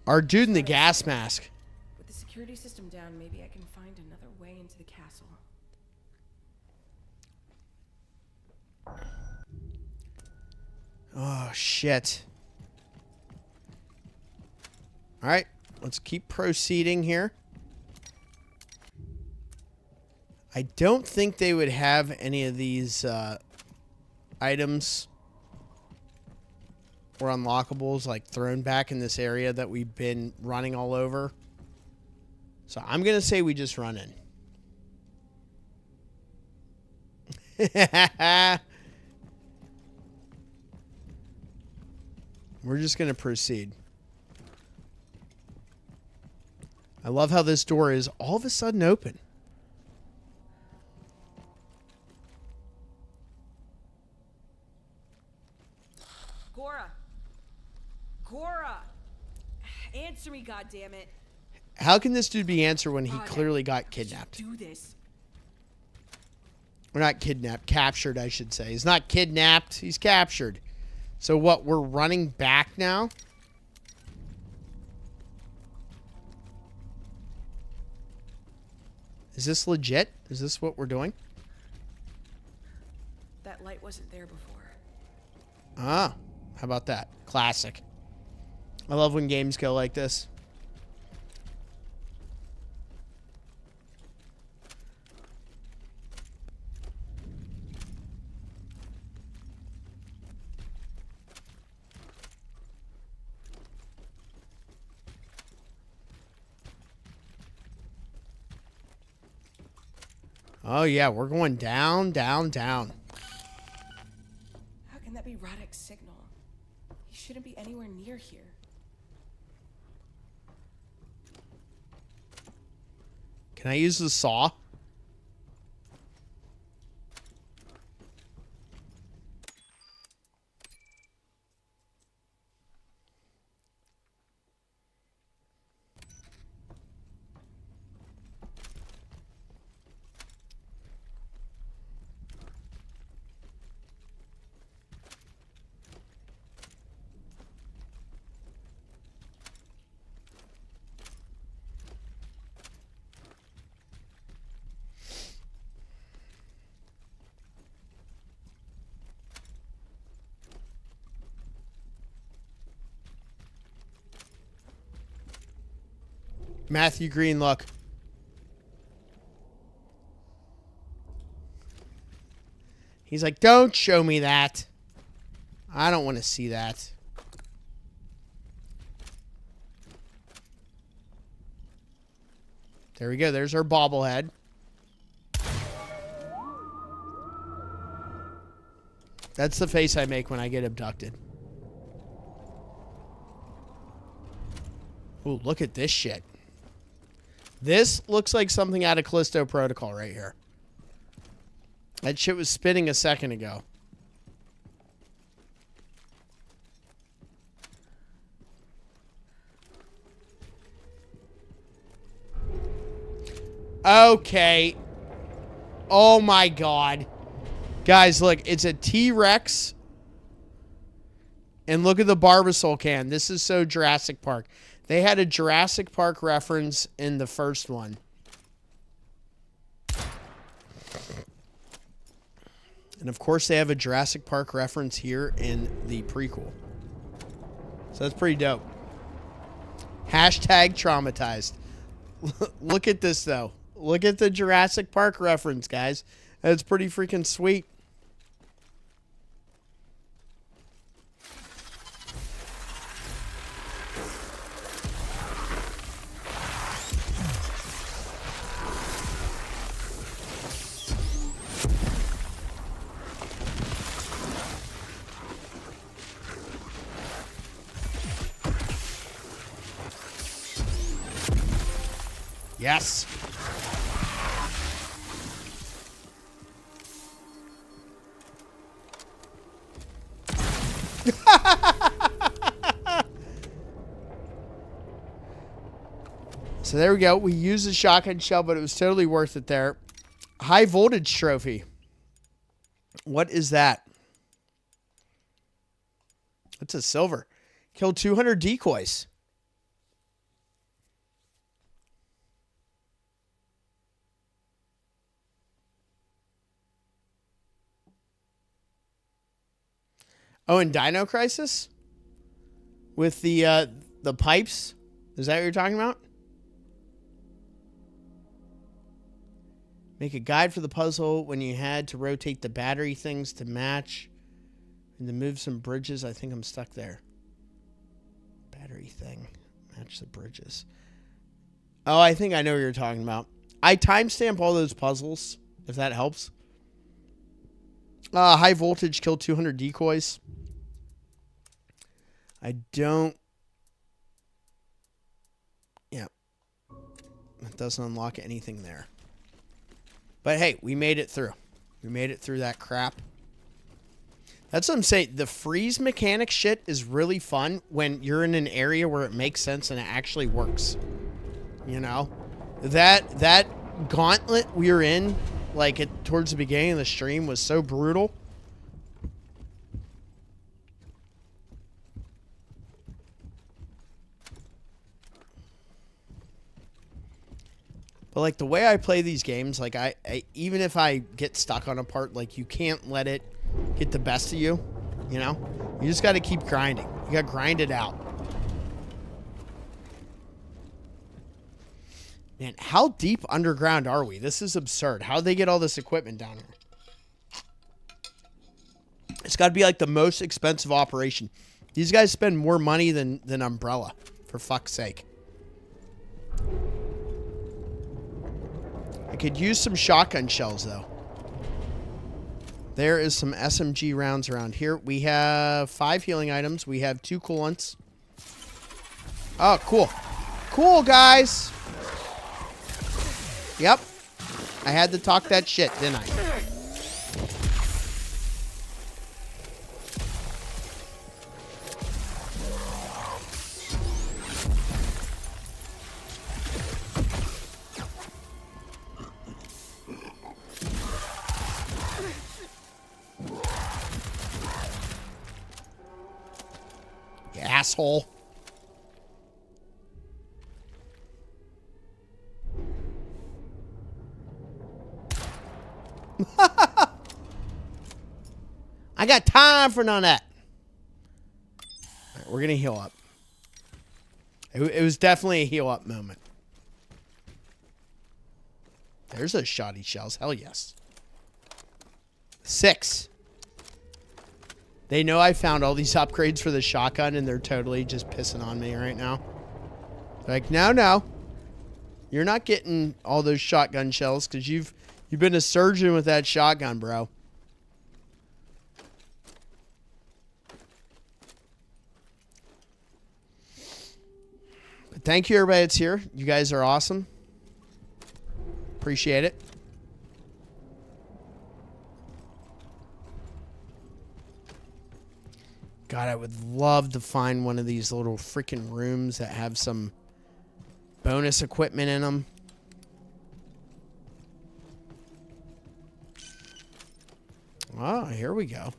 A: Our dude in the gas mask.
B: With the security system down, maybe I can find another way into the castle.
A: Oh, shit. All right, let's keep proceeding here. I don't think they would have any of these items or unlockables like thrown back in this area that we've been running all over. So I'm going to say we just run in. We're just going to proceed. I love how this door is all of a sudden open.
B: Gora! Gora! Answer me, goddammit!
A: How can this dude be answered when he
B: God,
A: clearly got kidnapped?
B: Do this.
A: Or not kidnapped, captured, I should say. He's not kidnapped, he's captured. So what, we're running back now? Is this legit? Is this what we're doing?
B: That light wasn't there before.
A: Ah, how about that? Classic. I love when games go like this. Oh yeah, we're going down, down, down.
B: How can that be Radek's signal? He shouldn't be anywhere near here.
A: Can I use the saw? Matthew Green, look. He's like, don't show me that. I don't want to see that. There we go. There's our bobblehead. That's the face I make when I get abducted. Ooh, look at this shit. This looks like something out of Callisto Protocol right here. That shit was spinning a second ago. Okay. Oh my god. Guys, look. It's a T-Rex. And look at the Barbasol can. This is so Jurassic Park. They had a Jurassic Park reference in the first one. And of course they have a Jurassic Park reference here in the prequel. So that's pretty dope. Hashtag traumatized. Look at this though. Look at the Jurassic Park reference, guys. That's pretty freaking sweet. Yes. So there we go. We used the shotgun shell, but it was totally worth it there. High voltage trophy. What is that? It's a silver. Killed 200 decoys. Oh, and Dino Crisis? With the pipes? Is that what you're talking about? Make a guide for the puzzle when you had to rotate the battery things to match. And to move some bridges. I think I'm stuck there. Battery thing. Match the bridges. Oh, I think I know what you're talking about. I timestamp all those puzzles, if that helps. High voltage killed 200 decoys. I don't... Yeah. It doesn't unlock anything there. But hey, we made it through. We made it through that crap. That's what I'm saying. The freeze mechanic shit is really fun when you're in an area where it makes sense and it actually works. You know? That gauntlet we were in, like towards the beginning of the stream, was so brutal. But like the way I play these games, like I even if I get stuck on a part, like you can't let it get the best of you, you know? You just got to keep grinding. You got to grind it out. Man, how deep underground are we? This is absurd. How'd they get all this equipment down here? It's got to be like the most expensive operation. These guys spend more money than Umbrella, for fuck's sake. I could use some shotgun shells, though. There is some SMG rounds around here. We have 5 healing items. We have 2 coolants. Oh, cool. Cool, guys. Yep. I had to talk that shit, didn't I? You asshole. I got time for none of that. All right, we're going to heal up. It was definitely a heal up moment. There's those shoddy shells. Hell yes. 6. They know I found all these upgrades for the shotgun and they're totally just pissing on me right now. Like, no. You're not getting all those shotgun shells because you've been a surgeon with that shotgun, bro. But thank you, everybody that's here. You guys are awesome. Appreciate it. God, I would love to find one of these little freaking rooms that have some bonus equipment in them. Oh, here we go.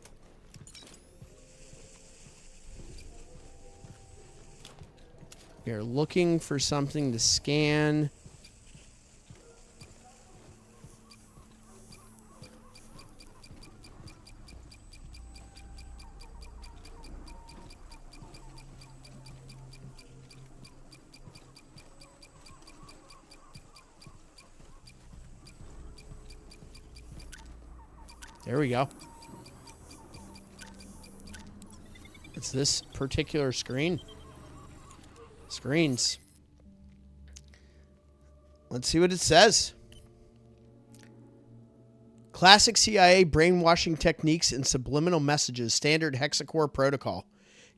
A: We are looking for something to scan. There we go. It's this particular screen. Screens. Let's see what it says. Classic CIA brainwashing techniques and subliminal messages. Standard Hexacore protocol.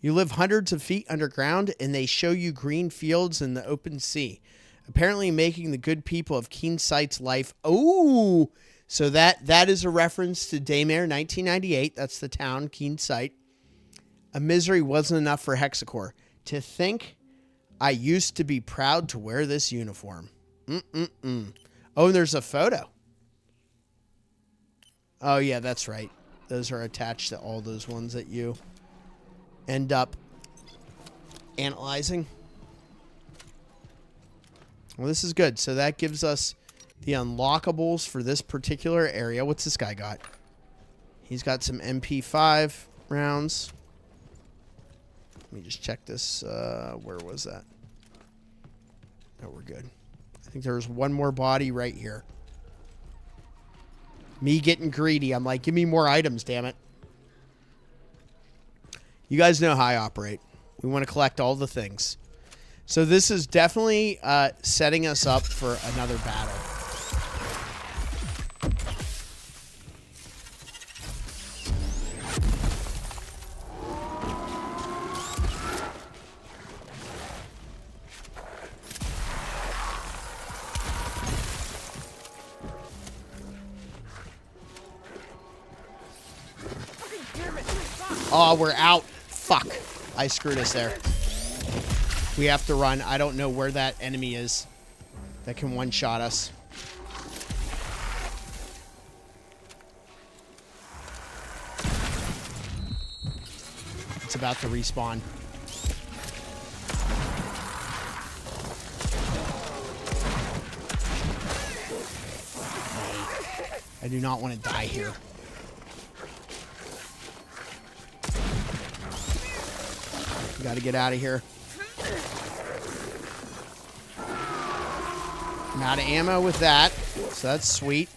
A: You live hundreds of feet underground and they show you green fields in the open sea. Apparently making the good people of Keensight's life. Oh, so that is a reference to Daymare 1998. That's the town, Keensight. A misery wasn't enough for Hexacore. To think I used to be proud to wear this uniform. Oh, and there's a photo. Oh, yeah, that's right. Those are attached to all those ones that you end up analyzing. Well, this is good. So that gives us the unlockables for this particular area. What's this guy got? He's got some MP5 rounds. Let me just check this. Where was that? Oh, we're good. I think there's one more body right here. Me getting greedy. I'm like, give me more items, damn it. You guys know how I operate. We want to collect all the things. So this is definitely setting us up for another battle. Oh, we're out. Fuck. I screwed us there. We have to run. I don't know where that enemy is that can one-shot us. It's about to respawn. do not want to die here. Got to get out of here. I'm out of ammo with that, so that's sweet.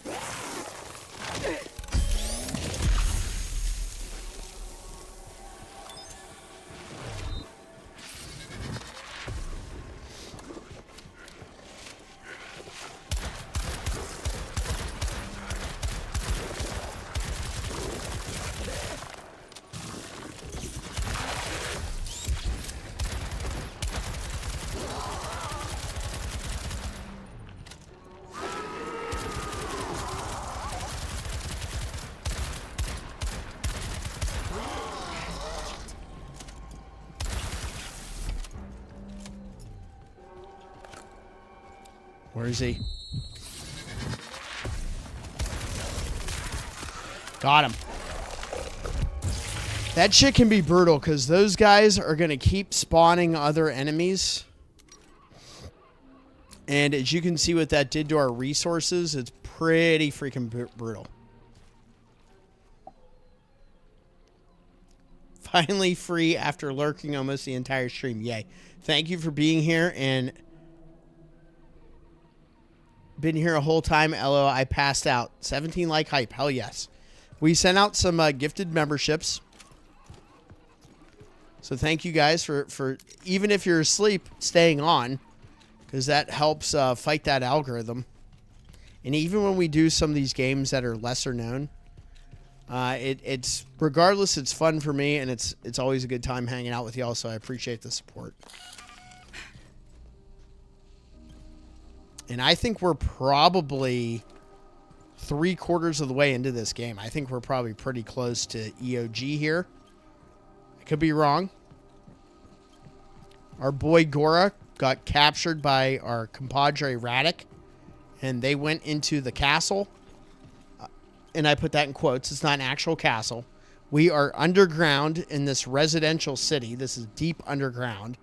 A: Where is he? Got him. That shit can be brutal because those guys are going to keep spawning other enemies. And as you can see what that did to our resources, it's pretty freaking brutal. Finally free after lurking almost the entire stream. Yay. Thank you for being here and been here a whole time. LO, I passed out. 17 like hype. Hell yes. We sent out some gifted memberships. So thank you guys for even if you're asleep, staying on. Because that helps fight that algorithm. And even when we do some of these games that are lesser known, it's regardless, it's fun for me. And it's always a good time hanging out with y'all. So I appreciate the support. And I think we're probably 3/4 of the way into this game. I think we're probably pretty close to EOG here. I could be wrong. Our boy Gora got captured by our compadre Radic, and they went into the castle. And I put that in quotes. It's not an actual castle. We are underground in this residential city. This is deep underground.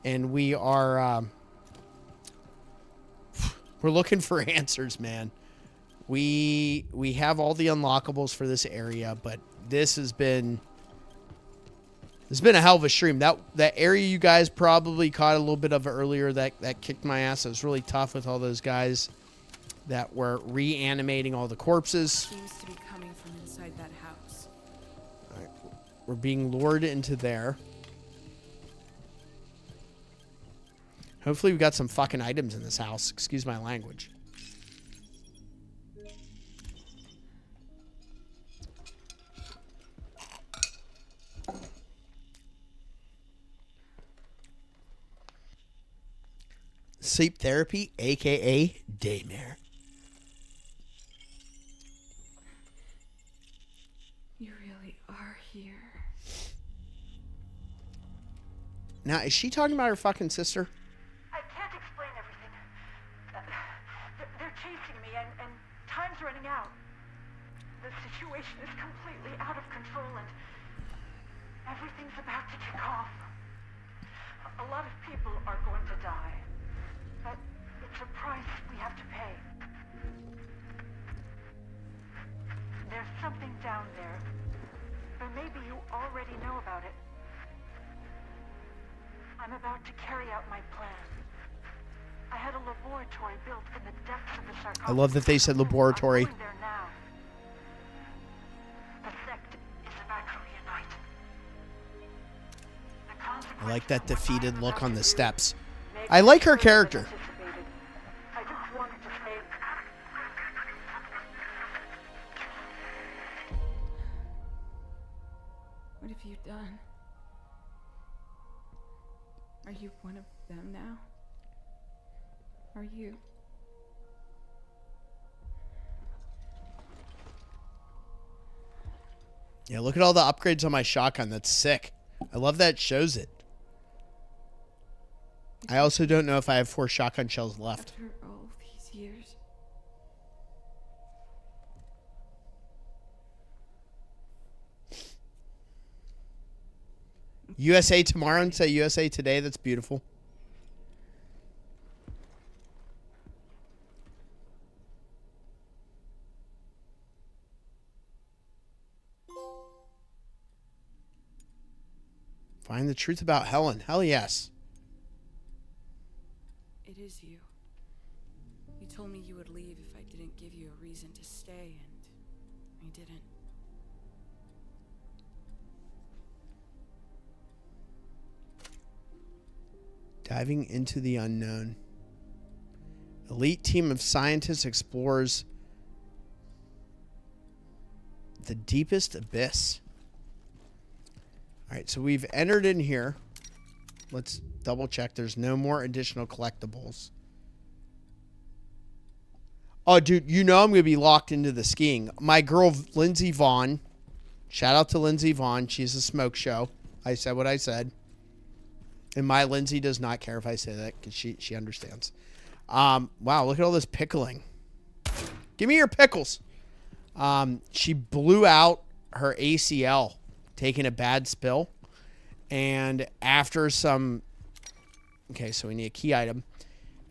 A: And we are... we're looking for answers, man. We have all the unlockables for this area, but this has been a hell of a stream. That area you guys probably caught a little bit of earlier that kicked my ass. It was really tough with all those guys that were reanimating all the corpses.
B: Seems to be coming from inside that house.
A: All right, we're being lured into there. Hopefully we got some fucking items in this house. Excuse my language. Sleep therapy, aka Daymare.
B: You really are here.
A: Now, is she talking about her fucking sister?
G: I can't explain everything. They're chasing me, and time's running out. The situation is completely out of control, and everything's about to kick off. A lot of people are going to die, but it's a price we have to pay. There's something down there, but maybe you already know about it. I'm about to carry out my plan. I had a laboratory built in the depths of the sarcophagus.
A: I love that they said laboratory.
G: I'm going there now. The sect is about to reunite. The consequences
A: I like that
G: of what
A: defeated
G: I'm
A: look
G: about
A: on
G: to
A: the
G: do
A: steps.
G: may
A: I
G: be
A: like her
G: further than
A: character.
G: anticipated. I just wanted to say
B: What have you done? Are you one of them now? Are you?
A: Yeah, look at all the upgrades on my shotgun. That's sick. I love that it shows it. I also don't know if I have 4 shotgun shells left.
B: After all these years.
A: USA tomorrow and say USA today. That's beautiful. Find the truth about Helen. Hell yes.
B: It is you. You told me you would leave if I didn't give you a reason to stay, and I didn't.
A: Diving into the unknown. Elite team of scientists explores the deepest abyss. All right, so we've entered in here. Let's double check. There's no more additional collectibles. Oh, dude, you know I'm going to be locked into the skiing. My girl, Lindsay Vaughn. Shout out to Lindsay Vaughn. She's a smoke show. I said what I said. And my Lindsay does not care if I say that because she understands. Wow, look at all this pickling. Give me your pickles. She blew out her ACL taking a bad spill. And after some... Okay, so we need a key item.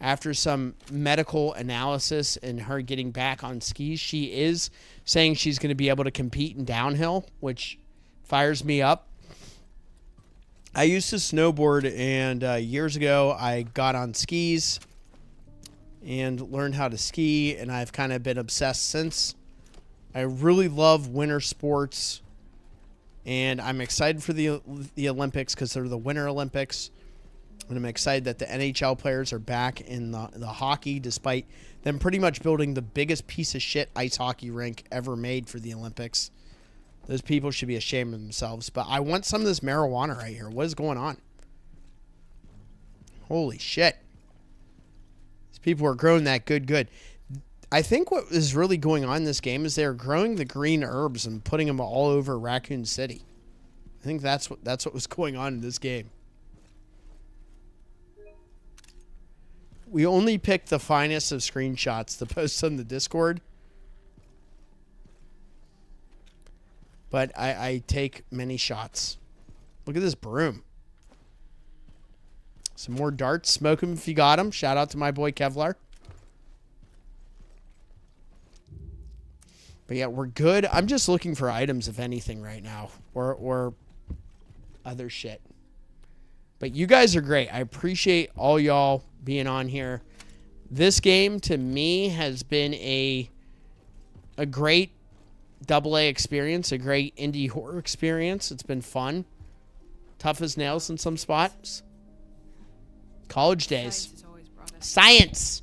A: After some medical analysis and her getting back on skis, she is saying she's going to be able to compete in downhill, which fires me up. I used to snowboard, and years ago I got on skis and learned how to ski, and I've kind of been obsessed since. I really love winter sports, and I'm excited for the Olympics because they're the Winter Olympics. And I'm excited that the NHL players are back in the hockey, despite them pretty much building the biggest piece of shit ice hockey rink ever made for the Olympics. Those people should be ashamed of themselves. But I want some of this marijuana right here. What is going on? Holy shit. These people are growing that good. I think what is really going on in this game is they're growing the green herbs and putting them all over Raccoon City. I think that's what was going on in this game. We only pick the finest of screenshots to post on the Discord. But I take many shots. Look at this broom. Some more darts. Smoke them if you got them. Shout out to my boy Kevlar. But yeah, we're good. I'm just looking for items, if anything, right now. Or other shit. But you guys are great. I appreciate all y'all being on here. This game, to me, has been a great AA experience, a great indie horror experience. It's been fun. Tough as nails in some spots. College days.
B: Science has always brought us.
A: Science!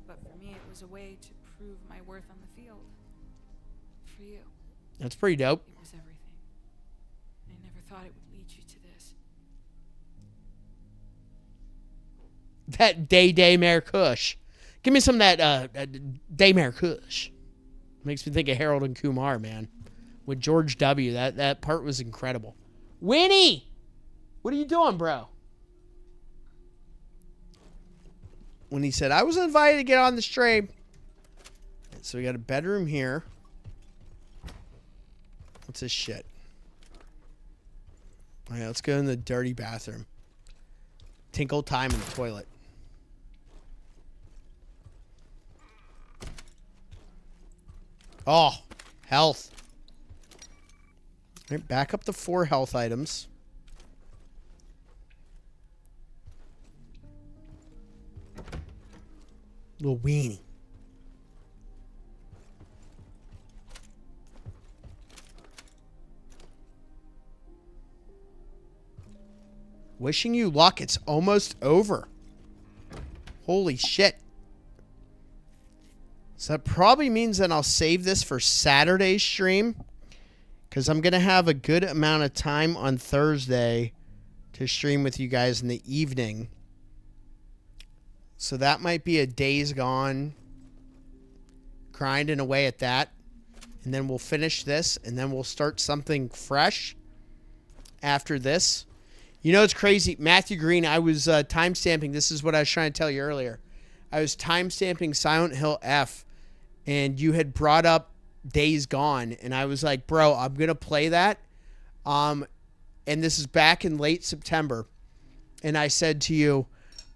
B: But for me, it was a way to prove my worth on the field. For you,
A: That's pretty dope.
B: it was everything. I never thought it would lead you to this.
A: That Daymare Kush. Give me some of that Daymare Kush. Makes me think of Harold and Kumar, man. With George W. That part was incredible. Winnie! What are you doing, bro? When he said, I was invited to get on the stream. So we got a bedroom here. What's this shit? All right, let's go in the dirty bathroom. Tinkle time in the toilet. Oh, health. All right, back up the 4 health items. Little weenie. Wishing you luck. It's almost over. Holy shit. So that probably means that I'll save this for Saturday's stream, because I'm going to have a good amount of time on Thursday to stream with you guys in the evening. So that might be a Days Gone, grinding away at that. And then we'll finish this, and then we'll start something fresh after this. You know, it's crazy. Matthew Green, I was timestamping. This is what I was trying to tell you earlier. I was timestamping Silent Hill F, and you had brought up Days Gone, and I was like, bro, I'm going to play that. And this is back in late September. And I said to you,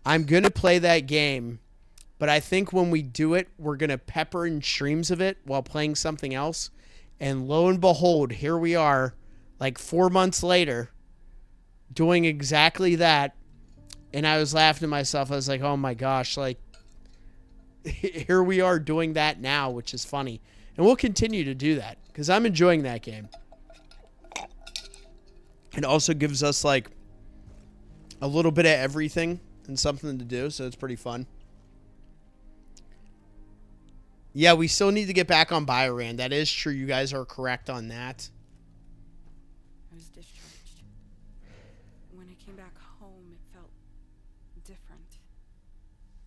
A: I'm going to play that game, but I think when we do it, we're going to pepper in streams of it while playing something else. And lo and behold, here we are, like 4 months later, doing exactly that. And I was laughing to myself. I was like, oh my gosh, like, here we are doing that now, which is funny. And we'll continue to do that because I'm enjoying that game. It also gives us, like, a little bit of everything and something to do, so it's pretty fun. Yeah, we still need to get back on Biorand. That is true. You guys are correct on that.
B: I was discharged. When I came back home, it felt different.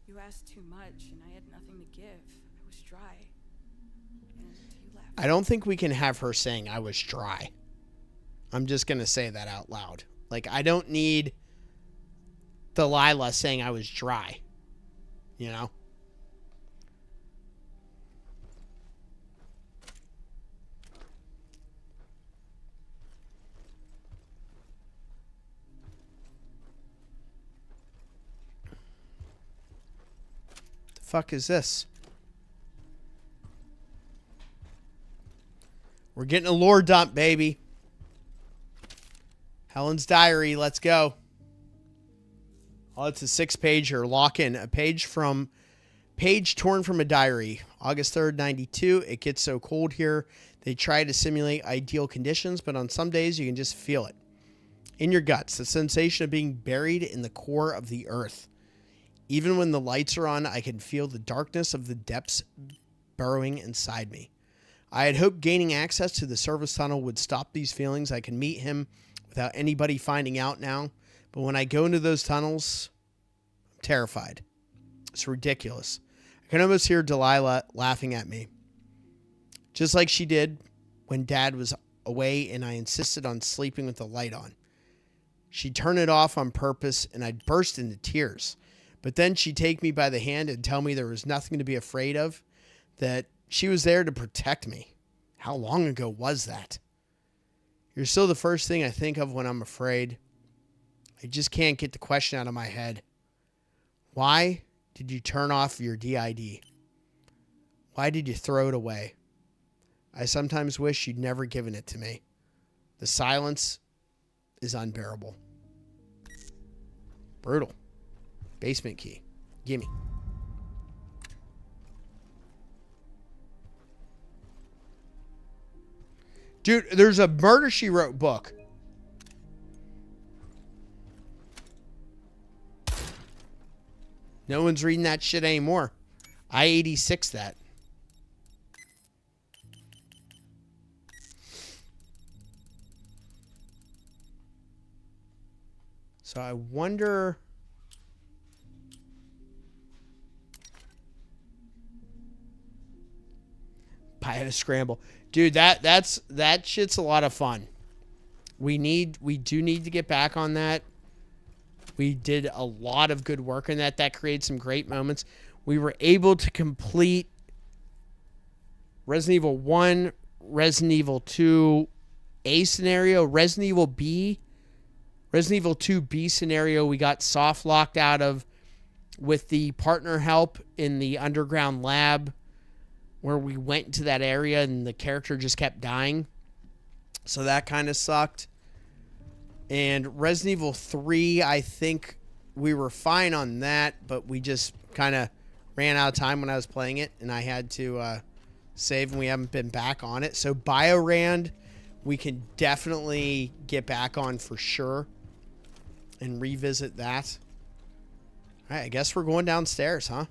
B: You asked too much, and I had nothing to give. I was dry. And you left.
A: I don't think we can have her saying I was dry. I'm just going to say that out loud. Like, I don't need Dalila saying I was dry. You know? The fuck is this? We're getting a lore dump, baby. Helen's diary. Let's go. Oh, it's a 6-pager. Lock in. A page torn from a diary. August 3rd, 92. It gets so cold here. They try to simulate ideal conditions, but on some days you can just feel it. In your guts. The sensation of being buried in the core of the earth. Even when the lights are on, I can feel the darkness of the depths burrowing inside me. I had hoped gaining access to the service tunnel would stop these feelings. I can meet him without anybody finding out now. But when I go into those tunnels, I'm terrified. It's ridiculous. I can almost hear Dalila laughing at me. Just like she did when Dad was away and I insisted on sleeping with the light on. She'd turn it off on purpose and I'd burst into tears. But then she'd take me by the hand and tell me there was nothing to be afraid of. That she was there to protect me. How long ago was that? You're still the first thing I think of when I'm afraid. I just can't get the question out of my head. Why did you turn off your DID? Why did you throw it away? I sometimes wish you'd never given it to me. The silence is unbearable. Brutal. Basement key. Gimme. Dude, there's a Murder, She Wrote book. No one's reading that shit anymore. I 86 that. So I wonder... Pie to scramble. Dude, that shit's a lot of fun. We do need to get back on that. We did a lot of good work on that. That created some great moments. We were able to complete Resident Evil 1, Resident Evil 2 A scenario, Resident Evil B, Resident Evil 2 B scenario we got soft locked out of with the partner help in the underground lab where we went into that area and the character just kept dying. So that kind of sucked. And Resident Evil 3, I think we were fine on that, but we just kind of ran out of time when I was playing it, and I had to save, and we haven't been back on it. So Biorand, we can definitely get back on for sure and revisit that. All right, I guess we're going downstairs, huh?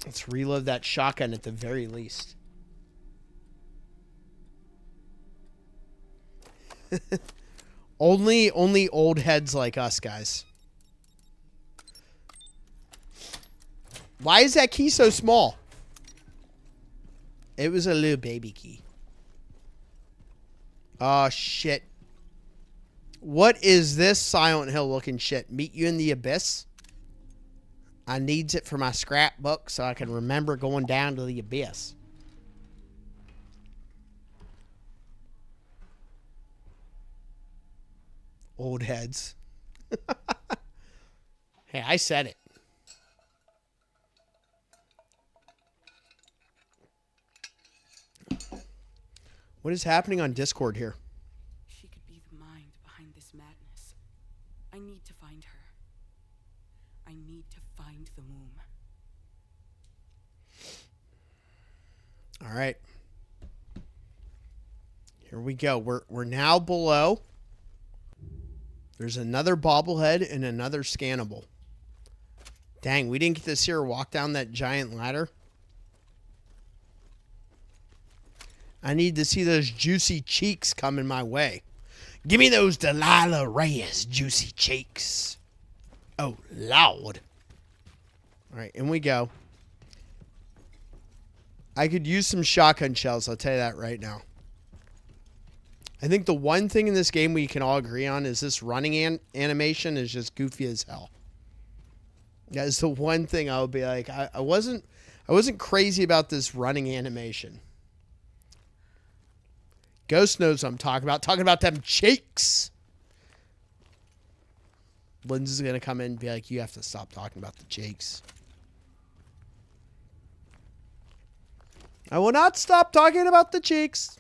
A: Let's reload that shotgun at the very least. Only old heads like us, guys. Why is that key so small? It was a little baby key. Oh, shit. What is this Silent Hill looking shit? Meet you in the abyss? I needs it for my scrapbook so I can remember going down to the abyss. Old heads. Hey, I said it. What is happening on Discord here?
B: She could be the mind behind this madness. I need to find her. I need to find the womb.
A: All right. Here we go. We're now below. There's another bobblehead and another scannable. Dang, we didn't get to see her walk down that giant ladder. I need to see those juicy cheeks coming my way. Give me those Dalila Reyes juicy cheeks. Oh, Lord. All right, in we go. I could use some shotgun shells, I'll tell you that right now. I think the one thing in this game we can all agree on is this running animation is just goofy as hell. That is the one thing I would be like, I wasn't crazy about this running animation. Ghost knows what I'm talking about. Talking about them cheeks. Lindsay's going to come in and be like, you have to stop talking about the cheeks. I will not stop talking about the cheeks.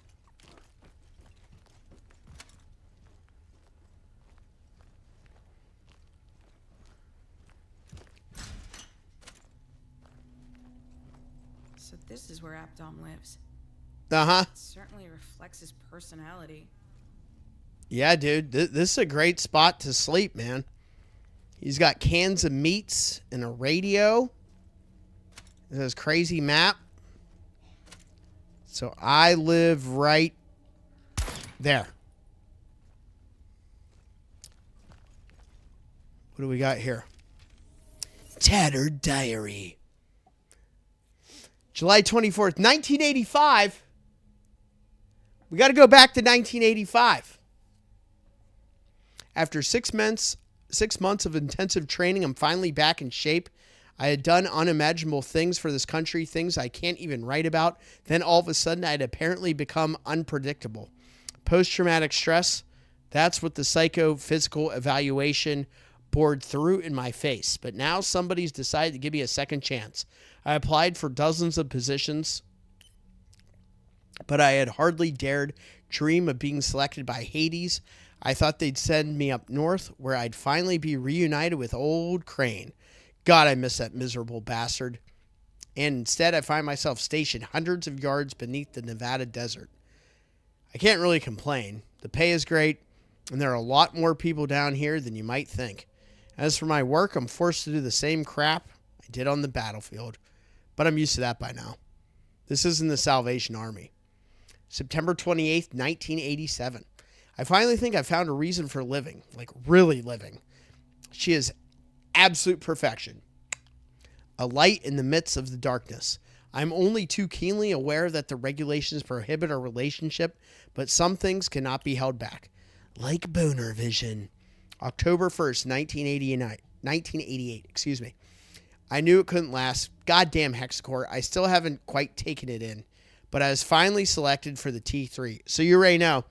B: So this is where Aptom lives.
A: Uh-huh.
B: It certainly reflects his personality.
A: Yeah, dude. This is a great spot to sleep, man. He's got cans of meats and a radio. This crazy map. So I live right there. What do we got here? Tattered Diary. July 24th, 1985. We got to go back to 1985. After 6 months of intensive training, I'm finally back in shape. I had done unimaginable things for this country, things I can't even write about. Then all of a sudden, I had apparently become unpredictable. Post-traumatic stress, that's what the psychophysical evaluation bored through in my face. But now somebody's decided to give me a second chance. I applied for dozens of positions, but I had hardly dared dream of being selected by H.A.D.E.S. I thought they'd send me up north, where I'd finally be reunited with old Crane. God, I miss that miserable bastard. And instead, I find myself stationed hundreds of yards beneath the Nevada desert. I can't really complain. The pay is great, and there are a lot more people down here than you might think. As for my work, I'm forced to do the same crap I did on the battlefield, but I'm used to that by now. This isn't the Salvation Army. September 28th, 1987. I finally think I found a reason for living, like really living. She is absolute perfection. A light in the midst of the darkness. I'm only too keenly aware that the regulations prohibit our relationship, but some things cannot be held back. Like boner vision. October 1st, 1988, excuse me. I knew it couldn't last. Goddamn Hexacore. I still haven't quite taken it in. But I was finally selected for the T3. So you already know,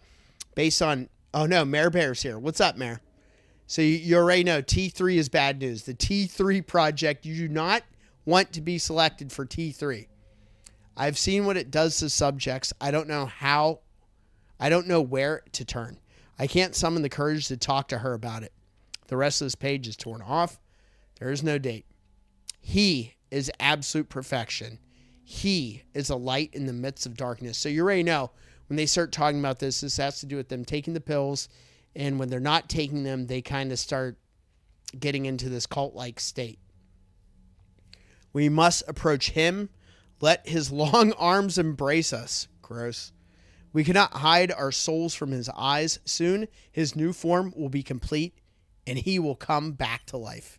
A: based on... Oh, no, Mayor Bear's here. What's up, Mayor? So you already know T3 is bad news. The T3 project, you do not want to be selected for T3. I've seen what it does to subjects. I don't know how... I don't know where to turn. I can't summon the courage to talk to her about it. The rest of this page is torn off. There is no date. He is absolute perfection. He is a light in the midst of darkness. So you already know when they start talking about this, this has to do with them taking the pills. And when they're not taking them, they kind of start getting into this cult-like state. We must approach him. Let his long arms embrace us. Gross. We cannot hide our souls from his eyes. Soon, his new form will be complete, and he will come back to life.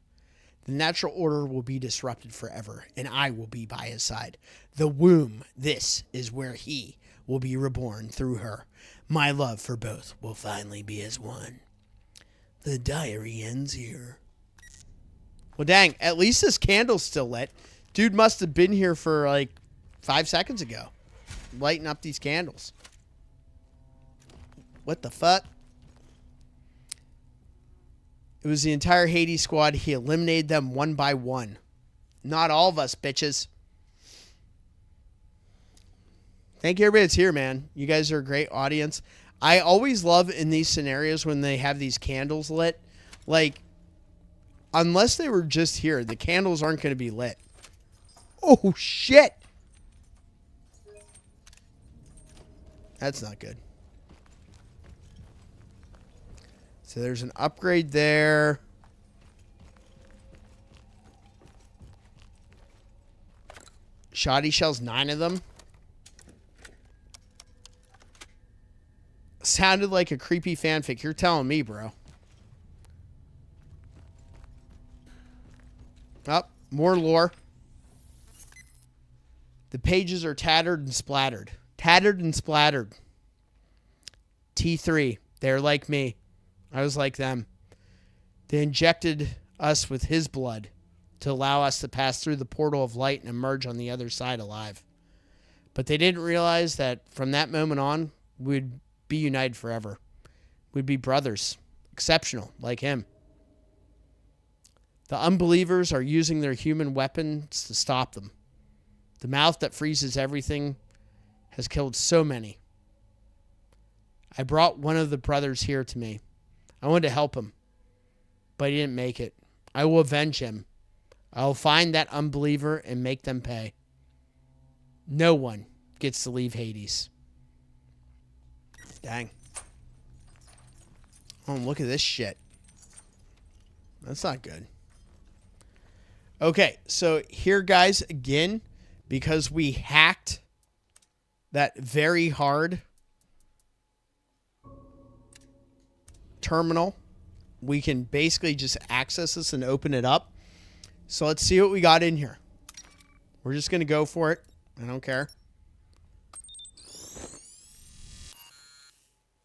A: The natural order will be disrupted forever, and I will be by his side. The womb, this is where he will be reborn through her. My love for both will finally be as one. The diary ends here. Well, dang, at least this candle's still lit. Dude must have been here for like 5 seconds ago, lighting up these candles. What the fuck? It was the entire H.A.D.E. squad. He eliminated them one by one. Not all of us, bitches. Thank you, everybody that's here, man. You guys are a great audience. I always love in these scenarios when they have these candles lit. Like, unless they were just here, the candles aren't going to be lit. Oh, shit. That's not good. So there's an upgrade there. Shoddy shells, 9 of them. Sounded like a creepy fanfic. You're telling me, bro. Oh, more lore. The pages are tattered and splattered. Tattered and splattered. T3. They're like me. I was like them. They injected us with his blood to allow us to pass through the portal of light and emerge on the other side alive. But they didn't realize that from that moment on, we'd be united forever. We'd be brothers. Exceptional, like him. The unbelievers are using their human weapons to stop them. The mouth that freezes everything has killed so many. I brought one of the brothers here to me. I wanted to help him, but he didn't make it. I will avenge him. I will find that unbeliever and make them pay. No one gets to leave Hades. Dang. Oh, look at this shit. That's not good. Okay, so here, guys, again, because we hacked that very hard terminal, we can basically just access this and open it up. So let's see what we got in here. We're just going to go for it. I don't care.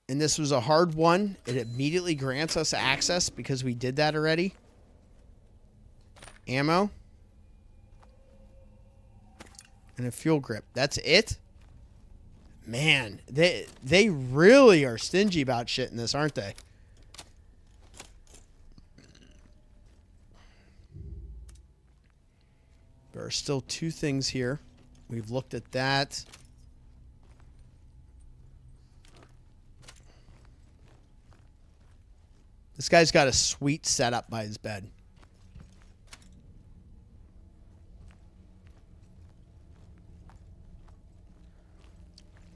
A: And this was a hard one. It immediately grants us access because we did that already. Ammo. And a fuel grip. That's it? Man, they really are stingy about shit in this, aren't they? There are still 2 things here. We've looked at that. This guy's got a sweet setup by his bed.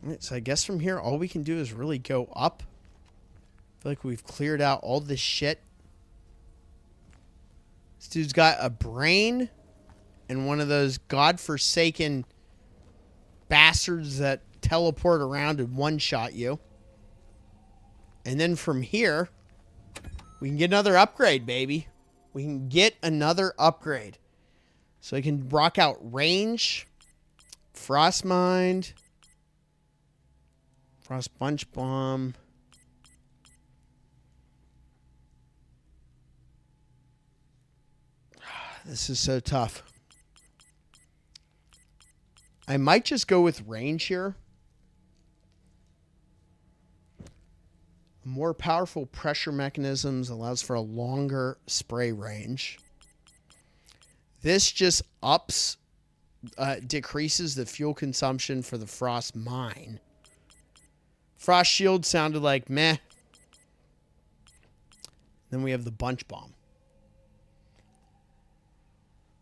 A: All right, so I guess from here, all we can do is really go up. I feel like we've cleared out all this shit. This dude's got a brain and one of those godforsaken bastards that teleport around and one-shot you. And then from here, we can get another upgrade, baby. We can get another upgrade. So I can rock out range, Frostmind, Frost Bunch Bomb. This is so tough. I might just go with range here. More powerful pressure mechanisms allows for a longer spray range. This just decreases the fuel consumption for the Frost Mine. Frost Shield sounded like meh. Then we have the Bunch Bomb.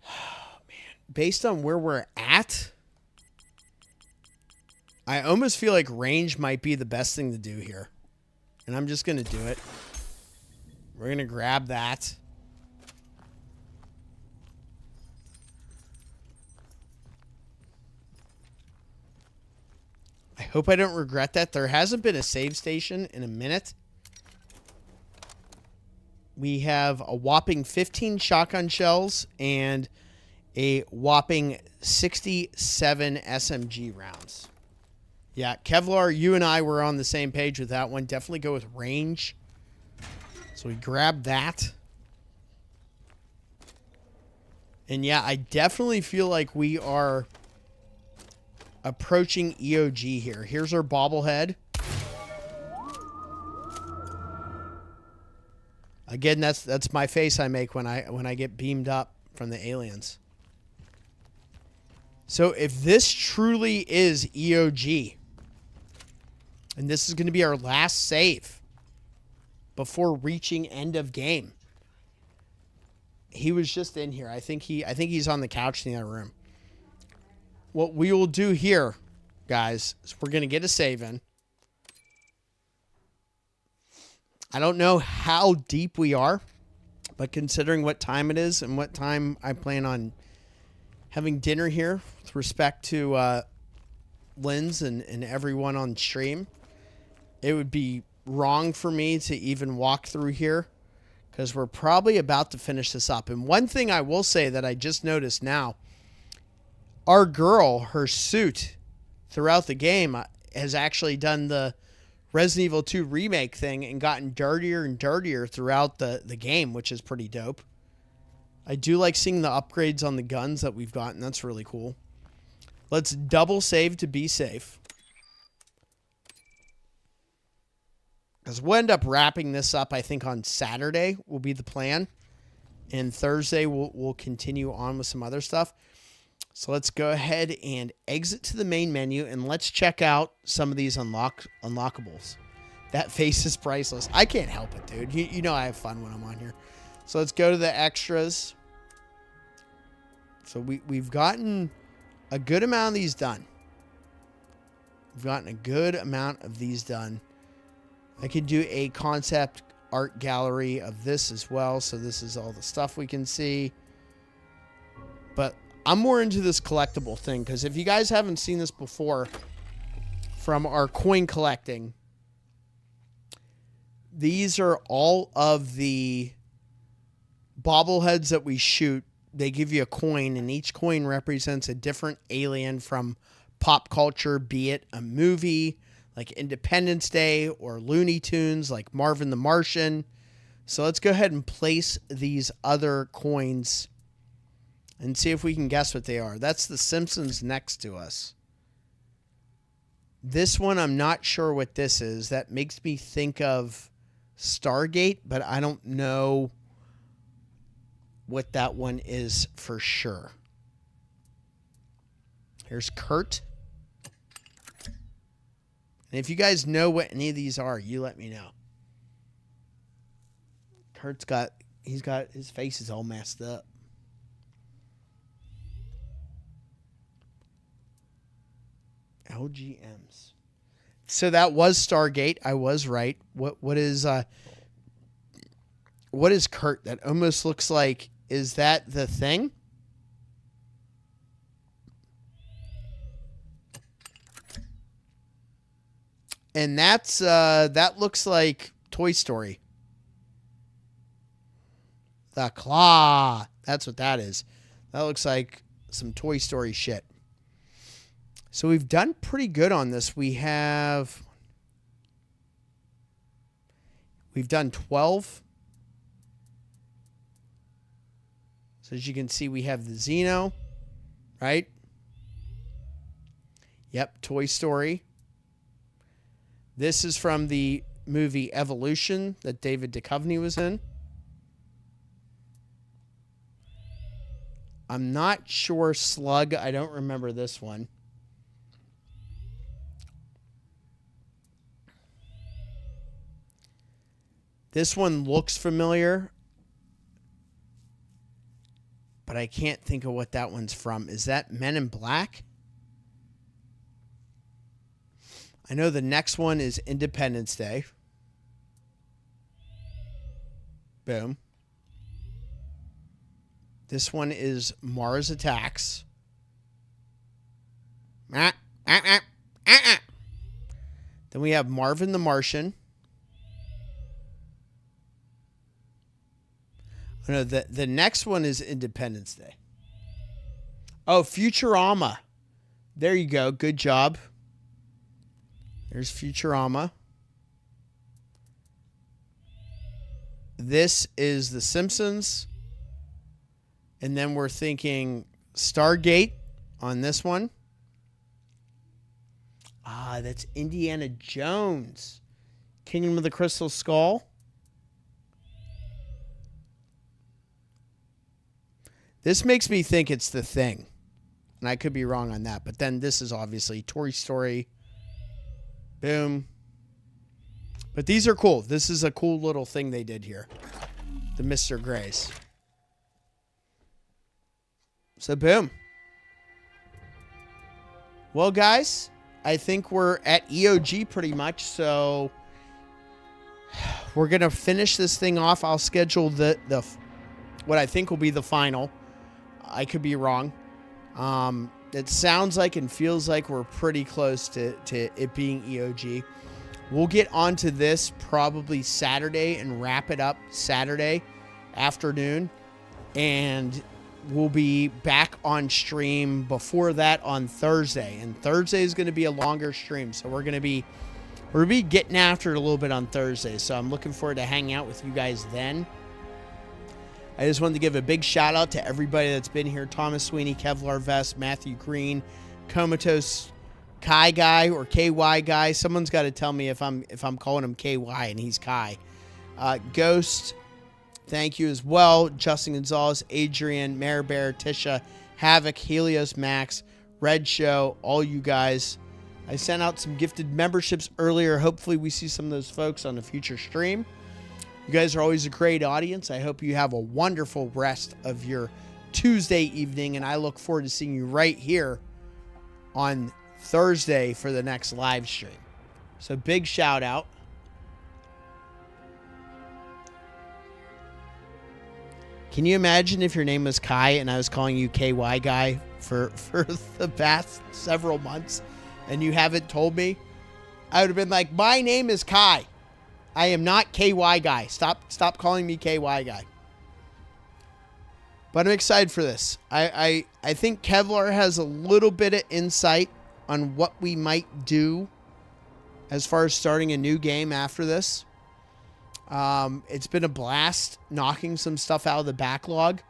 A: Oh, man. Based on where we're at, I almost feel like range might be the best thing to do here. And I'm just going to do it. We're going to grab that. I hope I don't regret that. There hasn't been a save station in a minute. We have a whopping 15 shotgun shells and a whopping 67 SMG rounds. Yeah, Kevlar, you and I were on the same page with that one. Definitely go with range. So we grab that. And yeah, I definitely feel like we are approaching EOG here. Here's our bobblehead. Again, that's my face I make when I get beamed up from the aliens. So if this truly is EOG, and this is going to be our last save before reaching end of game. He was just in here. I think he's on the couch in the other room. What we will do here, guys, is we're going to get a save in. I don't know how deep we are, but considering what time it is and what time I plan on having dinner here with respect to Lynn's and everyone on stream, it would be wrong for me to even walk through here because we're probably about to finish this up. And one thing I will say that I just noticed now, our girl, her suit throughout the game has actually done the Resident Evil 2 remake thing and gotten dirtier and dirtier throughout the game, which is pretty dope. I do like seeing the upgrades on the guns that we've gotten. That's really cool. Let's double save to be safe. Because we'll end up wrapping this up, I think, on Saturday will be the plan. And Thursday, we'll continue on with some other stuff. So let's go ahead and exit to the main menu, and let's check out some of these unlockables. That face is priceless. I can't help it, dude. You know I have fun when I'm on here. So let's go to the extras. So we've gotten a good amount of these done. We've gotten a good amount of these done. I can do a concept art gallery of this as well. So this is all the stuff we can see. But I'm more into this collectible thing because if you guys haven't seen this before from our coin collecting, these are all of the bobbleheads that we shoot. They give you a coin, and each coin represents a different alien from pop culture, be it a movie like Independence Day or Looney Tunes like Marvin the Martian. So let's go ahead and place these other coins and see if we can guess what they are. That's the Simpsons next to us. This one, I'm not sure what this is. That makes me think of Stargate, but I don't know what that one is for sure. Here's Kurt. And if you guys know what any of these are, you let me know. Kurt's got his face is all messed up. LGMs. So that was Stargate. I was right. What is Kurt? That almost looks like, is that the Thing? And that's that looks like Toy Story. The Claw. That's what that is. That looks like some Toy Story shit. So we've done pretty good on this. We've done 12. So as you can see, we have the Xeno, right? Yep, Toy Story. This is from the movie Evolution that David Duchovny was in. I'm not sure Slug. I don't remember this one. This one looks familiar, but I can't think of what that one's from. Is that Men in Black? I know the next one is Independence Day. Boom. This one is Mars Attacks. Then we have Marvin the Martian. Oh, no, the next one is Independence Day. Oh, Futurama. There you go. Good job. There's Futurama. This is The Simpsons. And then we're thinking Stargate on this one. Ah, that's Indiana Jones. Kingdom of the Crystal Skull. This makes me think it's The Thing. And I could be wrong on that. But then this is obviously Toy Story. Boom. But these are cool. This is a cool little thing they did here. The Mr. Grays. So boom. Well, guys, I think we're at EOG pretty much. So we're going to finish this thing off. I'll schedule the what I think will be the final. I could be wrong. It sounds like and feels like we're pretty close to it being EOG. We'll get onto this probably Saturday and wrap it up Saturday afternoon. And we'll be back on stream before that on Thursday. And Thursday is going to be a longer stream. So we're going to be getting after it a little bit on Thursday. So I'm looking forward to hanging out with you guys then. I just wanted to give a big shout out to everybody that's been here. Thomas Sweeney, Kevlar Vest, Matthew Green, Comatose Kai Guy or KY Guy. Someone's got to tell me if I'm calling him KY and he's Kai. Ghost, thank you as well. Justin Gonzalez, Adrian, Mare Bear, Tisha, Havoc, Helios Max, Red Show, all you guys. I sent out some gifted memberships earlier. Hopefully we see some of those folks on a future stream. You guys are always a great audience. I hope you have a wonderful rest of your Tuesday evening, and I look forward to seeing you right here on Thursday for the next live stream. So big shout out. Can you imagine if your name was Kai and I was calling you KY Guy for the past several months and you haven't told me? I would have been like, my name is Kai. I am not KY Guy. Stop calling me KY Guy. But I'm excited for this. I think Kevlar has a little bit of insight on what we might do as far as starting a new game after this. It's been a blast knocking some stuff out of the backlog.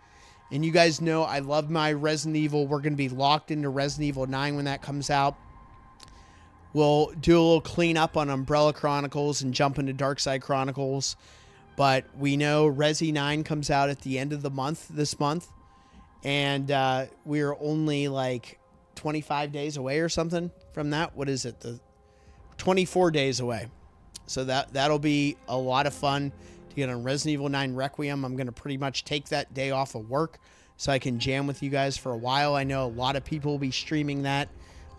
A: And you guys know I love my Resident Evil. We're going to be locked into Resident Evil 9 when that comes out. We'll do a little cleanup on Umbrella Chronicles and jump into Darkside Chronicles. But we know Resi 9 comes out at the end of the month, this month. And we're only like 25 days away or something from that. What is it? 24 days away. So that'll be a lot of fun to get on Resident Evil 9 Requiem. I'm going to pretty much take that day off of work so I can jam with you guys for a while. I know a lot of people will be streaming that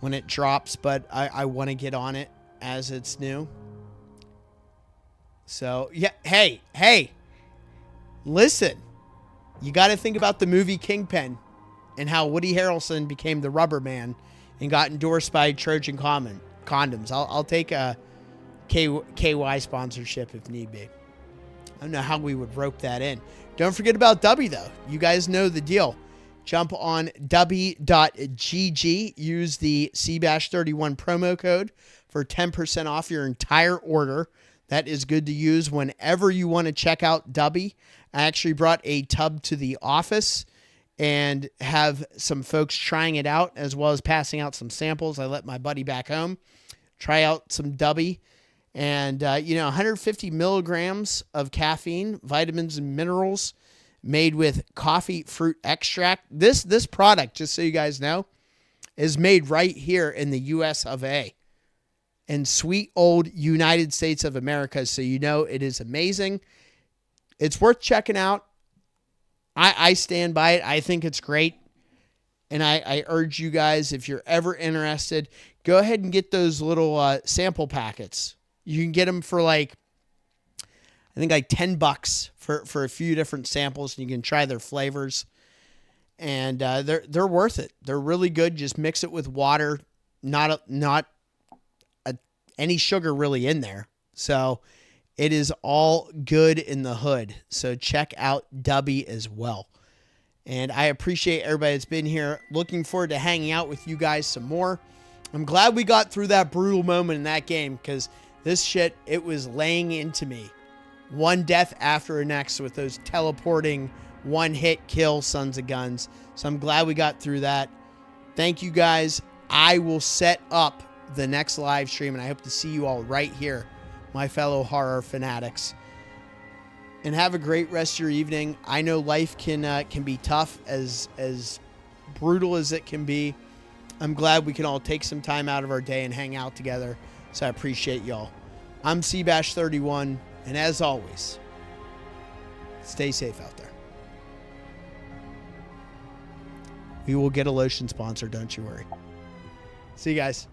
A: when it drops, but I want to get on it as it's new. So, yeah, hey, listen, you got to think about the movie Kingpin and how Woody Harrelson became the Rubber Man and got endorsed by Trojan Condoms. I'll take a KY sponsorship if need be. I don't know how we would rope that in. Don't forget about Dubby, though. You guys know the deal. Jump on Dubby.gg. Use the CBash31 promo code for 10% off your entire order. That is good to use whenever you want to check out Dubby. I actually brought a tub to the office and have some folks trying it out as well as passing out some samples. I let my buddy back home try out some Dubby. And, 150 milligrams of caffeine, vitamins and minerals made with coffee fruit extract. This product, just so you guys know, is made right here in the US of A. In sweet old United States of America. So you know it is amazing. It's worth checking out. I stand by it. I think it's great. And I urge you guys, if you're ever interested, go ahead and get those little sample packets. You can get them for I think $10 for a few different samples, and you can try their flavors. And they're worth it. They're really good. Just mix it with water, not any sugar really in there. So it is all good in the hood. So check out Dubby as well. And I appreciate everybody that's been here. Looking forward to hanging out with you guys some more. I'm glad we got through that brutal moment in that game, because this shit, it was laying into me. One death after the next with those teleporting one-hit kill sons of guns. So I'm glad we got through that. Thank you guys. I will set up the next live stream, and I hope to see you all right here, my fellow horror fanatics. and have a great rest of your evening. I know life can be tough, as brutal as it can be. I'm glad we can all take some time out of our day and hang out together. So I appreciate y'all. I'm Seabash31, and as always, stay safe out there. We will get a lotion sponsor, don't you worry. See you guys.